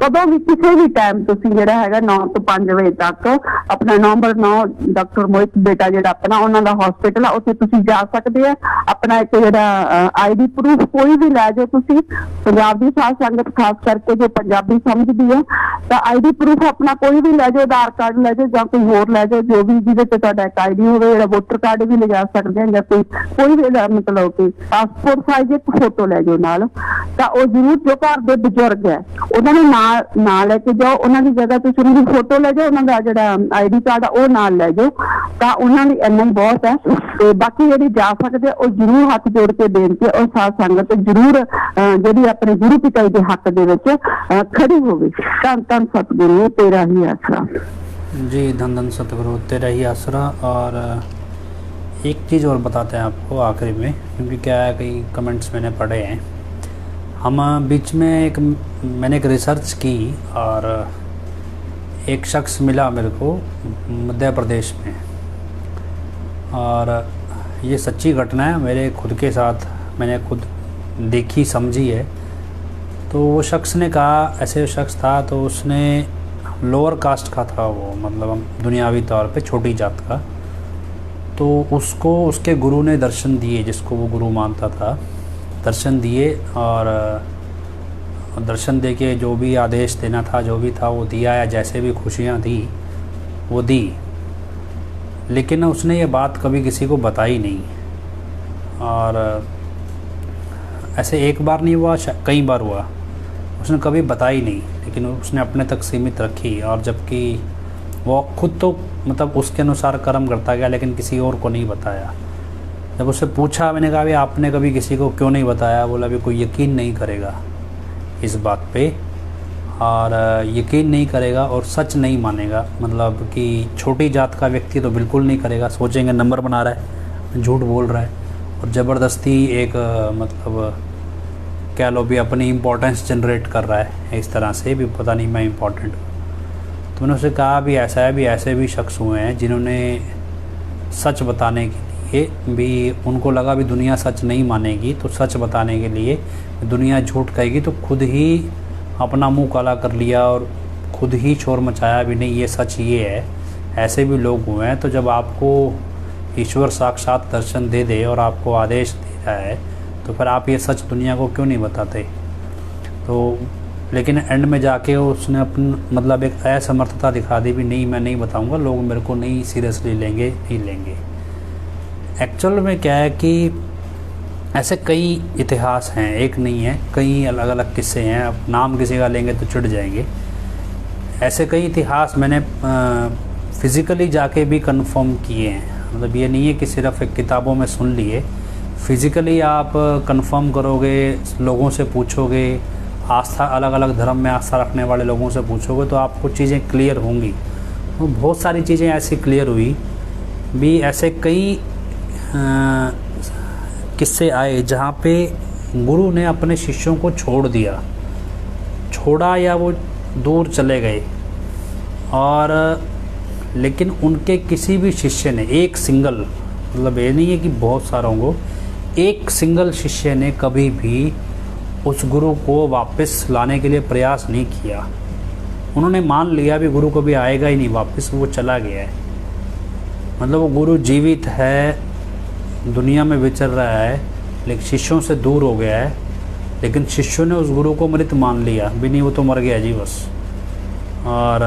ਕਦੋਂ ਵੀ ਕਿਸੇ ਵੀ ਟਾਈਮ ਤੁਸੀਂ ਜਿਹੜਾ ਹੈਗਾ 9 ਤੋਂ 5 ਵਜੇ ਤੱਕ ਆਪਣਾ ਨੰਬਰ 9 ਡਾਕਟਰ ਮੋਹਿਤ ਬੇਟਾ ਜਿਹੜਾ ਆਪਣਾ ਉਹਨਾਂ ਦਾ ਹਸਪੀਟਲ ਆ, ਉੱਥੇ ਤੁਸੀਂ ਜਾ ਸਕਦੇ ਆ। ਆਪਣਾ ਇੱਕ ਜਿਹੜਾ ਆਈਡੀ ਪ੍ਰੂਫ ਕੋਈ ਵੀ ਲੈ ਜਾਓ ਤੁਸੀਂ, ਪੰਜਾਬ ਦੀ ਸਾਧ ਸੰਗਤ ਖਾਸ ਕਰਕੇ ਜੋ ਪੰਜਾਬੀ ਸਮਝਦੀ ਹੈ ਤਾਂ ਆਈਡੀ ਪ੍ਰੂਫ ਆਪਣਾ ਕੋਈ ਵੀ ਲੈ ਜਾਓ, ਆਧਾਰ ਕਾਰਡ ਲੈ ਜਾਓ ਜਾਂ ਕੋਈ ਹੋਰ ਲੈ ਜਾਓ, ਜੋ ਵੀ ਜਿਹਦੇ ਤੇ ਤੁਹਾਡਾ ਇੱਕ ਆਈਡੀ ਹੋਵੇ। ਜਿਹੜਾ ਵੋਟਰ ਕਾਰਡ ਵੀ ਲਿਜਾ ਸਕਦੇ ਆ ਜਾਂ ਕੋਈ ਵੀ ਮਤਲਬ ਕਿ ਪਾਸਪੋਰਟ ਸਾਈਜ਼ ਇੱਕ ਫੋਟੋ ਲੈ ਜਾਓ ਨਾਲ। ਤਾਂ ਉਹ ਜ਼ਰੂਰ ਜੋ ਘਰ ਦੇ ਬਜ਼ੁਰਗ ਹੈ ਉਹਨਾਂ ਨੂੰ ਨਾਲ ਲੈ ਕੇ ਜਾਓ, ਉਹਨਾਂ ਦੀ ਜਗ੍ਹਾ ਤੁਸੀਂ ਉਹਨਾਂ ਦੀ ਫੋਟੋ ਲੈ ਜਾਓ, ਉਹਨਾਂ ਦਾ ਜਿਹੜਾ ਆਈਡੀ ਕਾਰਡ ਆ ਉਹ ਨਾਲ ਲੈ ਜਾਓ, ਤਾਂ ਉਹਨਾਂ ਲਈ ਇੰਨਾ ਹੀ ਬਹੁਤ ਹੈ। ਤੇ ਬਾਕੀ ਜਿਹੜੀ ਜਾ ਸਕਦੇ ਉਹ ਜ਼ਰੂਰ ਹੱਥ ਜੋੜ ਕੇ ਬੇਨਤੀ ਹੈ, ਉਹ ਸਾਧ ਸੰਗਤ ਜ਼ਰੂਰ ਜਿਹੜੀ ਆਪਣੇ ਗੁਰੂ ਪਿਤਾ ਜੀ ਦੇ ਹੱਕ ਦੇ ਵਿੱਚ खड़ी हो गई। धन धन सतगुरु तेरा ही आसरा। जी धन धन सतगुरु तेरा ही आसरा। और एक चीज़ और बताते हैं आपको आखिरी में, क्योंकि क्या है कई कमेंट्स मैंने पढ़े हैं। हम बीच में मैंने एक रिसर्च की और एक शख्स मिला मेरे को मध्य प्रदेश में, और ये सच्ची घटना है, मेरे खुद के साथ मैंने खुद देखी समझी है। तो वो शख्स ने कहा, ऐसे शख्स था तो उसने लोअर कास्ट का था वो, मतलब हम दुनियावी तौर पे छोटी जात का। तो उसको उसके गुरु ने दर्शन दिए, जिसको वो गुरु मानता था, दर्शन दिए और दर्शन दे के जो भी आदेश देना था जो भी था वो दिया, या जैसे भी खुशियाँ दी वो दी। लेकिन उसने ये बात कभी किसी को बताई नहीं, और ऐसे एक बार नहीं हुआ, कई बार हुआ, उसने कभी बताई नहीं, लेकिन उसने अपने तक सीमित रखी। और जबकि वो खुद तो मतलब उसके अनुसार कर्म करता गया, लेकिन किसी और को नहीं बताया। जब उससे पूछा, मैंने कहा भाई आपने कभी किसी को क्यों नहीं बताया? बोला भी कोई यकीन नहीं करेगा इस बात पे, और यकीन नहीं करेगा और सच नहीं मानेगा। मतलब कि छोटी जात का व्यक्ति तो बिल्कुल नहीं करेगा, सोचेंगे नंबर बना रहा है, झूठ बोल रहा है, और ज़बरदस्ती एक मतलब कह लो भी अपनी इम्पोर्टेंस जनरेट कर रहा है इस तरह से भी, पता नहीं मैं इम्पोर्टेंट हूँ। तो मैंने उससे कहा भी ऐसा है, भी ऐसे भी शख्स हुए हैं जिन्होंने सच बताने के लिए भी उनको लगा भी दुनिया सच नहीं मानेगी, तो सच बताने के लिए दुनिया झूठ कहेगी, तो खुद ही अपना मुंह काला कर लिया और खुद ही शोर मचाया भी नहीं ये सच ये है। ऐसे भी लोग हुए हैं। तो जब आपको ईश्वर साक्षात दर्शन दे दे और आपको आदेश दे रहा है, तो फिर आप ये सच दुनिया को क्यों नहीं बताते? तो लेकिन एंड में जाके उसने अपन मतलब एक असमर्थता दिखा दी भी नहीं मैं नहीं बताऊंगा, लोग मेरे को नहीं सीरियसली लेंगे, नहीं लेंगे। एक्चुअल में क्या है कि ऐसे कई इतिहास हैं, एक नहीं है, कई अलग अलग किस्से हैं। अब नाम किसी का लेंगे तो चिढ़ जाएंगे। ऐसे कई इतिहास मैंने फिज़िकली जाके भी कंफर्म किए हैं। मतलब ये नहीं है कि सिर्फ एक किताबों में सुन लिए, फिज़िकली आप कंफर्म करोगे, लोगों से पूछोगे, आस्था अलग अलग धर्म में आस्था रखने वाले लोगों से पूछोगे तो आपको चीज़ें क्लियर होंगी। तो बहुत सारी चीज़ें ऐसी क्लियर हुई भी। ऐसे कई किस्से आए जहाँ पे गुरु ने अपने शिष्यों को छोड़ा या वो दूर चले गए, और लेकिन उनके किसी भी शिष्य ने एक सिंगल, मतलब ये नहीं है कि बहुत सारों को, एक सिंगल शिष्य ने कभी भी उस गुरु को वापस लाने के लिए प्रयास नहीं किया। उन्होंने मान लिया भी गुरु कभी आएगा ही नहीं वापस, वो चला गया है। मतलब वो गुरु जीवित है, दुनिया में विचर रहा है, लेकिन शिष्यों से दूर हो गया है। लेकिन शिष्यों ने उस गुरु को मृत मान लिया भी, नहीं वो तो मर गया जी बस, और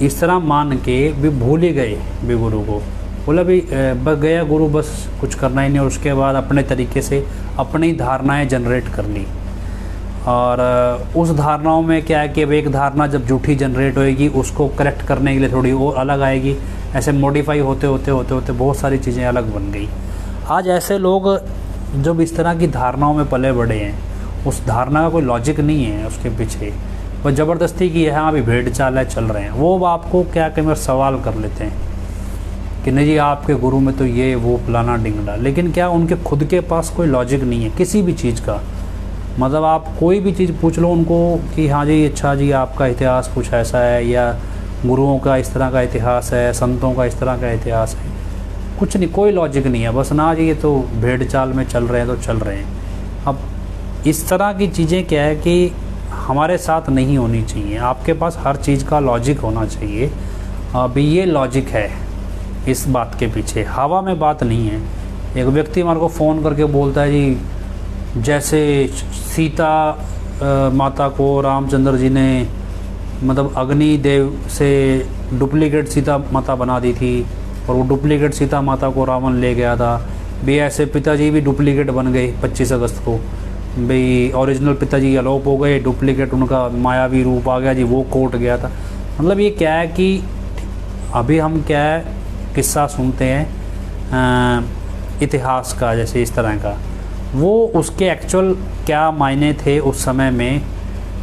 इस तरह मान के भी भूल ही गए भी गुरु को। बोला भी बस गया गुरु, बस कुछ करना ही नहीं। और उसके बाद अपने तरीके से अपनी धारणाएं जनरेट कर ली, और उस धारणाओं में क्या है कि अब एक धारणा जब झूठी जनरेट होएगी उसको करेक्ट करने के लिए थोड़ी और अलग आएगी। ऐसे मॉडिफाई होते होते बहुत सारी चीज़ें अलग बन गई। आज ऐसे लोग जब इस तरह की धारणाओं में पले बड़े हैं, उस धारणा का कोई लॉजिक नहीं है उसके पीछे, वो ज़बरदस्ती की है, हाँ अभी भेड़ चाल है, चल रहे हैं। वो आपको क्या कई बार सवाल कर लेते हैं कि नहीं जी आपके गुरु में तो ये वो फलाना डिंगड़ा, लेकिन क्या उनके खुद के पास कोई लॉजिक नहीं है किसी भी चीज़ का। मतलब आप कोई भी चीज़ पूछ लो उनको कि हाँ जी अच्छा जी आपका इतिहास कुछ ऐसा है, या गुरुओं का इस तरह का इतिहास है, संतों का इस तरह का इतिहास है, कुछ नहीं, कोई लॉजिक नहीं है। बस ना जी ये तो भेड़ चाल में चल रहे हैं तो चल रहे हैं। अब इस तरह की चीज़ें क्या है कि हमारे साथ नहीं होनी चाहिए। आपके पास हर चीज़ का लॉजिक होना चाहिए। अभी ये लॉजिक है इस बात के पीछे, हवा में बात नहीं है। एक व्यक्ति हमारे को फ़ोन करके बोलता है जी जैसे सीता माता को रामचंद्र जी ने मतलब अग्नि देव से डुप्लीकेट सीता माता बना दी थी, और वो डुप्लीकेट सीता माता को रावण ले गया था। भी ऐसे पिताजी भी डुप्लीकेट बन गए 25 अगस्त को, भाई ओरिजिनल पिताजी अलोप हो गए, डुप्लीकेट उनका मायावी रूप आ गया जी, वो कोट गया था। मतलब ये क्या है कि अभी हम क्या है किस्सा सुनते हैं इतिहास का, जैसे इस तरह का, वो उसके एक्चुअल क्या मायने थे उस समय में,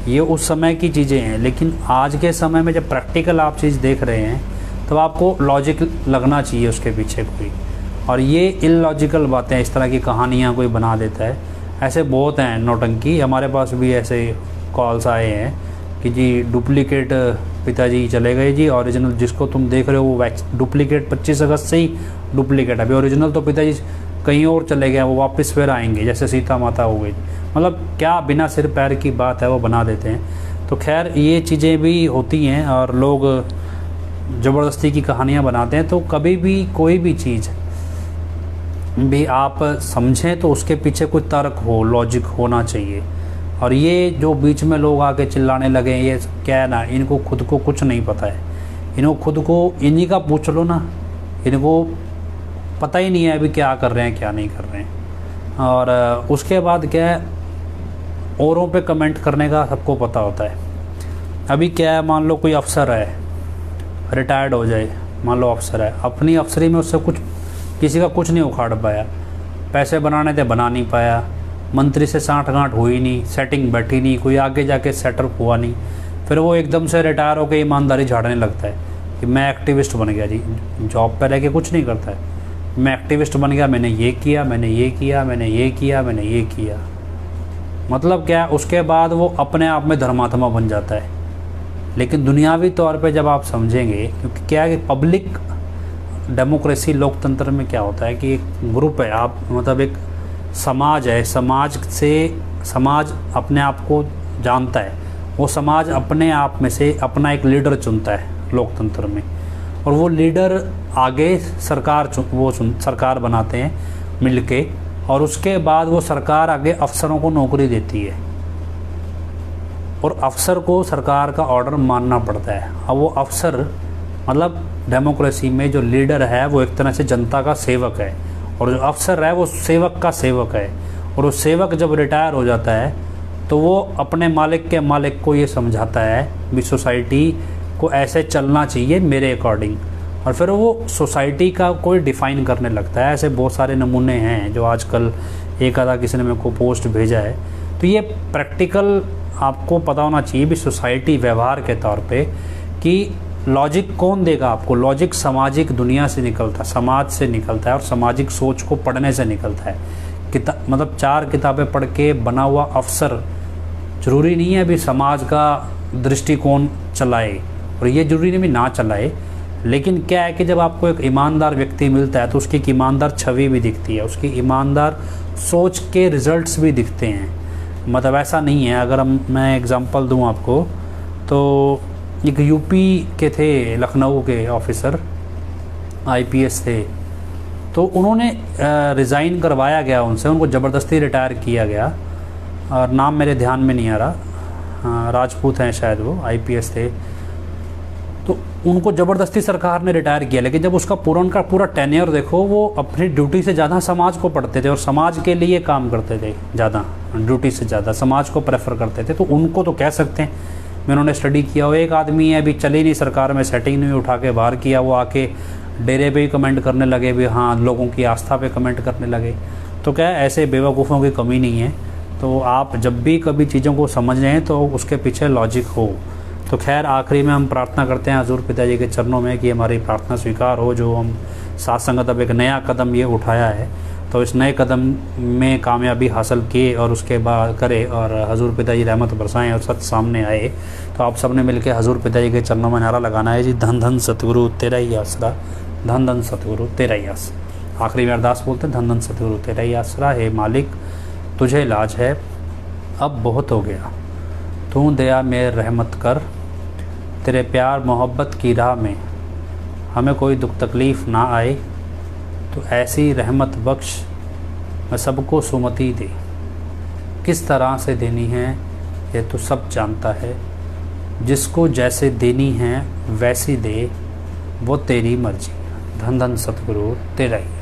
ये उस समय की चीज़ें हैं। लेकिन आज के समय में जब प्रैक्टिकल आप चीज़ देख रहे हैं तो आपको लॉजिक लगना चाहिए उसके पीछे कोई। और ये इलॉजिकल बातें, इस तरह की कहानियाँ कोई बना देता है, ऐसे बहुत हैं नौटंकी। हमारे पास भी ऐसे कॉल्स आए हैं कि जी डुप्लीकेट पिताजी चले गए जी, ओरिजिनल जिसको तुम देख रहे हो वो डुप्लीकेट 25 अगस्त से ही डुप्लीकेट, अभी ओरिजिनल तो पिताजी कहीं और चले गए, वो वापस फिर आएंगे जैसे सीता माता हो गई। मतलब क्या बिना सिर पैर की बात है वो बना देते हैं। तो खैर ये चीज़ें भी होती हैं और लोग ज़बरदस्ती की कहानियाँ बनाते हैं। तो कभी भी कोई भी चीज़ भी आप समझें तो उसके पीछे कोई तर्क हो, लॉजिक होना चाहिए। और ये जो बीच में लोग आके चिल्लाने लगे, ये क्या है ना, इनको खुद को कुछ नहीं पता है। इनको खुद को इन्हीं का पूछ लो ना, इनको पता ही नहीं है अभी क्या कर रहे हैं क्या नहीं कर रहे हैं। और उसके बाद क्या है, औरों पे कमेंट करने का सबको पता होता है। अभी क्या है, मान लो कोई अफसर है, रिटायर्ड हो जाए, मान लो अफसर है, अपनी अफसरी में उससे कुछ किसी का कुछ नहीं उखाड़ पाया, पैसे बनाने थे बना नहीं पाया, मंत्री से साँठ-गाँठ हुई नहीं, सेटिंग बैठी नहीं, कोई आगे जाके सेटअप हुआ नहीं, फिर वो एकदम से रिटायर होकर ईमानदारी झाड़ने लगता है कि मैं एक्टिविस्ट बन गया जी। जॉब पर रह के कुछ नहीं करता है, मैं एक्टिविस्ट बन गया, मैंने ये किया, मैंने ये किया, मैंने ये किया, मैंने ये किया। मतलब क्या, उसके बाद वो अपने आप में धर्मात्मा बन जाता है। लेकिन दुनियावी तौर पे जब आप समझेंगे, क्योंकि क्या है कि पब्लिक डेमोक्रेसी लोकतंत्र में क्या होता है कि एक ग्रुप है, आप मतलब एक समाज है, समाज अपने आप को जानता है, वो समाज अपने आप में से अपना एक लीडर चुनता है लोकतंत्र में, और वो लीडर आगे सरकार बनाते हैं मिलके, और उसके बाद वो सरकार आगे अफसरों को नौकरी देती है, और अफसर को सरकार का ऑर्डर मानना पड़ता है। अब वो अफसर मतलब डेमोक्रेसी में जो लीडर है वो एक तरह से जनता का सेवक है, और जो अफसर है वो सेवक का सेवक है। और वो सेवक जब रिटायर हो जाता है तो वो अपने मालिक को ये समझाता है भी सोसाइटी को ऐसे चलना चाहिए मेरे अकॉर्डिंग, और फिर वो सोसाइटी का कोई डिफ़ाइन करने लगता है। ऐसे बहुत सारे नमूने हैं जो आजकल एक आधा किसी ने मेरे को पोस्ट भेजा है। तो ये प्रैक्टिकल आपको पता होना चाहिए भी सोसाइटी व्यवहार के तौर पे कि लॉजिक कौन देगा आपको। लॉजिक सामाजिक दुनिया से निकलता है, समाज से निकलता है, और सामाजिक सोच को पढ़ने से निकलता है। मतलब 4 किताबें पढ़ के बना हुआ अफसर ज़रूरी नहीं है अभी समाज का दृष्टिकोण चलाए, और ये ज़रूरी नहीं भी ना चलाए। लेकिन क्या है कि जब आपको एक ईमानदार व्यक्ति मिलता है तो उसकी एक ईमानदार छवि भी दिखती है, उसकी ईमानदार सोच के रिजल्ट्स भी दिखते हैं। मतलब ऐसा नहीं है, अगर मैं एग्जांपल दूं आपको, तो एक यूपी के थे, लखनऊ के ऑफिसर आईपीएस थे, तो उन्होंने रिज़ाइन करवाया गया उनसे, उनको ज़बरदस्ती रिटायर किया गया, और नाम मेरे ध्यान में नहीं आ रहा, राजपूत हैं शायद, वो आईपीएस थे। तो उनको ज़बरदस्ती सरकार ने रिटायर किया, लेकिन जब उसका पूरा टेन्योर देखो, वो अपनी ड्यूटी से ज़्यादा समाज को पढ़ते थे और समाज के लिए काम करते थे, ज़्यादा ड्यूटी से ज़्यादा समाज को प्रेफर करते थे। तो उनको तो कह सकते हैं मैं उन्होंने स्टडी किया हो। एक आदमी है अभी चली नहीं सरकार में, सेटिंग नहीं, उठा के बाहर किया, वो आके डेरे पे ही कमेंट करने लगे भी, हाँ लोगों की आस्था पे कमेंट करने लगे। तो क्या ऐसे बेवकूफ़ों की कमी नहीं है। तो आप जब भी कभी चीज़ों को समझ रहे हैं तो उसके पीछे लॉजिक हो। तो खैर आखिरी में हम प्रार्थना करते हैं हजूर पिताजी के चरणों में कि हमारी प्रार्थना स्वीकार हो। जो हम साथ संगत अब एक नया कदम ये उठाया है, तो इस नए कदम में कामयाबी हासिल किए और उसके बाद करे और हजूर पिताजी रहमत बरसाएं और सच सामने आए। तो आप सब ने मिलकर हजूर पिताजी के चरणों में नारा लगाना है जी, धन धन सतगुरु तेरा ही आसरा, धन धन सतगुरु तेरा ही आसरा। आखिरी में अरदास बोलते हैं, धन धन सतगुरु तेरा ही आसरा, हे मालिक तुझे इलाज है, अब बहुत हो गया, तू दया में रहमत कर, तेरे प्यार मोहब्बत की राह में हमें कोई दुख तकलीफ़ ना आए, तो ऐसी रहमत बख्श मैं सबको सुमति दे, किस तरह से देनी है ये तो सब जानता है, जिसको जैसे देनी है वैसी दे, वो तेरी मर्जी, धन धन सतगुरु तेरा ही।